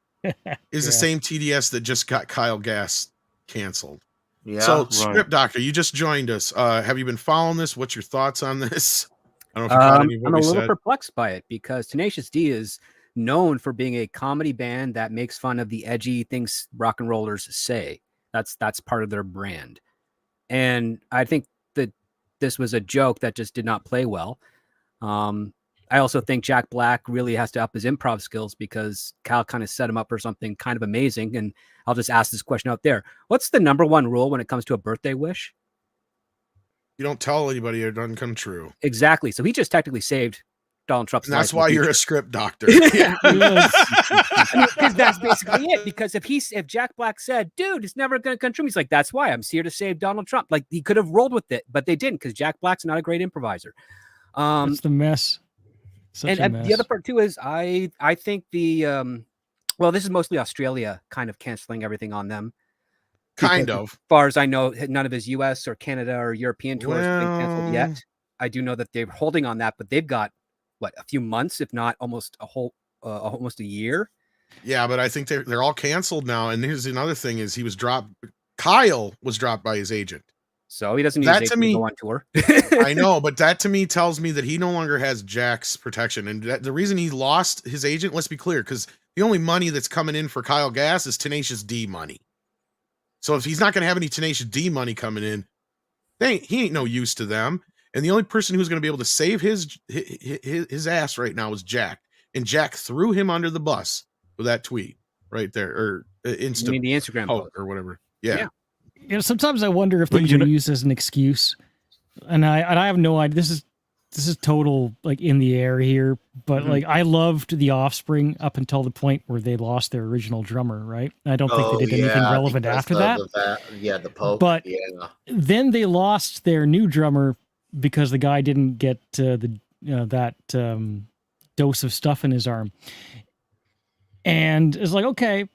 is the same TDS that just got Kyle Gass canceled. Yeah. So, Right. Script Doctor, you just joined us. Have you been following this? What's your thoughts on this? I don't know if you caught any of what I'm a we little said. perplexed by it because Tenacious D is known for being a comedy band that makes fun of the edgy things rock and rollers say. That's part of their brand. And I think that this was a joke that just did not play well. I also think Jack Black really has to up his improv skills because Kyle kind of set him up for something kind of amazing. And I'll just ask this question out there. What's the number one rule when it comes to a birthday wish? You don't tell anybody it doesn't come true. Exactly. So he just technically saved Donald Trump's And that's life in the why you're a future. script doctor. Yeah. Because that's basically it. Because if Jack Black said, dude, it's never going to come true, he's like, that's why I'm here to save Donald Trump. Like he could have rolled with it, but they didn't because Jack Black's not a great improviser. That's the mess. Such a And mess. the other part too is I think well, this is mostly Australia kind of canceling everything on them. Kind Because of. As far as I know, none of his US or Canada or European tours have been canceled Well- yet. I do know that they're holding on that, but they've got a few months, if not almost almost a year. Yeah, but I think they're all canceled now. And here's another thing: is he was dropped. Kyle was dropped by his agent. So he doesn't need That his to agent me- to go on tour. I know, but that to me tells me that he no longer has Jack's protection. And the reason he lost his agent, let's be clear, because the only money that's coming in for Kyle Gass is Tenacious D money. So if he's not going to have any Tenacious D money coming in, he ain't no use to them. And the only person who's going to be able to save his ass right now is Jack. And Jack threw him under the bus with that tweet right there, or You Insta mean the Instagram post post? or whatever. Yeah. Sometimes I wonder if But things you are know- used as an excuse, and I have no idea. This is total like in the air here, but like I loved the Offspring up until the point where they lost their original drummer. Right? I don't think they did anything relevant because after of that. the Pope. But- yeah. Then they lost their new drummer because the guy didn't get that dose of stuff in his arm, and it's like, okay,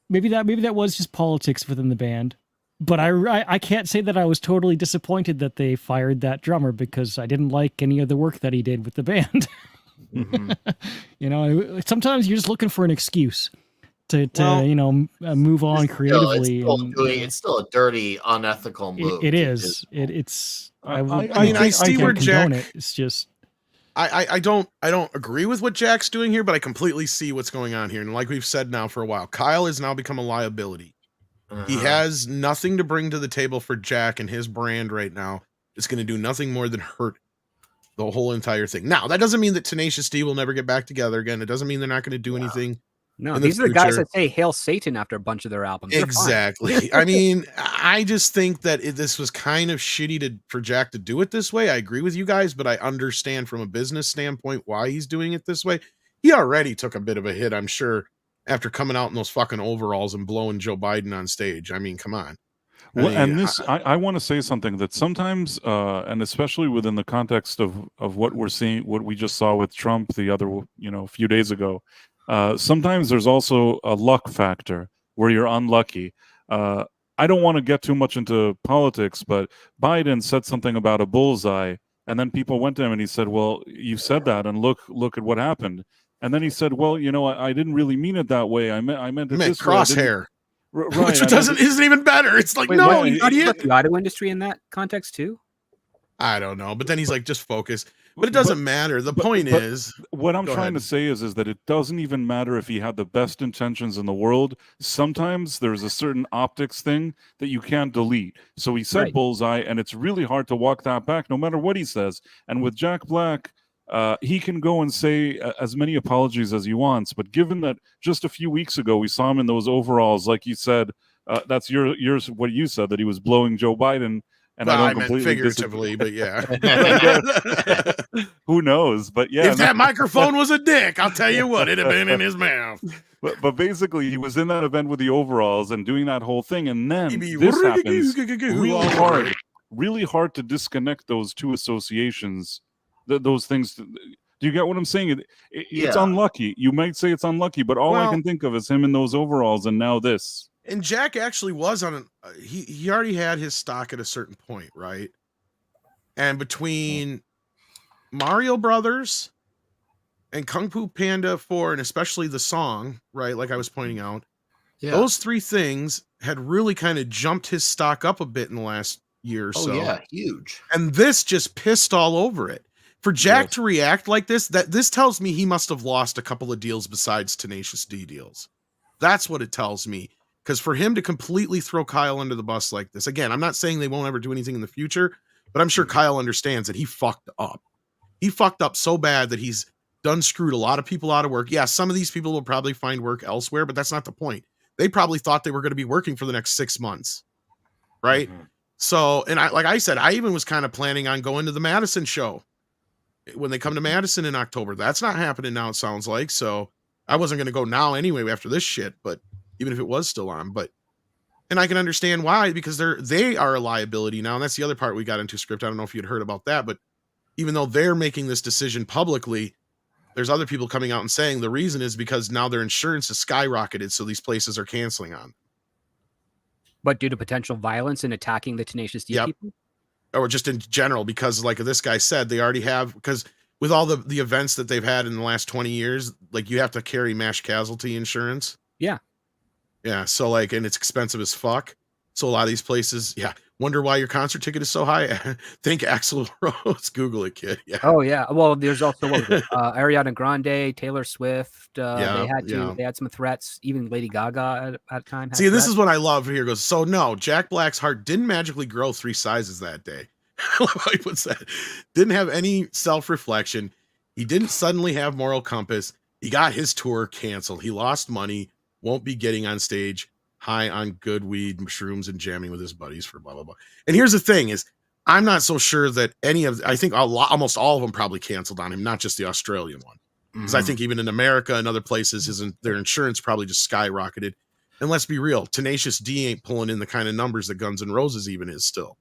maybe that was just politics within the band. But I can't say that I was totally disappointed that they fired that drummer because I didn't like any of the work that he did with the band. Mhm. Sometimes you're just looking for an excuse to Well, move on creatively. It's still a dirty, unethical move. It is. It's. I mean, I see where condone Jack- it. It's just. I don't agree with what Jack's doing here, but I completely see what's going on here. And like we've said now for a while, Kyle has now become a liability. He has nothing to bring to the table for Jack and his brand right now. It's going to do nothing more than hurt the whole entire thing. Now, that doesn't mean that Tenacious D will never get back together again. It doesn't mean they're not going to do anything. No, in the these are the guys future. that say "Hail Satan" after a bunch of their albums. They're fine. Exactly. I mean, I just think that this was kind of shitty for Jack to do it this way. I agree with you guys, but I understand from a business standpoint why he's doing it this way. He already took a bit of a hit, I'm sure, after coming out in those fucking overalls and blowing Joe Biden on stage. I mean, come on. Well, mean, and this, I want to say something that sometimes, and especially within the context of what we're seeing, what we just saw with Trump the other, few days ago, sometimes there's also a luck factor where you're unlucky. I don't want to get too much into politics, but Biden said something about a bullseye, and then people went to him and he said, "Well, you said that, and look at what happened." And then he said, "Well, I didn't really mean it that way. I meant it this way. I didn't-" crosshair, Right, which I mean, isn't even better. It's like, Wait, no, what? you Not idiot. the auto industry in that context too. I don't know. But then he's like, just focus. But it doesn't matter. The point but- is, What I'm Go trying ahead. to say is that it doesn't even matter if he had the best intentions in the world. Sometimes there's a certain optics thing that you can't delete. So he said Right. bullseye, and it's really hard to walk that back no matter what he says. And with Jack Black, he can go and say as many apologies as he wants. But given that just a few weeks ago we saw him in those overalls, like you said, that's yours what you said, that he was blowing Joe Biden. And well, I I don't meant completely disagree. figuratively, but yeah. Who knows? But yeah, If that microphone was a dick, I'll tell you what, it'd have been in his mouth. but basically, he was in that event with the overalls and doing that whole thing, and then Maybe this happens really really hard to disconnect those two associations, those things. Do you get what I'm saying? It's Yeah. unlucky. You might say it's unlucky, but all I Well- can think of is him in those overalls, and now this. And Jack actually was on he already had his stock at a certain point, right? And between Mario Brothers and Kung Fu Panda 4, and especially the song, right, like I was pointing out, Yeah. those three things had really kind of jumped his stock up a bit in the last year or so. yeah, huge. And this just pissed all over it. For Jack Yes. to react like this tells me he must have lost a couple of deals besides Tenacious D deals. That's what it tells me. Because for him to completely throw Kyle under the bus like this, again, I'm not saying they won't ever do anything in the future, but I'm sure Kyle understands that he fucked up. He fucked up so bad that he's done screwed a lot of people out of work. Yeah, some of these people will probably find work elsewhere, but that's not the point. They probably thought they were going to be working for the next 6 months. Right? So, and like I said, I even was kind of planning on going to the Madison show when they come to Madison in October. That's not happening now, it sounds like. So I wasn't going to go now anyway after this shit, but even if it was still on, and I can understand why, because they are a liability now. And that's the other part we got into script. I don't know if you'd heard about that, but even though they're making this decision publicly, there's other people coming out and saying the reason is because now their insurance has skyrocketed. So these places are canceling on. But due to potential violence and attacking the Tenacious D Yep. people? Or just in general, because like this guy said, they already have, because with all the events that they've had in the last 20 years, like you have to carry mass casualty insurance. Yeah. Yeah. So like, and it's expensive as fuck. So a lot of these places, yeah. Wonder why your concert ticket is so high. Think Axl Rose. Google it, kid. Yeah. Oh yeah. Well, there's also what was it? Ariana Grande, Taylor Swift. They had some threats. Even Lady Gaga at a time. Had See, this threats. is what I love. Here goes. So no, Jack Black's heart didn't magically grow 3 sizes that day. He puts that. Didn't have any self-reflection. He didn't suddenly have moral compass. He got his tour canceled. He lost money. Won't be getting on stage high on good weed, mushrooms, and jamming with his buddies for blah blah blah. And here's the thing: is I'm not so sure that any of. I think almost all of them probably canceled on him, not just the Australian one. Because I think even in America and other places, their insurance probably just skyrocketed. And let's be real, Tenacious D ain't pulling in the kind of numbers that Guns N' Roses even is still.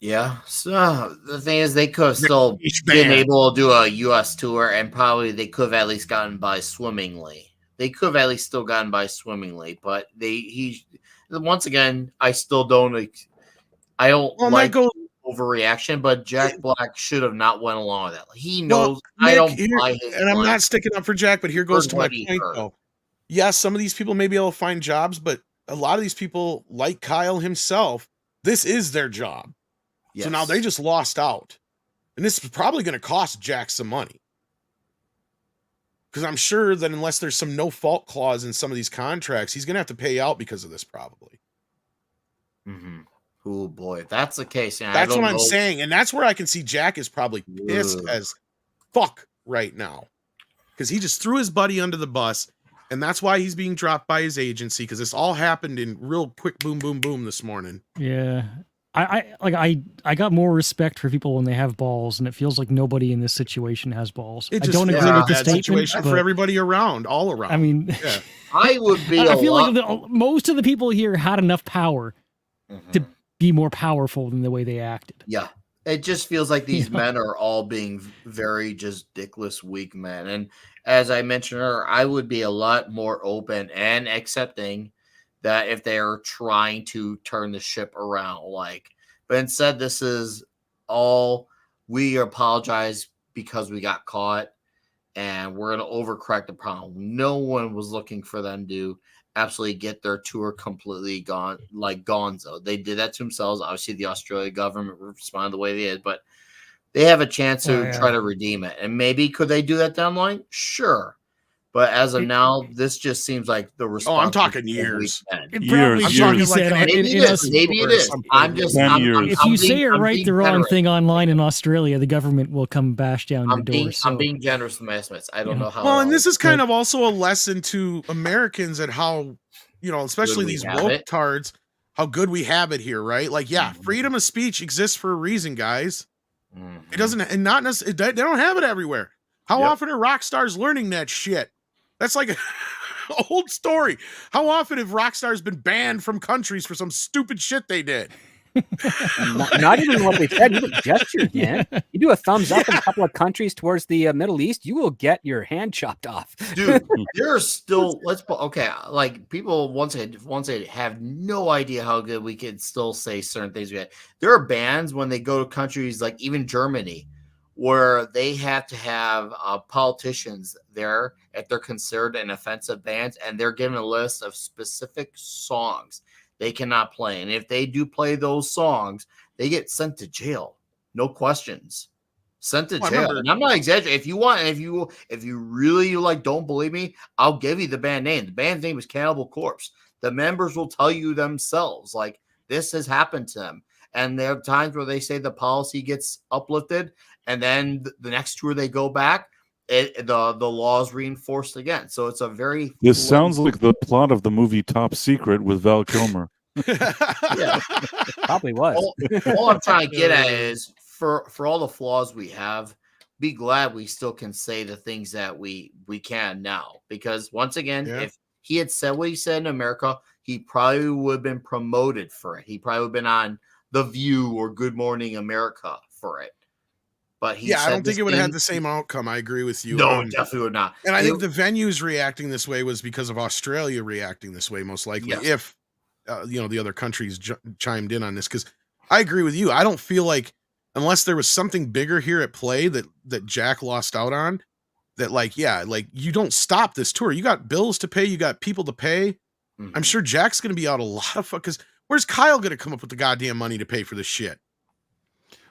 Yeah. So the thing is, they could have still Each been band. able to do a U.S. tour, and probably they could have at least gotten by swimmingly. They could have at least still gotten by swimmingly, but once again, I still don't. I don't Well, like that goes. overreaction, but Jack Black should have not went along with that. He Well, knows. I don't Nick, buy his. and I'm line. not sticking up for Jack, but here goes Heard to my what he point, heard. though. Yes, some of these people may be able to find jobs, but a lot of these people, like Kyle himself, this is their job. So now Yes. they just lost out. And this is probably going to cost Jack some money. Because I'm sure that unless there's some no-fault clause in some of these contracts, he's going to have to pay out because of this, probably. Mm-hmm. Oh boy, if that's the case. And That's I don't what I'm know- saying. And that's where I can see Jack is probably pissed Ugh. as fuck right now. Because he just threw his buddy under the bus. And that's why he's being dropped by his agency. Because this all happened in real quick boom, boom, boom this morning. Yeah. I got more respect for people when they have balls, and it feels like nobody in this situation has balls. It I just don't feels agree like with the a bad statement, situation for but, everybody around, all around. I mean, Yeah. I would be. I a feel lot- like most of the people here had enough power Mhm. to be more powerful than the way they acted. Yeah. It just feels like these Yeah. men are all being very just dickless, weak men. And as I mentioned earlier, I would be a lot more open and accepting that if they are trying to turn the ship around, but instead, this is all we apologize because we got caught and we're going to overcorrect the problem. No one was looking for them to absolutely get their tour completely gone, like gonzo. They did that to themselves. Obviously, the Australian government responded the way they did, but they have a chance to Oh, yeah. try to redeem it. And maybe could they do that down the line? Sure. But as of now, this just seems like the response. I'm talking years. It Years, probably years. should be I'm said talking on, like Maybe in it us. is. Maybe it is. I'm just. 10 I'm, years. I'm, If I'm you being- say or I'm write being the wrong generous. thing online in Australia, the government will come bash down your door. I'm being generous with my estimates. I don't Yeah. know how. Well, and this is kind But- of also a lesson to Americans at how, especially we these have woke it. tards, how good we have it here, right? Like, yeah, Mhm. freedom of speech exists for a reason, guys. It doesn't, and not necessarily, they don't have it everywhere. How Yep. often are rock stars learning that shit? That's like a old story. How often have rock stars been banned from countries for some stupid shit they did? Not even what they said, even gestures, man. You do a thumbs up in a couple of countries towards the Middle East, you will get your hand chopped off. Dude, there's still like people once they have no idea how good we can still say certain things. There are bans when they go to countries like even Germany, where they have to have politicians there if they're considered an offensive band, and they're given a list of specific songs they cannot play, and if they do play those songs, they get sent to jail, no questions. Sent to jail. And I'm not exaggerating. If you really like don't believe me, I'll give you the band name. The band's name is Cannibal Corpse. The members will tell you themselves, like, this has happened to them. And there are times where they say the policy gets uplifted, and then the next tour they go back, the law is reinforced again. So it's a very This sounds like the plot of the movie Top Secret with Val Kilmer. yeah. Probably was. All I'm trying to get at is for all the flaws we have, be glad we still can say the things that we can now. Because once again, if he had said what he said in America, he probably would have been promoted for it. He probably would have been on The View or Good Morning America for it. But I don't think it would have had the same outcome. I agree with you. No, definitely would not. And I think the venues reacting this way was because of Australia reacting this way, most likely. Yes. If the other countries chimed in on this, because I agree with you. I don't feel like, unless there was something bigger here at play that Jack lost out on, that you don't stop this tour. You got bills to pay. You got people to pay. Mm-hmm. I'm sure Jack's going to be out a lot of fuck. Because where's Kyle going to come up with the goddamn money to pay for this shit?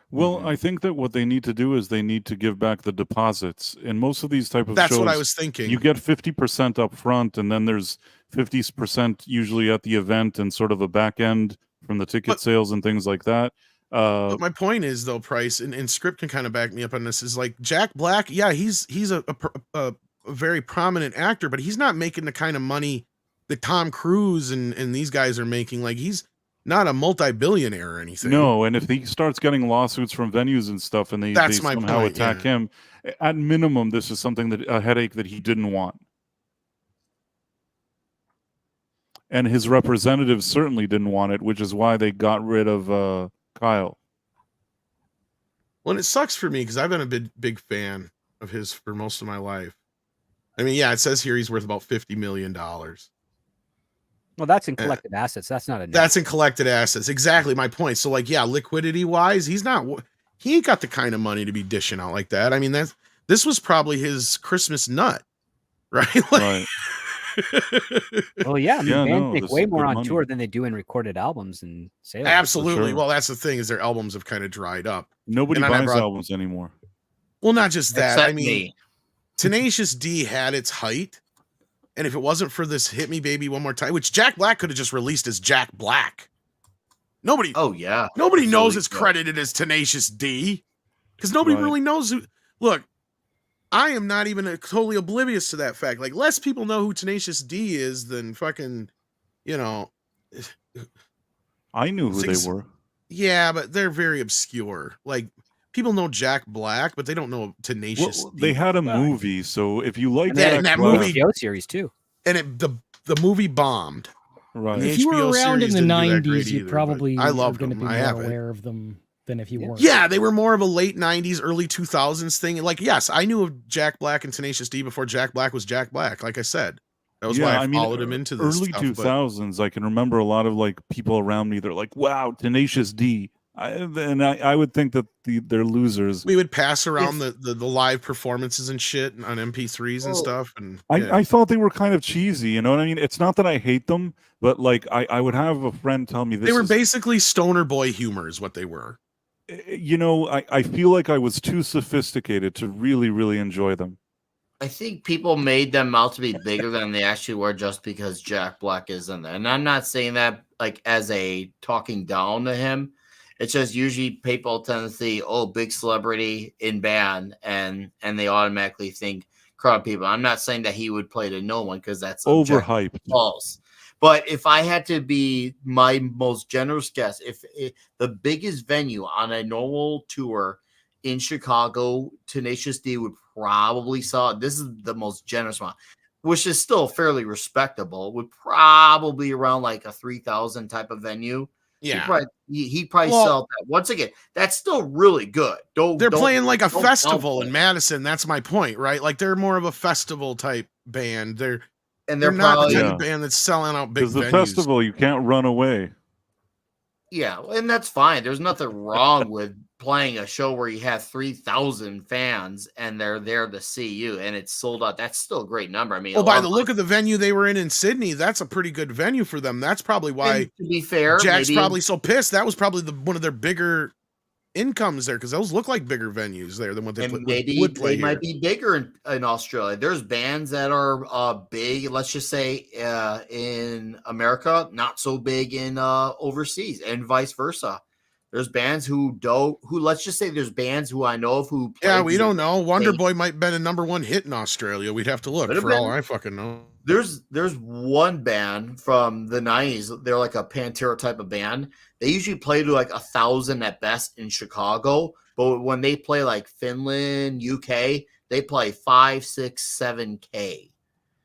Well, I think that what they need to do is they need to give back the deposits. In most of these type of shows, that's what I was thinking. You get 50% up front, and then there's 50% usually at the event and sort of a back end from the ticket sales and things like that. But my point is, though, Price, and Script can kind of back me up on this, is like Jack Black, he's a very prominent actor, but he's not making the kind of money that Tom Cruise and these guys are making. Like, he's not a multi-billionaire or anything. No, and if he starts getting lawsuits from venues and stuff, and they somehow attack him, at minimum, this is something a headache that he didn't want. And his representatives certainly didn't want it, which is why they got rid of Kyle. Well, and it sucks for me because I've been a big fan of his for most of my life. I mean, it says here he's worth about $50 million. Well, that's in collected assets. That's not a net. That's in collected assets. Exactly my point. So, liquidity wise, he ain't got the kind of money to be dishing out like that. I mean, this was probably his Christmas nut, right? Right. Well, yeah. I mean, bands make way more on tour than they do in recorded albums and sales. Absolutely. Sure. Well, that's the thing, is their albums have kind of dried up. Nobody buys albums anymore. Well, not just that. Except I mean, me. Tenacious D had its height. And if it wasn't for this Hit Me Baby One More Time, which Jack Black could have just released as Jack Black. Nobody knows it's credited as Tenacious D. Because nobody really knows who. Look, I am not even totally oblivious to that fact. Like, less people know who Tenacious D is than fucking, I knew who they were. Yeah, but they're very obscure. Like, people know Jack Black, but they don't know Tenacious D. They had a movie, so if you like that movie, HBO series too, and the movie bombed. Right. If you were around in the 90s, you probably I loved going to be them. more aware of them than if you weren't. Yeah, they were more of a late 90s, early 2000s thing. Like, yes, I knew of Jack Black and Tenacious D before Jack Black was Jack Black, like I said. That was why I followed him into this early stuff, 2000s. I can remember a lot of people around me. They're like, "Wow, Tenacious D." I would think that they're losers. We would pass around the live performances and shit on MP3s and stuff. And I thought they were kind of cheesy. You know what I mean? It's not that I hate them, but I would have a friend tell me this. They were basically stoner boy humor is what they were. I feel like I was too sophisticated to really, really enjoy them. I think people made them out to be bigger than they actually were just because Jack Black is in there. And I'm not saying that as a talking down to him. It's just usually people tend to see, big celebrity in band, and they automatically think crowd people. I'm not saying that he would play to no one because that's overhyped. False. But if I had to be my most generous guess, if the biggest venue on a normal tour in Chicago, Tenacious D would probably sell. This is the most generous one, which is still fairly respectable. Would probably around like a 3,000 type of venue. Yeah. He'd probably Well- sell that. Once again, that's still really good. They're playing like a don't festival downplay in it. Madison. That's my point, right? Like they're more of a festival type band. They're And they're they're not the probably type Yeah. of band that's selling out big Because the venues. festival, you can't run away. yeah, and that's fine. There's nothing wrong with playing a show where you have 3,000 fans and they're there to see you and it's sold out. That's still a great number. I mean, Well, a by lot the of look of the venue they were in Sydney, that's a pretty good venue for them. That's probably why and to be fair, Jack's maybe probably so pissed. That was probably one of their bigger incomes there because those look like bigger venues there than what they and maybe would play they here. might be bigger in Australia. There's bands that are big, let's just say in America, not so big in overseas, and vice versa. There's bands who let's just say there's bands who I know of who Yeah, play we the don't know. Wonder States. Boy might have been a #1 hit in Australia. We'd have to look Could have for all been. I fucking know. There's one band from the 90s. They're like a Pantera type of band. They usually play to like 1,000 at best in Chicago, but when they play like Finland, UK, they play 5, 6, 7K.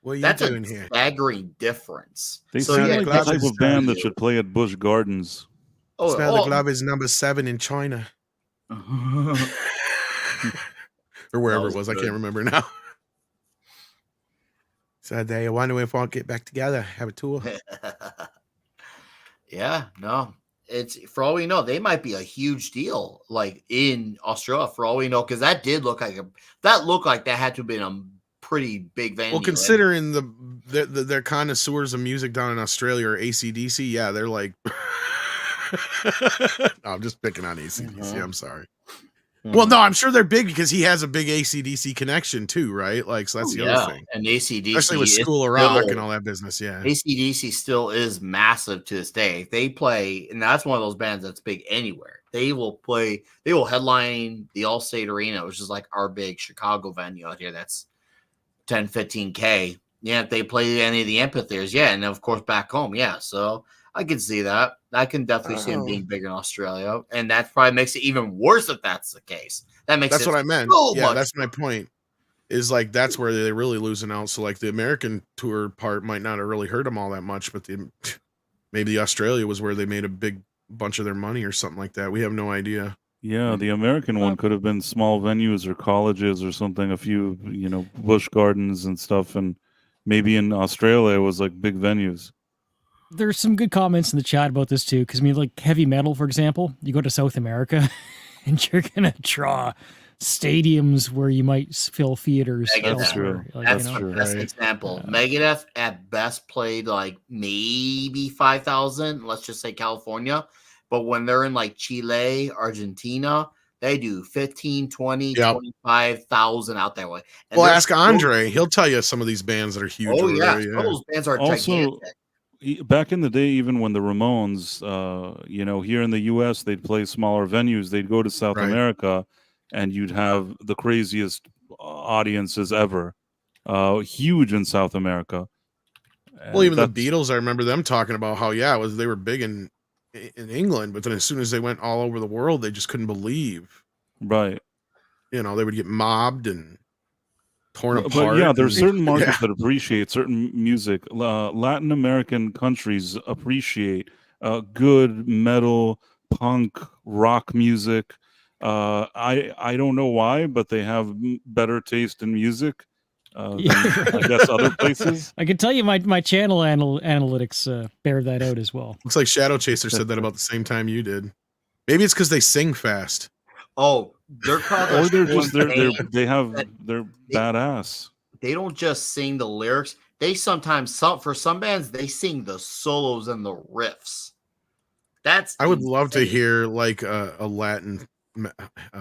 What are you That's doing a here? staggering difference. They So sound yeah, like glad the type this of band that is- should play at Busch Gardens. Smell the Glove is #7 in China or wherever was it was. I good. can't remember now. So I wonder if I'll get back together, have a tour. Yeah, no. It's for all we know, they might be a huge deal, like in Australia. For all we know, because that did look like that had to have been a pretty big venue. Well, and- considering their connoisseurs of music down in Australia or AC/DC, yeah, they're like. No, I'm just picking on AC/DC. I'm sorry. Well, no, I'm sure they're big because he has a big AC/DC connection too, right? Like, so that's the other thing. And AC/DC, Especially with is School of Rock still- and all that business. Yeah. AC/DC still is massive to this day. They play, and that's one of those bands that's big anywhere. They will headline the Allstate Arena, which is like our big Chicago venue out here. That's 10, 15K. Yeah, if they play any of the amphitheaters, yeah. And of course, back home, yeah. So I can see that. I can definitely see them being big in Australia. And that probably makes it even worse if that's the case. That's what I meant. So Yeah, much that's my point. Is like that's where they're really losing out. So like the American tour part might not have really hurt them all that much, but maybe Australia was where they made a big bunch of their money or something like that. We have no idea. Yeah, the American one could have been small venues or colleges or something, a few, Busch Gardens and stuff. And maybe in Australia, it was like big venues. There's some good comments in the chat about this too, because I mean, like heavy metal, for example, you go to South America and you're gonna draw stadiums where you might fill theaters. Megadeth. That's true. Like, That's you know, the best right. example. Megadeth at best played like maybe 5,000, let's just say California. But when they're in like Chile, Argentina, they do 15, 20, Yep. 25,000 out that way. And Well, they're ask so- Andre. He'll tell you some of these bands that are huge. Oh, over yeah. there, Some of those bands are Also, gigantic. Back in the day, even when the Ramones, here in the U.S., they'd play smaller venues. They'd go to South Right. America, and you'd have the craziest audiences ever. Huge in South America. Well, And even the that's- Beatles, I remember them talking about how they were big in England, but then as soon as they went all over the world, they just couldn't believe. Right. They would get mobbed and torn apart. But yeah, there's and- certain markets that appreciate certain music. Latin American countries appreciate good metal, punk, rock music. I don't know why, but they have better taste in music Yeah, than I guess other places. I can tell you my channel analytics bear that out as well. Looks like Shadow Chaser said that about the same time you did. Maybe it's because they sing fast. Oh, their crowds Or are they're so just they're insane. they're badass. They don't just sing the lyrics. They sometimes for some bands they sing the solos and the riffs. That's I would love to insane. hear like a Latin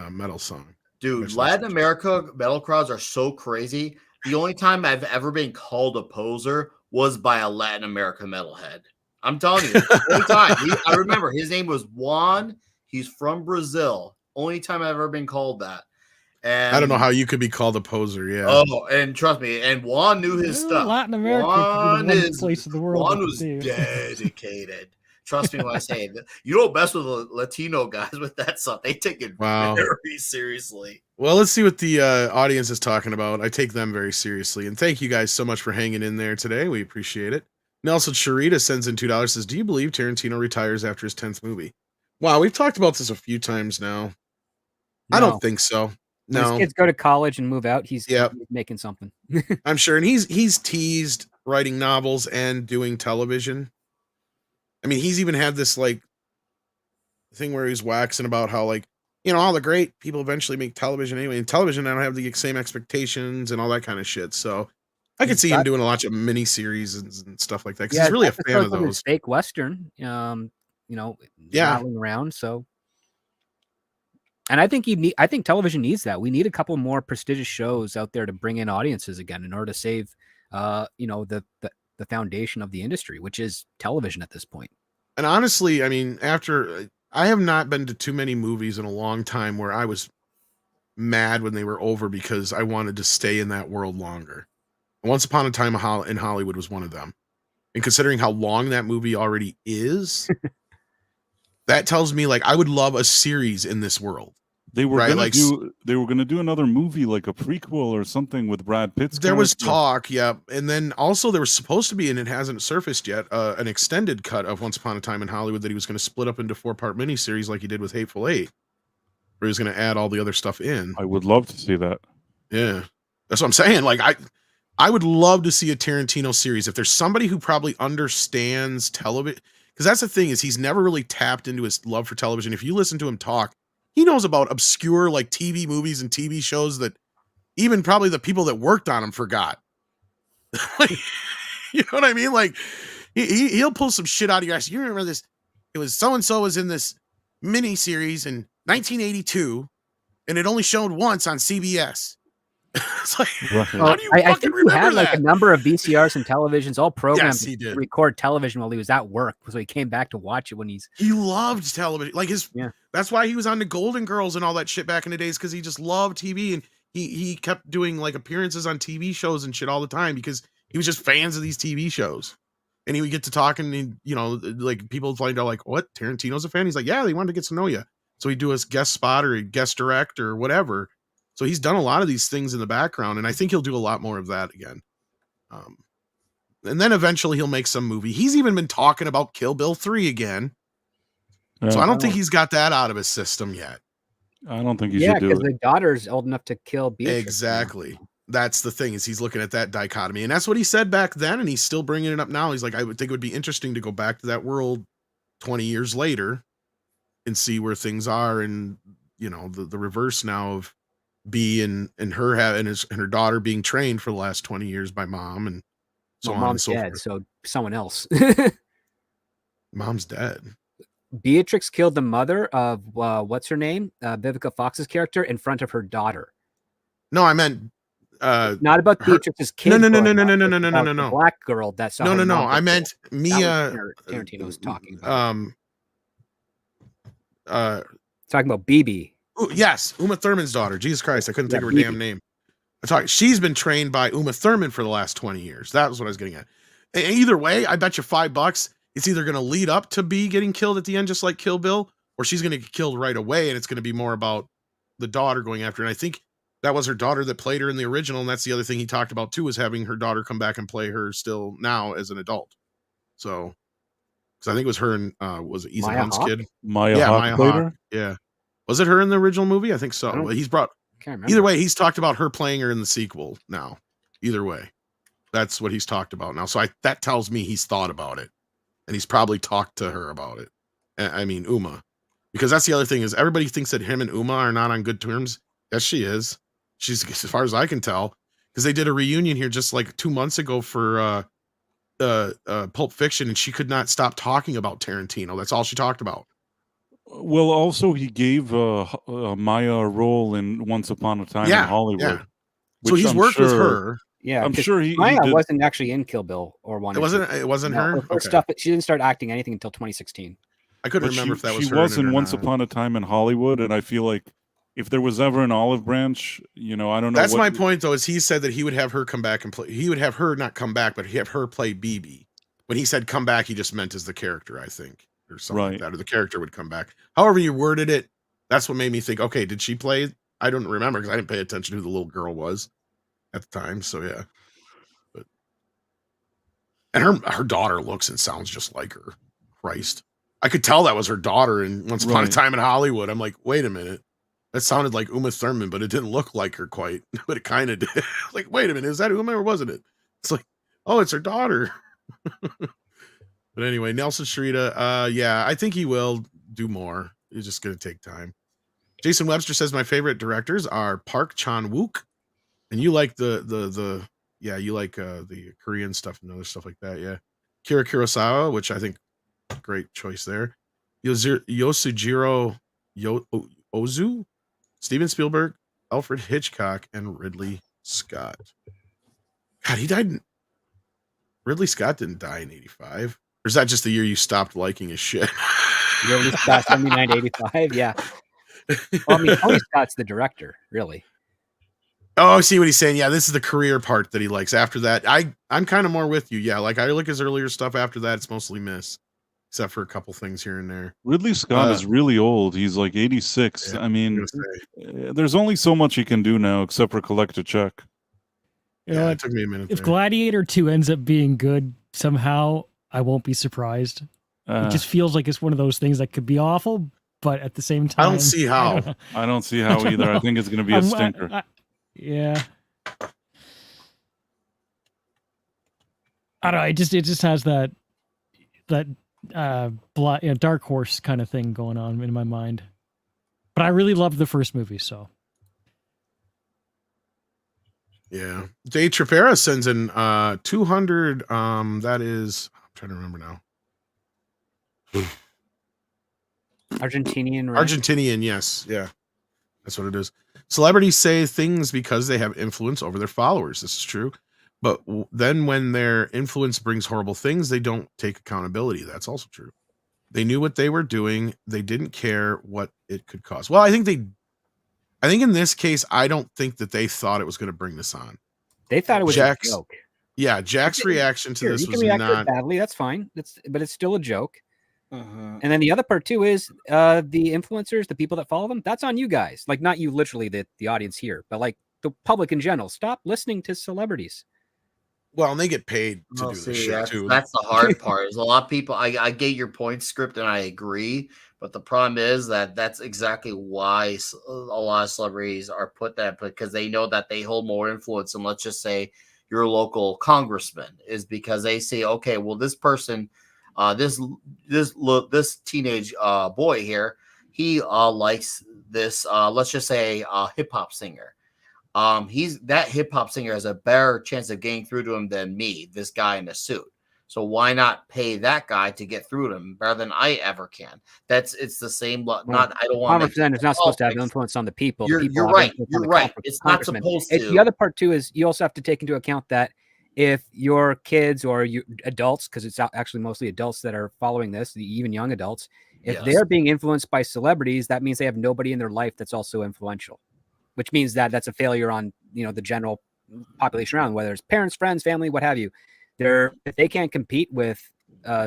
metal song. Dude, Which Latin listens. America metal crowds are so crazy. The only time I've ever been called a poser was by a Latin American metalhead. I'm telling you, the only time. I remember his name was Juan. He's from Brazil. Only time I've ever been called that. And I don't know how you could be called a poser. Yeah. Oh, and trust me, and Juan knew his Well, stuff. Latin America Juan could be the one is- place in the world. Juan that was could do it. dedicated. Trust me when I say that. You don't mess with the Latino guys with that stuff. They take it Wow. very seriously. Well, let's see what the audience is talking about. I take them very seriously. And thank you guys so much for hanging in there today. We appreciate it. Nelson Sharita sends in $2, says, do you believe Tarantino retires after his 10th movie? Wow, we've talked about this a few times now. I No. don't think so. When his No. kids go to college and move out, he's Yep. making something. I'm sure. And he's teased writing novels and doing television. I mean, he's even had this like thing where he's waxing about how like, you know, all the great people eventually make television anyway. And television, I don't have the same expectations and all that kind of shit. So I could see him doing a lot of mini series and stuff like that because he's really a fan of those. Fake Western, you know, Yeah. rattling around. So, and I think I think television needs that. We need a couple more prestigious shows out there to bring in audiences again in order to save, you know, the foundation of the industry, which is television at this point. And honestly, I mean, I have not been to too many movies in a long time where I was mad when they were over because I wanted to stay in that world longer. Once Upon a Time in Hollywood was one of them. And considering how long that movie already is, that tells me like I would love a series in this world. They were Right, gonna like they were gonna do another movie, like a prequel or something with Brad Pitt's there was character. talk, yeah. And then also there was supposed to be, and it hasn't surfaced yet, an extended cut of Once Upon a Time in Hollywood that he was going to split up into 4-part miniseries like he did with Hateful Eight, where he was going to add all the other stuff in. I would love to see that. Yeah. That's what I'm saying. Like I would love to see a Tarantino series. If there's somebody who probably understands television, because that's the thing is he's never really tapped into his love for television. If you listen to him talk, he knows about obscure like TV movies and TV shows that even probably the people that worked on them forgot. Like, you know what I mean? Like he'll pull some shit out of your ass. You remember this? It was so-and-so was in this mini series in 1982 and it only showed once on CBS. It's like, how do you I fucking think he remember had like that? a number of VCRs and televisions all programmed Yes, he to did. record television while he was at work. So he came back to watch it when he's He loved television. Like Yeah. that's why he was on the Golden Girls and all that shit back in the days, because he just loved TV and he kept doing like appearances on TV shows and shit all the time because he was just fans of these TV shows. And he would get to talking and you know, like people find out like, what, Tarantino's a fan? He's like, yeah, they wanted to get to know you. So he'd do a guest spot or a guest direct or whatever. So he's done a lot of these things in the background, and I think he'll do a lot more of that again. And then eventually he'll make some movie. He's even been talking about Kill Bill 3 again. So I don't think he's got that out of his system yet. I don't think you yeah, should do because it. the daughter's old enough to kill Beatrix. Exactly. That's the thing is he's looking at that dichotomy. And that's what he said back then, and he's still bringing it up now. He's like, I would think it would be interesting to go back to that world 20 years later and see where things are and, you know, the reverse now of B and her and her daughter being trained for the last 20 years by mom and so on and Mom's so dead, forth. so someone else. Mom's dead. Beatrix killed the mother of what's her name, Vivica Fox's character, in front of her daughter. No, I meant Not about her- Beatrix's kid. No. The black girl that saw. No. her mom I get meant killed. Mia. That was Tarantino was talking about. Talking about BB. Yes, Uma Thurman's daughter. Jesus Christ, I couldn't think Yeah, of her damn BB. name. She's been trained by Uma Thurman for the last 20 years. That was what I was getting at. Either way, I bet you $5 it's either going to lead up to B getting killed at the end, just like Kill Bill, or she's going to get killed right away, and it's going to be more about the daughter going after her. And I think that was her daughter that played her in the original, and that's the other thing he talked about too, is having her daughter come back and play her still now as an adult. So, because I think it was her and was it Ethan Maya Hunt's Hawke? kid? Maya Hawke played her? Yeah. Was it her in the original movie? I think I so. don't- He's brought Can't remember. either way, he's talked about her playing her in the sequel now. Either way. That's what he's talked about now. So that tells me he's thought about it. And he's probably talked to her about it. I mean, Uma. Because that's the other thing is everybody thinks that him and Uma are not on good terms. Yes, she is. She's, as far as I can tell, because they did a reunion here just like 2 months ago for Pulp Fiction, and she could not stop talking about Tarantino. That's all she talked about. Well, also he gave Maya a role in Once Upon a Time in Hollywood. Yeah. So which he's I'm worked with sure- her. Yeah, I'm 'cause sure he Maya did. wasn't actually in Kill Bill or one. It wasn't her. Her Okay. stuff. She didn't start acting anything until 2016. I couldn't But remember if that was she her. was in it in or Once not. Upon a Time in Hollywood, and I feel like if there was ever an olive branch, you know, I don't know. That's my point, though, is he said that he would have her come back and play. He would have her not come back, but he have her play BB. When he said come back, he just meant as the character, I think. or something like Right. that, or the character would come back. However you worded it, that's what made me think, okay, did she play? I don't remember because I didn't pay attention to who the little girl was at the time. So yeah. But and her daughter looks and sounds just like her. Christ. I could tell that was her daughter in Once Upon a Right. Time in Hollywood. I'm like, wait a minute. That sounded like Uma Thurman, but it didn't look like her quite. But it kind of did. Like, wait a minute, is that Uma or wasn't it? It's like, oh, it's her daughter. But anyway, Nelson Shrita, yeah, I think he will do more. It's just gonna take time. Jason Webster says my favorite directors are Park Chan-wook, and you like the yeah, you like the Korean stuff and other stuff like that, yeah. Kira Kurosawa, which I think great choice there. Yosujiro Ozu, Steven Spielberg, Alfred Hitchcock, and Ridley Scott. God, he died in Ridley Scott didn't die in 85. Or is that just the year you stopped liking his shit? Ridley Scott, 79 to 85. Yeah. Well, I mean, Tony Scott's the director, really. Oh, I see what he's saying. Yeah, this is the career part that he likes. After that, I'm kind of more with you. Yeah, like I like his earlier stuff. After that, it's mostly miss, except for a couple things here and there. Ridley Scott is really old. He's like 86. Yeah, I mean, there's only so much he can do now except for collect a check. You know Yeah, what? it took me a minute. If there. Gladiator 2 ends up being good somehow, I won't be surprised. It just feels like it's one of those things that could be awful, but at the same time, I don't see how. I don't see how either. I think it's going to be a stinker. Yeah. I don't know. It just has that dark horse kind of thing going on in my mind. But I really loved the first movie, so. Yeah. Dave Trapera sends in 200. That is, I'm trying to remember now. Argentinian, right? Argentinian, yes. Yeah. That's what it is. Celebrities say things because they have influence over their followers. This is true. But then when their influence brings horrible things, they don't take accountability. That's also true. They knew what they were doing. They didn't care what it could cause. Well, I think in this case, I don't think that they thought it was going to bring this on. They thought it was a joke. Yeah, Jack's reaction to this you was can react not badly. That's fine. But it's still a joke. And then the other part too is the influencers, the people that follow them. That's on you guys. Like not you, literally the audience here, but like the public in general. Stop listening to celebrities. Well, and they get paid to do this shit too. That's the hard part. Is a lot of people. I get your point, Script, and I agree. But the problem is that that's exactly why a lot of celebrities are put that, because they know that they hold more influence than, let's just say, your local congressman, is because they say, okay, well, this person, this teenage boy here, he likes this, let's just say, hip hop singer. That hip hop singer has a better chance of getting through to him than me, this guy in a suit. So why not pay that guy to get through to him better than I ever can? It's the same. Not I don't want. Congressman is not supposed to have influence on the people. You're right. You're right. It's not supposed to. The other part too is you also have to take into account that if your kids or you adults, because it's actually mostly adults that are following this, even young adults, if they're being influenced by celebrities, that means they have nobody in their life that's also influential, which means that that's a failure on the general population around, whether it's parents, friends, family, what have you. If they can't compete with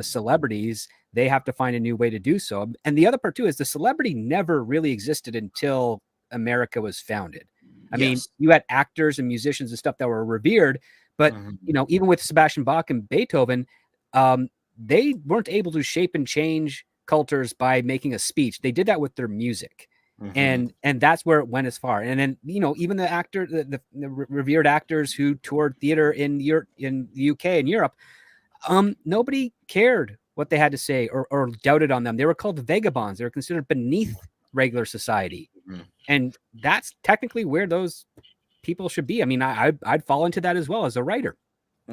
celebrities, they have to find a new way to do so. And the other part too is the celebrity never really existed until America was founded. I mean, you had actors and musicians and stuff that were revered, but even with Sebastian Bach and Beethoven, they weren't able to shape and change cultures by making a speech. They did that with their music. And that's where it went as far. And then even the revered actors who toured theater in Europe, in the UK and Europe, nobody cared what they had to say or doubted on them. They were called vagabonds. They were considered beneath regular society, and that's technically where those people should be. I mean, I'd fall into that as well as a writer.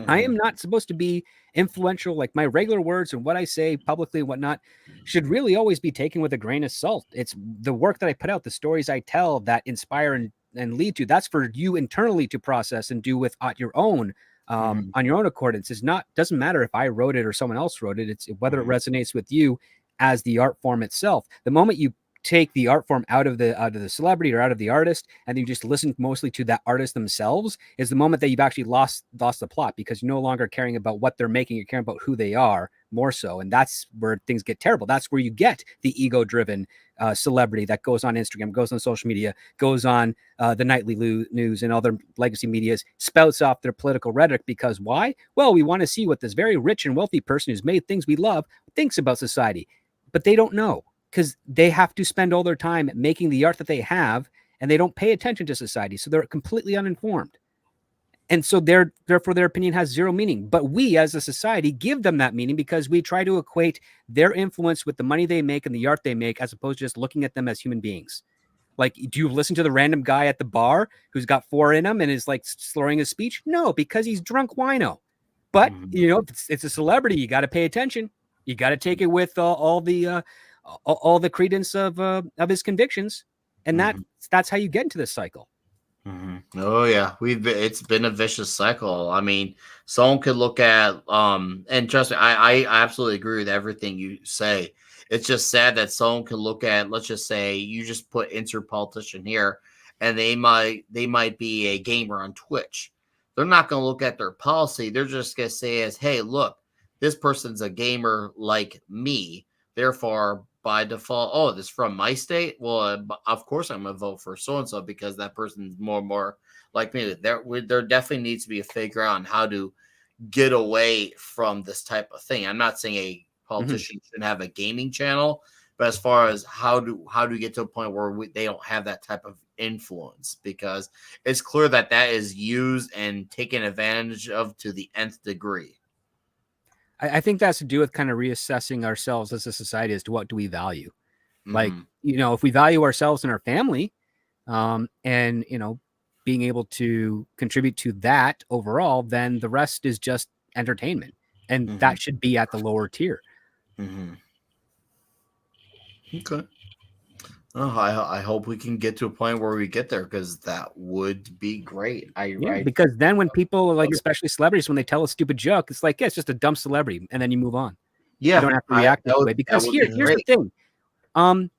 I am not supposed to be influential. Like my regular words and what I say publicly and whatnot should really always be taken with a grain of salt. It's the work that I put out, the stories I tell that inspire and lead to. That's for you internally to process and do with on your own accord. Doesn't matter if I wrote it or someone else wrote it. It's whether it resonates with you as the art form itself. The moment you take the art form out of the celebrity or out of the artist, and you just listen mostly to that artist themselves, is the moment that you've actually lost the plot, because you're no longer caring about what they're making, you're caring about who they are more so. And that's where things get terrible. That's where you get the ego-driven celebrity that goes on Instagram, goes on social media, goes on the nightly news and other legacy medias, spouts off their political rhetoric. Because why? Well, we want to see what this very rich and wealthy person who's made things we love thinks about society. But they don't know, because they have to spend all their time making the art that they have, and they don't pay attention to society. So they're completely uninformed. And so therefore their opinion has zero meaning. But we as a society give them that meaning, because we try to equate their influence with the money they make and the art they make, as opposed to just looking at them as human beings. Like, do you listen to the random guy at the bar who's got 4 in him and is like slurring his speech? No, because he's drunk wino. But, it's a celebrity. You got to pay attention. You got to take it with all the credence of his convictions. And that's how you get into this cycle. Oh yeah, it's been a vicious cycle. I mean, someone could look at and trust me, I absolutely agree with everything you say. It's just sad that someone can look at, let's just say you just put insert politician here, and they might be a gamer on Twitch. They're not going to look at their policy. They're just going to say as, hey, look, this person's a gamer like me, therefore by default, oh, this is from my state. Well, of course I'm gonna vote for so and so because that person's more like me. There definitely needs to be a figure out on how to get away from this type of thing. I'm not saying a politician should have a gaming channel, but as far as how do we get to a point where they don't have that type of influence, because it's clear that is used and taken advantage of to the nth degree. I think that's to do with kind of reassessing ourselves as a society as to what do we value. Like, if we value ourselves and our family, and, being able to contribute to that overall, then the rest is just entertainment. And that should be at the lower tier. Okay. Oh, I hope we can get to a point where we get there, because that would be great. Because then when people, like, especially celebrities, when they tell a stupid joke, it's like, yeah, it's just a dumb celebrity, and then you move on. Yeah, you don't have to react that way. Because here's the thing: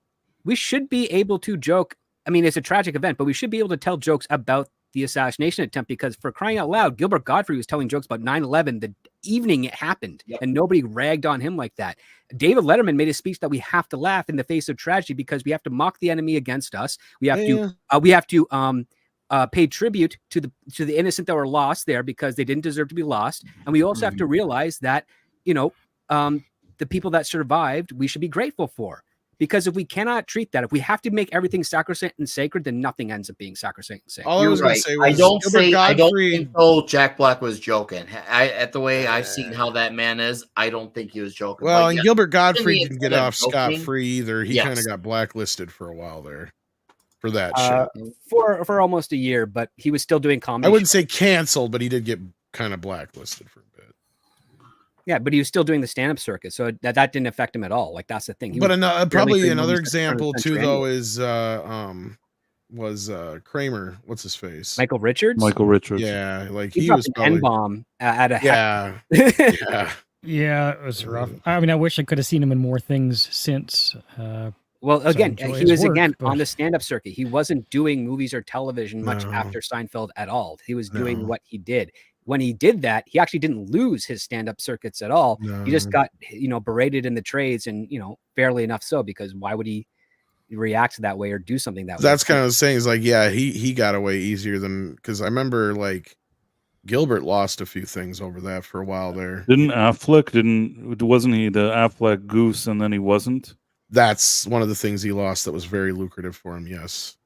we should be able to joke. I mean, it's a tragic event, but we should be able to tell jokes about the assassination attempt, because for crying out loud, Gilbert Gottfried was telling jokes about 9/11 the evening it happened, and nobody ragged on him like that. David Letterman made a speech that we have to laugh in the face of tragedy, because we have to mock the enemy against us. We have to pay tribute to the innocent that were lost there, because they didn't deserve to be lost. And we also have to realize that, the people that survived, we should be grateful for. Because if we cannot treat that, if we have to make everything sacrosanct and sacred, then nothing ends up being sacrosanct and sacred. All I was going to say was I don't think Jack Black was joking. At the way I've seen how that man is, I don't think he was joking. Well, and Gilbert Gottfried didn't get off scot-free either. He kind of got blacklisted for a while there for that shit. For almost a year, but he was still doing comedy. I wouldn't say canceled, but he did get kind of blacklisted for a bit. Yeah, but he was still doing the stand-up circuit, so that didn't affect him at all. Like, that's the thing. But probably another example too, though, is Kramer. What's his face? Michael Richards. Yeah, like he was probably N-bomb at a yeah, it was rough. I mean, I wish I could have seen him in more things since. Well, again, he was on the stand-up circuit. He wasn't doing movies or television much after Seinfeld at all. He was doing what he did. When he did that, he actually didn't lose his stand-up circuits at all. No. He just got, berated in the trades, and, fairly enough so, because why would he react that way or do something that way? That's kind of the saying. Is like, yeah, he got away easier than, because I remember like Gilbert lost a few things over that for a while there. Wasn't he the Affleck goose, and then he wasn't? That's one of the things he lost that was very lucrative for him. Yes.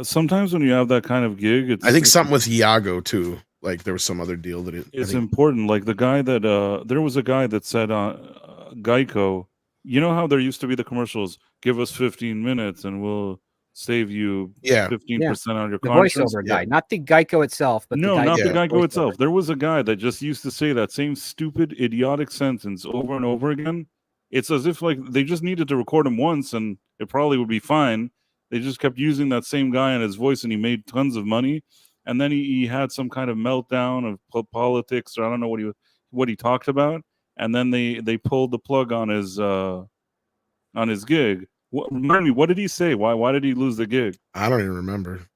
Sometimes when you have that kind of gig, I think something with Iago too. Like there was some other deal that it's important. Like the guy that there was a guy that said Geico. You know how there used to be the commercials? Give us 15 minutes and we'll save you 15% on your contract. The voiceover guy, not the Geico itself, but not the Geico itself. There was a guy that just used to say that same stupid, idiotic sentence over and over again. It's as if like they just needed to record him once and it probably would be fine. They just kept using that same guy and his voice, and he made tons of money. And then he had some kind of meltdown of politics, or I don't know what he talked about. And then they pulled the plug on his gig. Remind me, what did he say? Why did he lose the gig? I don't even remember.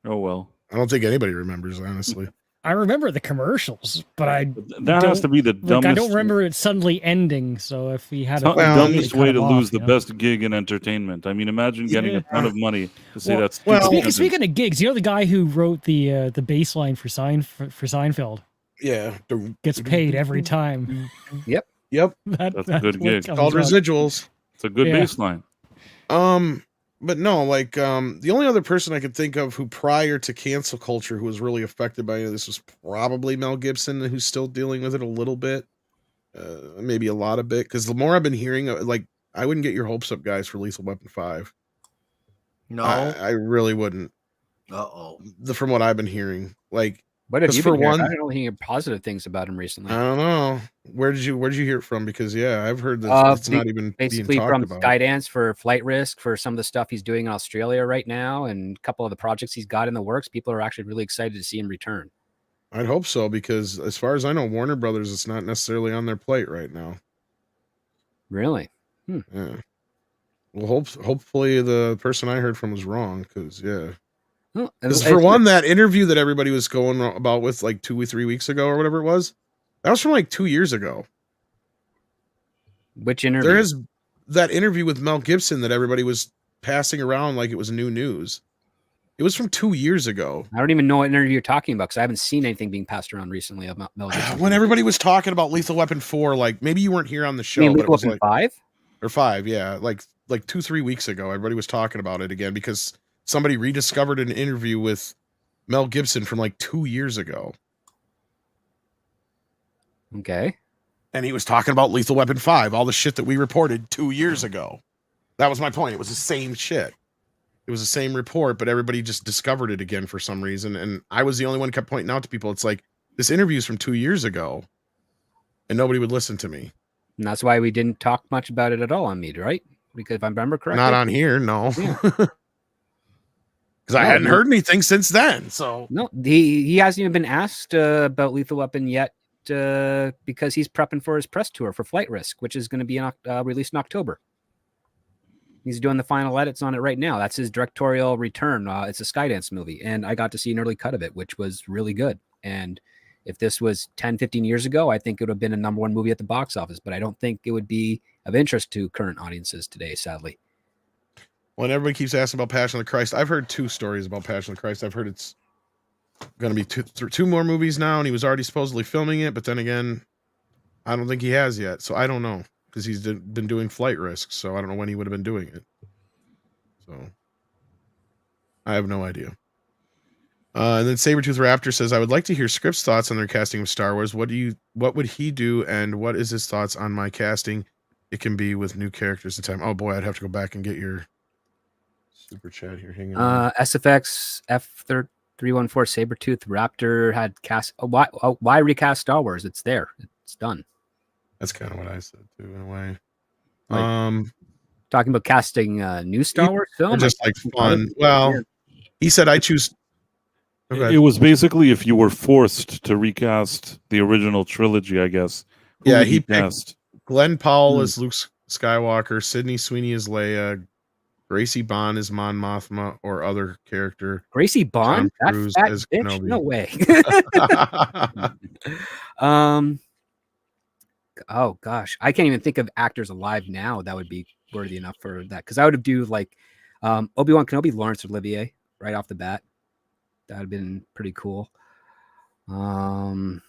Oh well. I don't think anybody remembers, honestly. I remember the commercials, but That has to be the dumbest. I don't remember it suddenly ending. So if he had a dumbest way to lose the you know? best gig in entertainment. I mean, imagine getting a ton of money to say that's. Speaking of gigs, you know the guy who wrote the bass line for Seinfeld Yeah, gets paid every time. Yep. That's a good gig. Called residuals. It's a good bass line. But no, like the only other person I could think of who prior to cancel culture who was really affected by this was probably Mel Gibson, who's still dealing with it a little bit, maybe a lot of bit. Because the more I've been hearing, like I wouldn't get your hopes up, guys, for Lethal Weapon 5. No, I really wouldn't. From what I've been hearing, like. What have you been hearing? I don't hear positive things about him recently. I don't know. Where'd you hear it from? Because I've heard that it's not even basically being from talked about. Skydance for Flight Risk, for some of the stuff he's doing in Australia right now, and a couple of the projects he's got in the works. People are actually really excited to see him return. I'd hope so, because as far as I know, Warner Brothers, it's not necessarily on their plate right now. Really? Yeah. Well, hopefully the person I heard from was wrong, because Because for one, that interview that everybody was going about with like 2 or 3 weeks ago or whatever it was, that was from like 2 years ago. Which interview? There is that interview with Mel Gibson that everybody was passing around like it was new news. It was from 2 years ago. I don't even know what interview you're talking about because I haven't seen anything being passed around recently about Mel Gibson. When everybody was talking about Lethal Weapon 4, like maybe you weren't here on the show. You mean Lethal Weapon 5? Or 5, yeah. Like 2-3 weeks ago, everybody was talking about it again because somebody rediscovered an interview with Mel Gibson from like 2 years ago. Okay. And he was talking about Lethal Weapon 5, all the shit that we reported 2 years ago. That was my point. It was the same shit. It was the same report, but everybody just discovered it again for some reason. And I was the only one who kept pointing out to people, it's like, this interview is from 2 years ago. And nobody would listen to me. And that's why we didn't talk much about it at all on Mead, right? Because if I remember correctly. Not on here, no. Yeah. Because I hadn't heard anything since then. So no, he hasn't even been asked about Lethal Weapon yet because he's prepping for his press tour for Flight Risk, which is going to be released in October. He's doing the final edits on it right now. That's his directorial return. It's a Skydance movie, and I got to see an early cut of it, which was really good. And if this was 10, 15 years ago, I think it would have been a #1 movie at the box office, but I don't think it would be of interest to current audiences today, sadly. When everybody keeps asking about Passion of the Christ, I've heard 2 stories about Passion of the Christ. I've heard it's going to be 2 more movies now, and he was already supposedly filming it, but then again, I don't think he has yet. So I don't know, because he's been doing Flight Risk, so I don't know when he would have been doing it. So I have no idea. And then Sabretooth Raptor says, I would like to hear Script's thoughts on their casting of Star Wars. What would he do, and what is his thoughts on my casting? It can be with new characters at the time. Oh boy, I'd have to go back and get your super chat here. Hang on. SFX F314 Sabretooth Raptor had cast. Why recast Star Wars? It's there. It's done. That's kind of what I said too, in a way. Talking about casting new Star Wars film, just like fun. Well, he said I choose. It was basically if you were forced to recast the original trilogy, I guess. Yeah, he picked Glenn Powell as Luke Skywalker, Sydney Sweeney as Leia, Gracie Bond as Mon Mothma, or other character. Gracie Bond? That fat as bitch? Kenobi. No way. Oh gosh, I can't even think of actors alive now that would be worthy enough for that. Because I would do like Obi-Wan Kenobi, Laurence Olivier, right off the bat. That would have been pretty cool. No,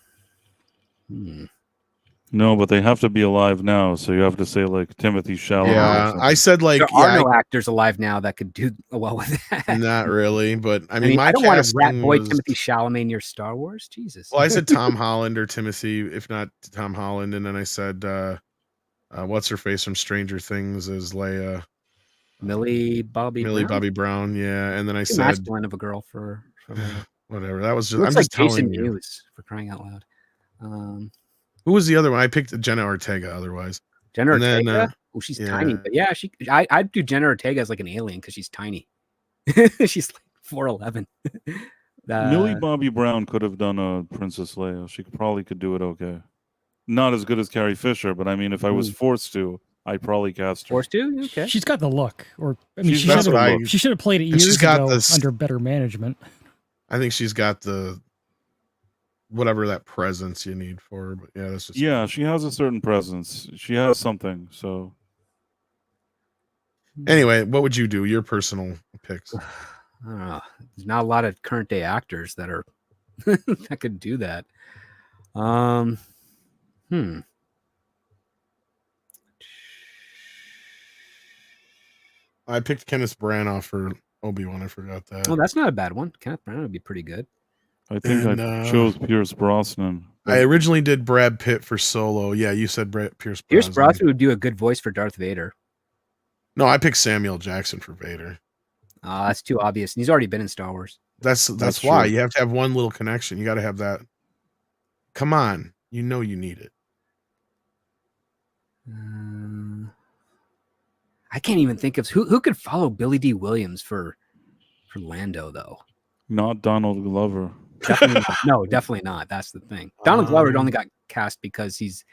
but they have to be alive now, so you have to say like Timothy Chalamet. Yeah, I said like there are no actors alive now that could do well with that. Not really, but I mean my I don't want to rat boy was... Timothy Chalamet in your Star Wars. Jesus. Well, I said Tom Holland or Timothy, if not Tom Holland, and then I said what's her face from Stranger Things as Leia. Millie Bobby Brown, yeah, and then I said masculine of a girl for whatever. That was just looks I'm like just telling Jason you. Mewes, for crying out loud. Who was the other one? I picked Jenna Ortega. Otherwise, Jenna Ortega. Then, she's tiny, but yeah, I'd do Jenna Ortega as like an alien because she's tiny. She's like 4'11". Millie Bobby Brown could have done a Princess Leia. She probably could do it okay. Not as good as Carrie Fisher, but I mean, if I was forced to, I'd probably cast her. Forced to? Okay. She's got the look, or I mean, She's she got should the have. look. She should have played it And she's years got ago this- under better management. I think she's got the whatever that presence you need for her. But yeah, that's just Yeah, she has a certain presence. She has something. So Anyway, what would you do? Your personal picks. I don't know. There's not a lot of current day actors that are that could do that. I picked Kenneth Branagh for Obi-Wan. I forgot that. Oh, that's not a bad one. Kenneth Branagh would be pretty good. I think And, I chose Pierce Brosnan. I originally did Brad Pitt for Solo. Yeah, you said Pierce Brosnan. Pierce Brosnan would do a good voice for Darth Vader. No, I picked Samuel Jackson for Vader. That's too obvious. And he's already been in Star Wars. That's That's why true. you have to have one little connection. You got to have that. Come on, you know you need it. I can't even think of who could follow Billy D. Williams for Lando though. Not Donald Glover. Definitely not. No, definitely not. That's the thing. Donald Glover only got cast because he's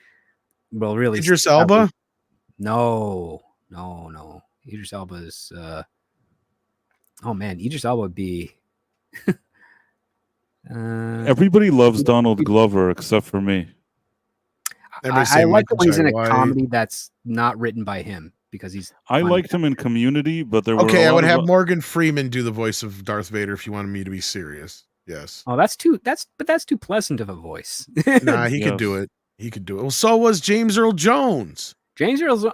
really Idris Elba? No. Idris Elba is oh man, Idris Elba would be Everybody loves Donald Glover except for me. I like it when he's in a comedy that's not written by him because he's I funny. liked him in Community, but there were Okay, a I lot would of have Morgan Freeman do the voice of Darth Vader if you wanted me to be serious. Yes. Oh, that's too pleasant of a voice. Nah, he could do it. He could do it. Well, so was James Earl Jones. James Earl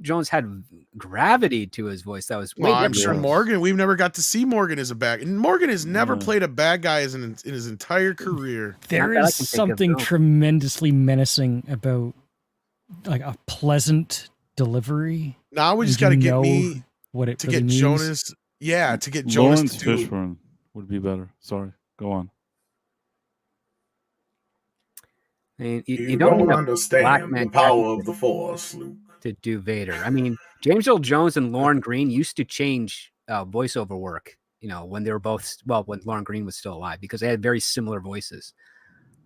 Jones had gravity to his voice that was way Well, I'm different. sure Morgan. We've never got to see Morgan as a bad. And Morgan has never played a bad guy in his entire career. There Not that I is can think of, something no. tremendously menacing about like a pleasant delivery. Now we just You got to get know me what it to really get means. Jonas. Yeah, to get Jonas Lawrence to do. Fishburne would be better. Sorry. Go on. I mean, you You don't don't need a understand black the man power of the Force, Luke. to do Vader. I mean, James Earl Jones and Lauren Green used to change voiceover work, when they were both, when Lauren Green was still alive, because they had very similar voices.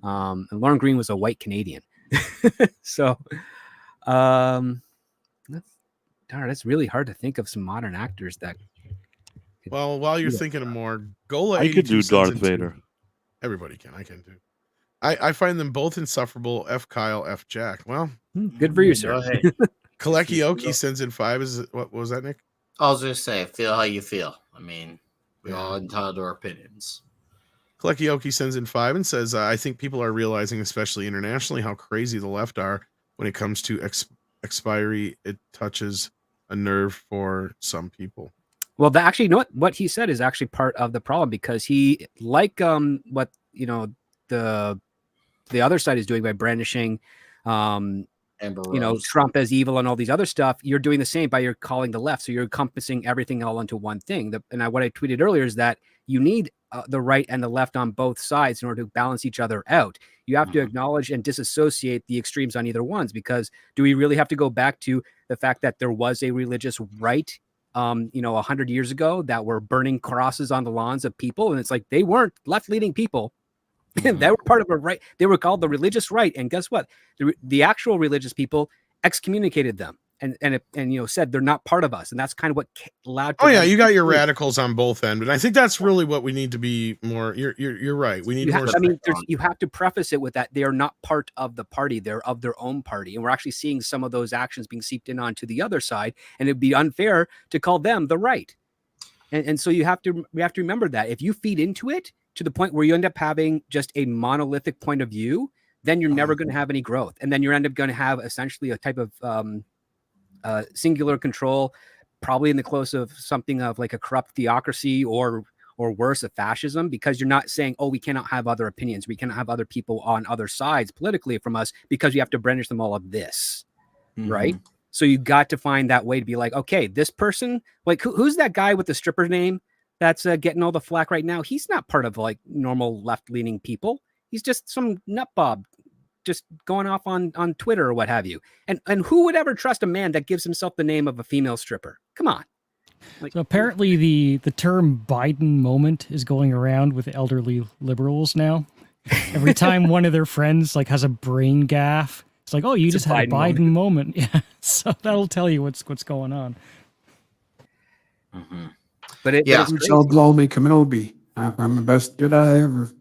And Lauren Green was a white Canadian. So, that's really hard to think of some modern actors that. Well, while you're thinking of more, Gola. I could 82 do sends Darth in Vader. two. Everybody can. I can do. I find them both insufferable. F. Kyle, F. Jack. Well, Good for you, sir. Go ahead. Kalekioki sends in 5. What was that, Nick? I was going to say, feel how you feel. I mean, we're all entitled to our opinions. Kalekioki sends in 5 and says, I think people are realizing, especially internationally, how crazy the left are when it comes to expiry. It touches a nerve for some people. Well, actually, what he said is actually part of the problem, because he, like what the other side is doing by brandishing Amber Rose. Trump as evil and all these other stuff. You're doing the same by you're calling the left, so you're encompassing everything all into one thing. What I tweeted earlier is that you need the right and the left on both sides in order to balance each other out. You have to acknowledge and disassociate the extremes on either ones, because do we really have to go back to the fact that there was a religious right 100 years ago that were burning crosses on the lawns of people? And it's like, they weren't left-leaning people. They were part of a right. They were called the religious right. And guess what? The actual religious people excommunicated them and said they're not part of us. And that's kind of what allowed. Oh yeah, you got your radicals on both ends, and I think that's really what we need to be more. You're right. We need more. You have to preface it with that they are not part of the party; they're of their own party, and we're actually seeing some of those actions being seeped in onto the other side. And it'd be unfair to call them the right. And so we have to remember that if you feed into it to the point where you end up having just a monolithic point of view, then you're never going to have any growth. And then you end up going to have essentially a type of singular control, probably in the close of something of like a corrupt theocracy or worse, a fascism, because you're not saying, oh, we cannot have other opinions. We cannot have other people on other sides politically from us because we have to brandish them all of this. Right. So you got to find that way to be like, okay, this person, like who's that guy with the stripper name that's getting all the flack right now? He's not part of like normal left-leaning people. He's just some nutbob just going off on Twitter or what have you. And who would ever trust a man that gives himself the name of a female stripper? Come on. So apparently the term Biden moment is going around with elderly liberals now. Every time one of their friends like has a brain gaffe, It's like, oh, you It's a just had a Biden Biden moment. Yeah, so that'll tell you what's going on. Mhm. But Yeah. it's Which crazy. all blow me Kenobi. I'm the best Jedi ever.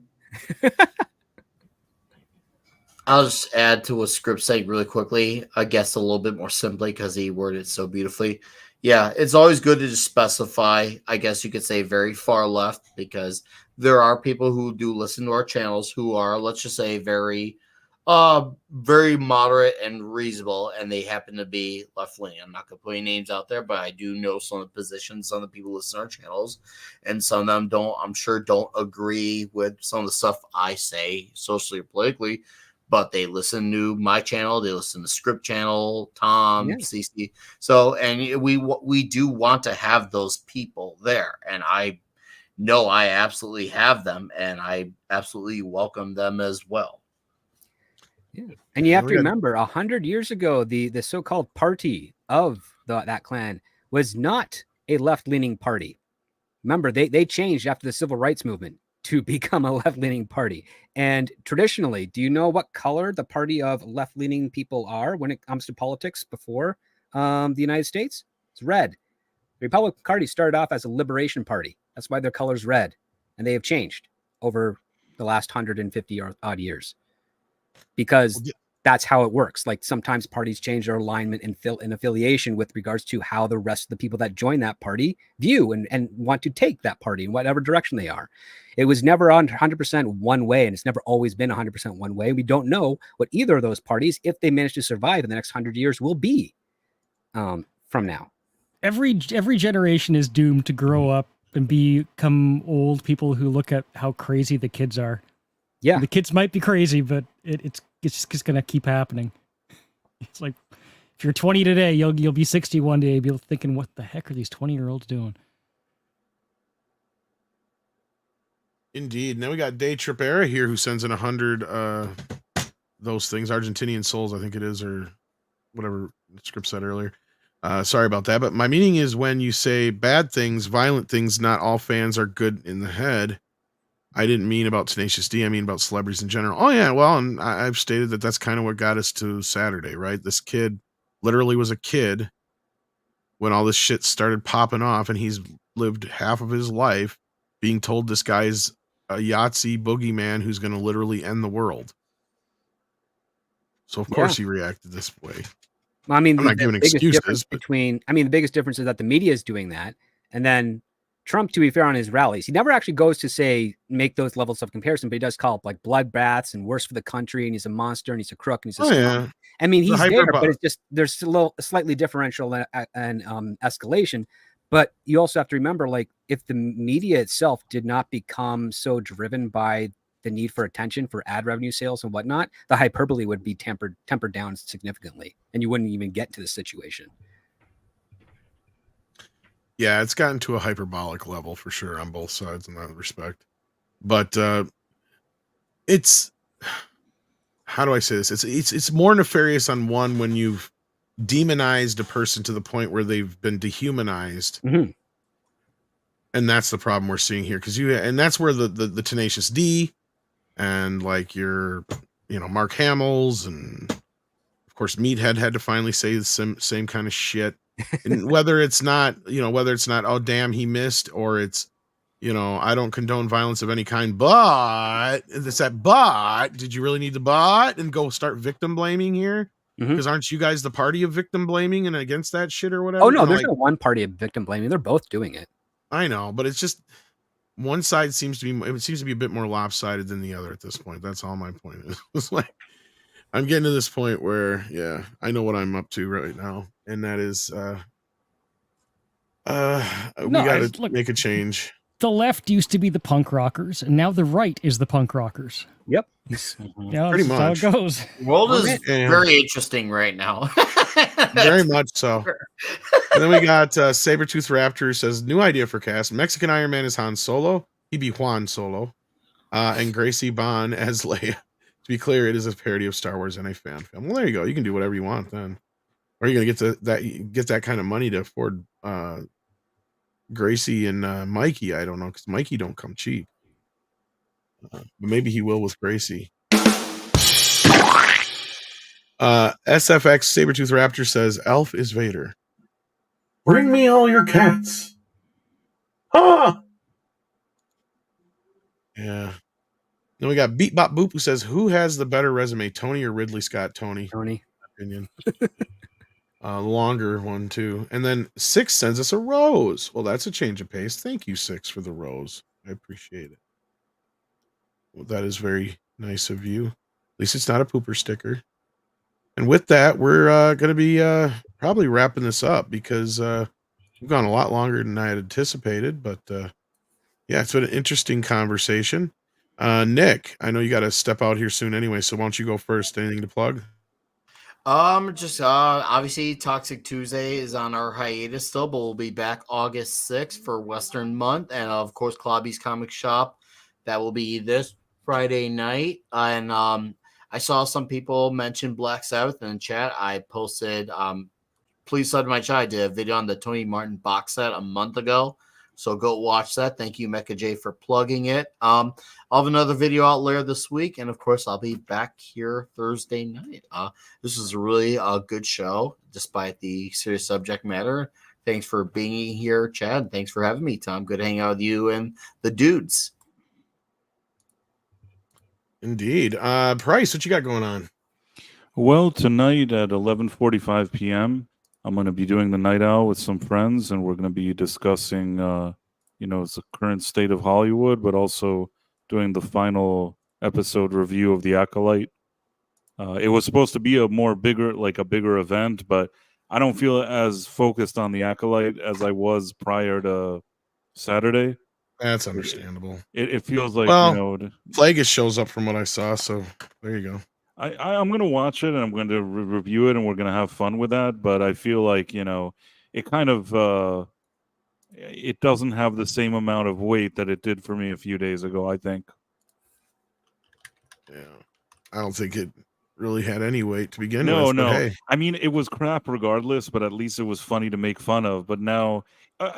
I'll just add to what Script saying really quickly. I guess a little bit more simply because he worded it so beautifully. Yeah, it's always good to just specify. I guess you could say very far left because there are people who do listen to our channels who are, let's just say, very moderate and reasonable, and they happen to be left wing. I'm not gonna put any names out there, but I do know some of the positions some of the people listen to our channels, and some of them don't agree with some of the stuff I say socially or politically. But they listen to my channel, they listen to Script channel, Tom, Yeah. CC. So, and we do want to have those people there, and I know I absolutely have them, and I absolutely welcome them as well. Yeah. And you have to we got- remember, 100 years ago, the so-called party of that clan was not a left-leaning party. Remember, they changed after the civil rights movement to become a left-leaning party. And traditionally, do you know what color the party of left-leaning people are when it comes to politics before the United States? It's red. The Republican Party started off as a liberation party. That's why their color's red. And they have changed over the last 150 or odd years because that's how it works. Like sometimes parties change their alignment and affiliation with regards to how the rest of the people that join that party view and want to take that party in whatever direction they are. It was never 100% one way, and it's never always been 100% one way. We don't know what either of those parties, if they manage to survive in the next 100 years, will be from now. Every generation is doomed to grow up and become old people who look at how crazy the kids are. Yeah. The kids might be crazy, but it's just gonna keep happening. It's like if you're 20 today, you'll be 60 one day. You'll be thinking, what the heck are these 20-year-olds doing? Indeed. Now we got Day Trip Era here who sends in 100 those things, Argentinian souls, I think it is, or whatever the script said earlier. Sorry about that, but my meaning is when you say bad things, violent things, not all fans are good in the head. I didn't mean about Tenacious D. I mean about celebrities in general. Oh, yeah. Well, and I've stated that that's kind of what got us to Saturday, right? This kid literally was a kid when all this shit started popping off, and he's lived half of his life being told this guy's a Yahtzee boogeyman who's going to literally end the world. So, of course, he reacted this way. Well, I mean, I'm not giving excuses. The biggest difference is that the media is doing that. And then Trump, to be fair, on his rallies, he never actually goes to say, make those levels of comparison, but he does call it like bloodbaths and worse for the country. And he's a monster and he's a crook and he's a scum. I mean, he's there, but it's just, there's a slightly differential and escalation. But you also have to remember, like, if the media itself did not become so driven by the need for attention for ad revenue sales and whatnot, the hyperbole would be tempered down significantly, and you wouldn't even get to the situation. Yeah, it's gotten to a hyperbolic level for sure on both sides in that respect. But it's, how do I say this? It's more nefarious on one when you've demonized a person to the point where they've been dehumanized. Mm-hmm. And that's the problem we're seeing here, because and that's where the Tenacious D and like your, Mark Hamill's and of course Meathead had to finally say the same kind of shit. And whether it's not, oh damn he missed, or it's, I don't condone violence of any kind, but it's that but did you really need the but and go start victim blaming here? Because aren't you guys the party of victim blaming and against that shit or whatever? Oh no, there's no one party of victim blaming. They're both doing it. I know, but it's just one side seems to be a bit more lopsided than the other at this point. That's all my point is. It's like I'm getting to this point where, yeah, I know what I'm up to right now, and that is, we got to make a change. The left used to be the punk rockers, and now the right is the punk rockers. Yep. Yeah, pretty much. How it goes. The world is very interesting right now. Very much so. And then we got Sabretooth Raptor says, new idea for cast. Mexican Iron Man is Han Solo. He'd be Juan Solo. And Gracie Bond as Leia. To be clear, it is a parody of Star Wars and a fan film. Well, there you go. You can do whatever you want then. Or you're going to get that kind of money to afford Gracie and Mikey. I don't know, because Mikey don't come cheap. But maybe he will with Gracie. SFX Sabretooth Raptor says Elf is Vader. Bring me all your cats. Ah! Yeah. Then we got Beat Bop Boop who says, who has the better resume, Tony or Ridley Scott? Tony, Tony. opinion. Longer one too. And then Six sends us a rose. Well, that's a change of pace. Thank you, Six, for the rose. I appreciate it. Well, that is very nice of you. At least it's not a pooper sticker. And with that, we're going to be probably wrapping this up because we've gone a lot longer than I had anticipated. But yeah, it's been an interesting conversation. Nick, I know you got to step out here soon anyway, so why don't you go first? Anything to plug? Just obviously Toxic Tuesday is on our hiatus still, but we'll be back August 6th for Western Month, and of course Klobby's Comic Shop. That will be this Friday night. And I saw some people mention Black Sabbath in the chat. I posted Please Sub My Chat. I did a video on the Tony Martin box set a month ago. So go watch that. Thank you, Mecha J, for plugging it. I'll have another video out later this week. And, of course, I'll be back here Thursday night. This is a really good show, despite the serious subject matter. Thanks for being here, Chad. Thanks for having me, Tom. Good to hang out with you and the dudes. Indeed. Price, what you got going on? Well, tonight at 11:45 p.m., I'm going to be doing the night owl with some friends, and we're going to be discussing, it's the current state of Hollywood, but also doing the final episode review of The Acolyte. It was supposed to be a bigger event, but I don't feel as focused on The Acolyte as I was prior to Saturday. That's understandable. It feels like, Plagueis shows up from what I saw, so there you go. I'm going to watch it and I'm going to review it and we're going to have fun with that. But I feel like, it kind of, it doesn't have the same amount of weight that it did for me a few days ago, I think. Yeah. I don't think it really had any weight to begin with. No. Hey. I mean, it was crap regardless, but at least it was funny to make fun of. But now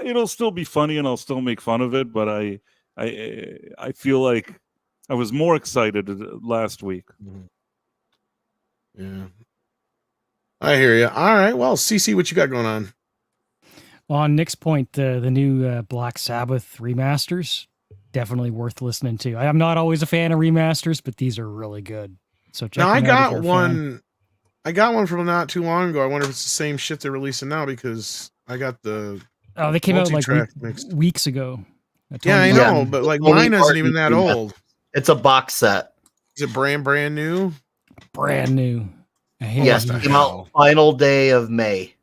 it'll still be funny and I'll still make fun of it. But I feel like I was more excited last week. Mm-hmm. Yeah. I hear you. All right. Well, CC, what you got going on? Well, on Nick's point, the new Black Sabbath remasters, definitely worth listening to. I'm not always a fan of remasters, but these are really good. So check them out. I got one. I got one from not too long ago. I wonder if it's the same shit they're releasing now because I got the. Oh, they came out like weeks ago. Yeah, I know, but like mine isn't even that old. It's a box set. Is it brand new? Brand new. Yes, came out final day of May.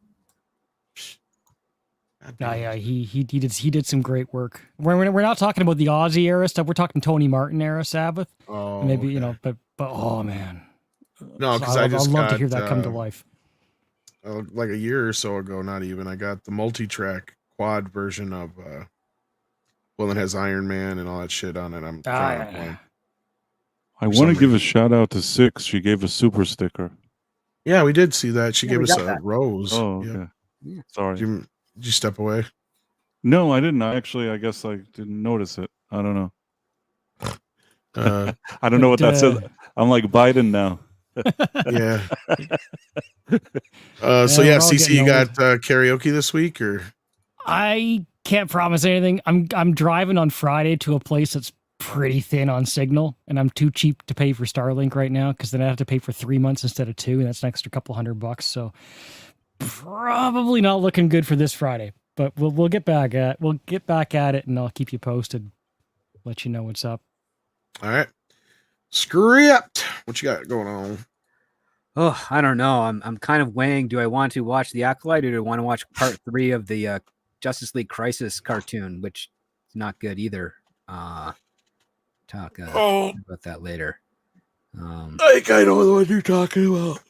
Yeah, he did some great work. We're not talking about the Aussie era stuff. We're talking Tony Martin era Sabbath. Oh, maybe but oh man, no, because I'd love to hear that come to life. Like a year or so ago, not even. I got the multi-track quad version of it has Iron Man and all that shit on it. I'm I want to give a shout out to Six. She gave a super sticker. Yeah, we did see that. She gave us a rose. Oh, okay. Yeah. Sorry. Did you step away? No, I didn't. I guess I didn't notice it. I don't know. I don't know what that says. I'm like Biden now. Yeah. So yeah, CC, you got karaoke this week, or? I can't promise anything. I'm driving on Friday to a place that's pretty thin on signal, and I'm too cheap to pay for Starlink right now because then I have to pay for 3 months instead of 2, and that's an extra couple $100. So probably not looking good for this Friday. But we'll get back at it, and I'll keep you posted. Let you know what's up. All right. Script. What you got going on? Oh, I don't know. I'm kind of weighing. Do I want to watch The Acolyte or do I want to watch part 3 of the Justice League Crisis cartoon, which is not good either. Talk about that later. I think I know the one you're talking about.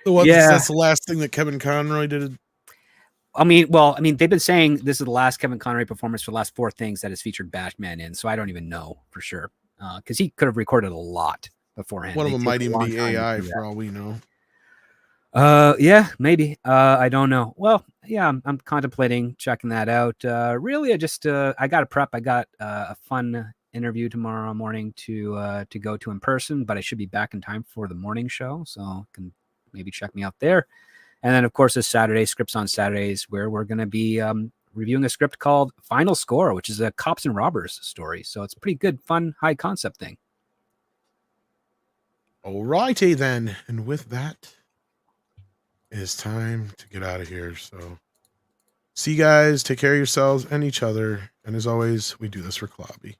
The one that's the last thing that Kevin Conroy did. I mean, they've been saying this is the last Kevin Conroy performance for the last 4 things that has featured Batman in, so I don't even know for sure. Because he could have recorded a lot beforehand. One of them might even be AI for all we know. Yeah, maybe. I don't know. Well, yeah, I'm contemplating checking that out. Really, I got to prep. I got a fun interview tomorrow morning to go to in person, but I should be back in time for the morning show, so I can maybe check me out there. And then, of course, this Saturday, Scripts on Saturdays, where we're going to be reviewing a script called Final Score, which is a cops and robbers story. So it's a pretty good, fun, high concept thing. All righty then. And with that, it's time to get out of here. So see you guys. Take care of yourselves and each other. And as always, we do this for Klobby.